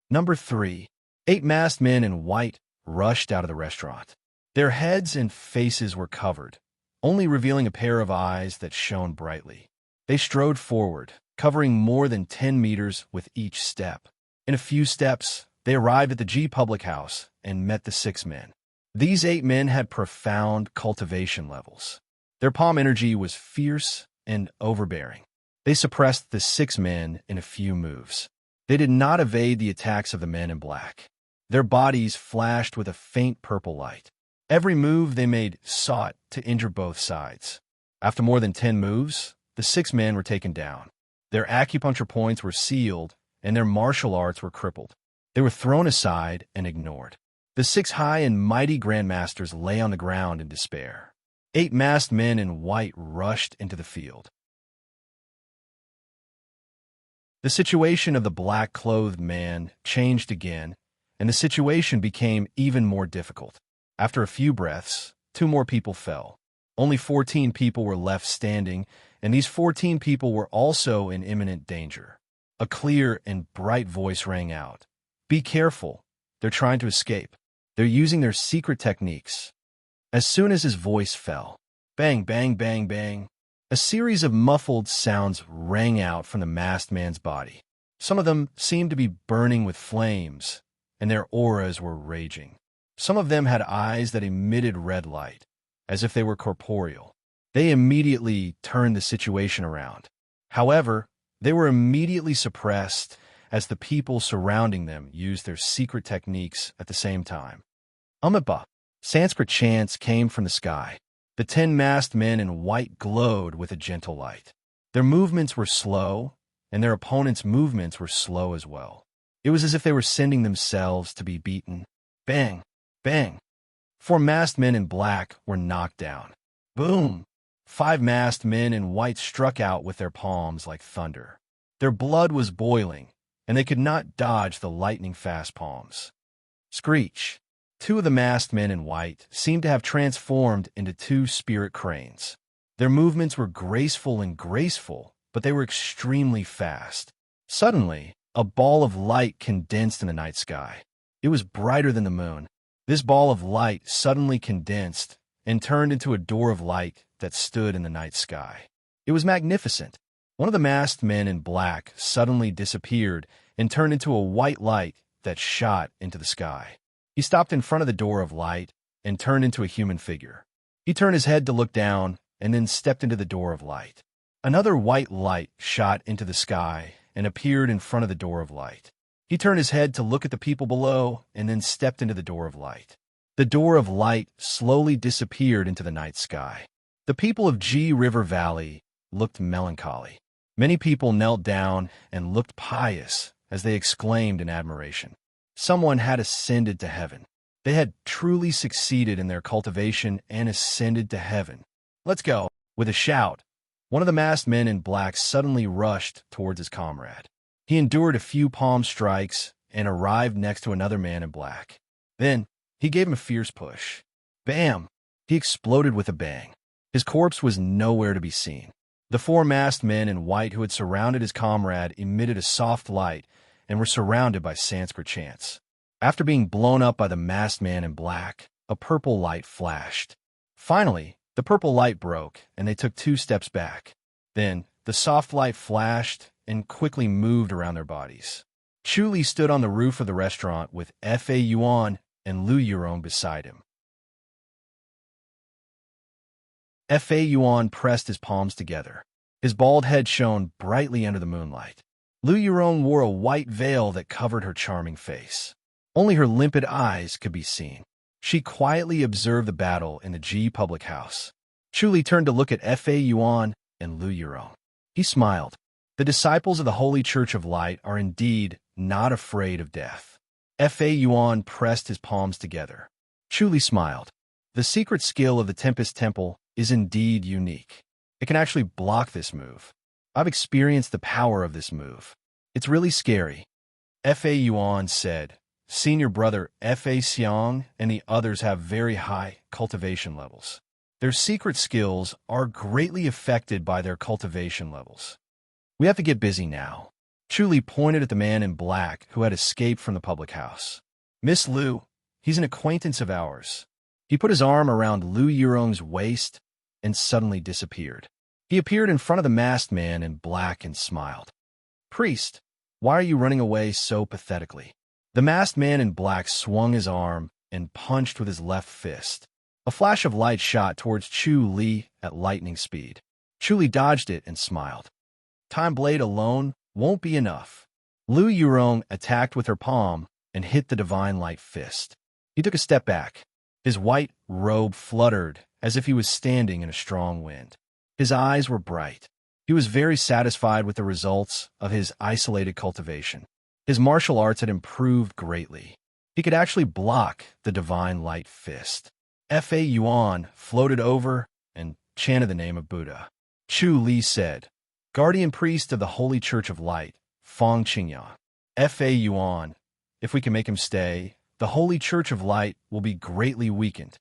Number 3. 8 masked men in white rushed out of the restaurant. Their heads and faces were covered, only revealing a pair of eyes that shone brightly. They strode forward, covering more than 10 meters with each step. In a few steps, they arrived at the G public house and met the 6 men. These 8 men had profound cultivation levels. Their palm energy was fierce and overbearing. They suppressed the 6 men in a few moves. They did not evade the attacks of the men in black. Their bodies flashed with a faint purple light. Every move they made sought to injure both sides. After more than 10 moves, the 6 men were taken down. Their acupuncture points were sealed, and their martial arts were crippled. They were thrown aside and ignored. The 6 high and mighty grandmasters lay on the ground in despair. 8 masked men in white rushed into the field. The situation of the black-clothed man changed again, and the situation became even more difficult. After a few breaths, 2 more people fell. Only 14 people were left standing, and these 14 people were also in imminent danger. A clear and bright voice rang out. Be careful. They're trying to escape. They're using their secret techniques. As soon as his voice fell, bang, bang, bang, bang, a series of muffled sounds rang out from the masked man's body. Some of them seemed to be burning with flames, and their auras were raging. Some of them had eyes that emitted red light, as if they were corporeal. They immediately turned the situation around. However, they were immediately suppressed as the people surrounding them used their secret techniques at the same time. Umaba, Sanskrit chants came from the sky. The 10 masked men in white glowed with a gentle light. Their movements were slow, and their opponents' movements were slow as well. It was as if they were sending themselves to be beaten. Bang, bang. 4 masked men in black were knocked down. Boom. 5 masked men in white struck out with their palms like thunder. Their blood was boiling, and they could not dodge the lightning-fast palms. Screech. 2 of the masked men in white seemed to have transformed into 2 spirit cranes. Their movements were graceful, but they were extremely fast. Suddenly, a ball of light condensed in the night sky. It was brighter than the moon. This ball of light suddenly condensed and turned into a door of light that stood in the night sky. It was magnificent. One of the masked men in black suddenly disappeared and turned into a white light that shot into the sky. He stopped in front of the door of light and turned into a human figure. He turned his head to look down and then stepped into the door of light. Another white light shot into the sky and appeared in front of the door of light. He turned his head to look at the people below and then stepped into the door of light. The door of light slowly disappeared into the night sky. The people of G River Valley looked melancholy. Many people knelt down and looked pious as they exclaimed in admiration. Someone had ascended to heaven. They had truly succeeded in their cultivation and ascended to heaven. Let's go. With a shout, one of the masked men in black suddenly rushed towards his comrade. He endured a few palm strikes and arrived next to another man in black. Then, he gave him a fierce push. Bam! He exploded with a bang. His corpse was nowhere to be seen. The 4 masked men in white who had surrounded his comrade emitted a soft light and were surrounded by Sanskrit chants. After being blown up by the masked man in black, a purple light flashed. Finally, the purple light broke, and they took 2 steps back. Then, the soft light flashed and quickly moved around their bodies. Chu Li stood on the roof of the restaurant with Fa Yuan and Lu Yurong beside him. Fa Yuan pressed his palms together. His bald head shone brightly under the moonlight. Lu Yurong wore a white veil that covered her charming face. Only her limpid eyes could be seen. She quietly observed the battle in the G public house. Chu Li turned to look at Fa Yuan and Lu Yurong. He smiled. The disciples of the Holy Church of Light are indeed not afraid of death. Fa Yuan pressed his palms together. Chu Li smiled. The secret skill of the Tempest Temple is indeed unique. It can actually block this move. I've experienced the power of this move. It's really scary. Fa Yuan said, Senior brother Fa Xiang and the others have very high cultivation levels. Their secret skills are greatly affected by their cultivation levels. We have to get busy now. Chu Li pointed at the man in black who had escaped from the public house. Miss Lu, he's an acquaintance of ours. He put his arm around Lu Yurong's waist and suddenly disappeared. He appeared in front of the masked man in black and smiled. Priest, why are you running away so pathetically? The masked man in black swung his arm and punched with his left fist. A flash of light shot towards Chu Li at lightning speed. Chu Li dodged it and smiled. Time blade alone won't be enough. Lu Yurong attacked with her palm and hit the divine light fist. He took a step back. His white robe fluttered as if he was standing in a strong wind. His eyes were bright. He was very satisfied with the results of his isolated cultivation. His martial arts had improved greatly. He could actually block the divine light fist. Fa Yuan floated over and chanted the name of Buddha. Chu Li said, Guardian priest of the Holy Church of Light, Fong Qingyan. Fa Yuan, if we can make him stay, the Holy Church of Light will be greatly weakened.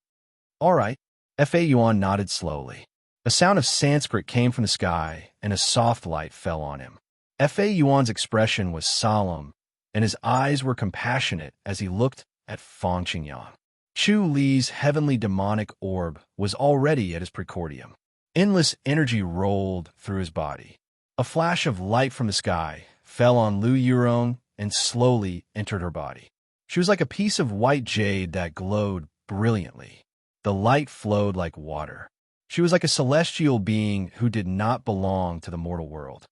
All right. Fa Yuan nodded slowly. A sound of Sanskrit came from the sky, and a soft light fell on him. Fa Yuan's expression was solemn and his eyes were compassionate as he looked at Fong Qingyang. Chu Li's heavenly demonic orb was already at his precordium. Endless energy rolled through his body. A flash of light from the sky fell on Lu Yurong and slowly entered her body. She was like a piece of white jade that glowed brilliantly. The light flowed like water. She was like a celestial being who did not belong to the mortal world.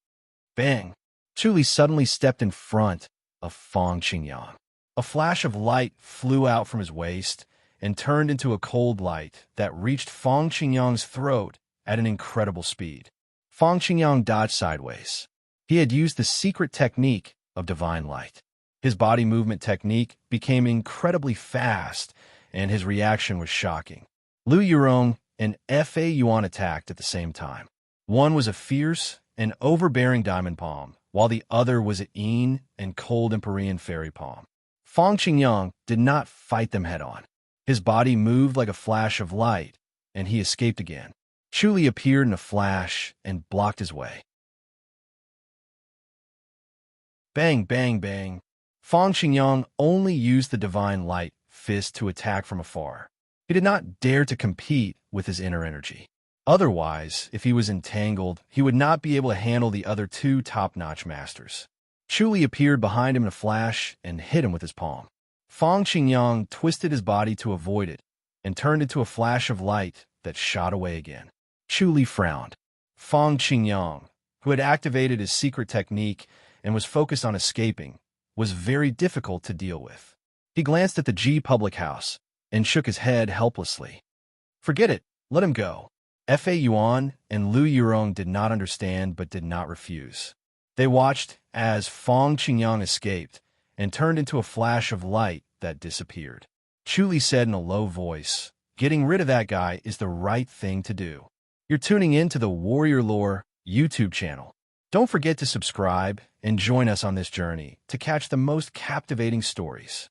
Bang! Chu Li suddenly stepped in front of Fong Qingyang. A flash of light flew out from his waist and turned into a cold light that reached Fong Qingyang's throat at an incredible speed. Fong Qingyang dodged sideways. He had used the secret technique of divine light. His body movement technique became incredibly fast, and his reaction was shocking. Lu Yurong and Fa Yuan attacked at the same time. One was a fierce and overbearing diamond palm, while the other was an Yin and cold Empyrean fairy palm. Fong Qingyang did not fight them head-on. His body moved like a flash of light, and he escaped again. Chu Li appeared in a flash and blocked his way. Bang, bang, bang. Fong Qingyang only used the divine light fist to attack from afar. He did not dare to compete with his inner energy. Otherwise, if he was entangled, he would not be able to handle the other two top-notch masters. Chu Li appeared behind him in a flash and hit him with his palm. Fong Qingyang twisted his body to avoid it and turned into a flash of light that shot away again. Chu Li frowned. Fong Qingyang, who had activated his secret technique and was focused on escaping, was very difficult to deal with. He glanced at the Ji public house and shook his head helplessly. Forget it, let him go. Fa Yuan and Lu Yurong did not understand but did not refuse. They watched as Fong Qingyang escaped and turned into a flash of light that disappeared. Chu Li said in a low voice, "Getting rid of that guy is the right thing to do." You're tuning in to the Warrior Lore YouTube channel. Don't forget to subscribe and join us on this journey to catch the most captivating stories.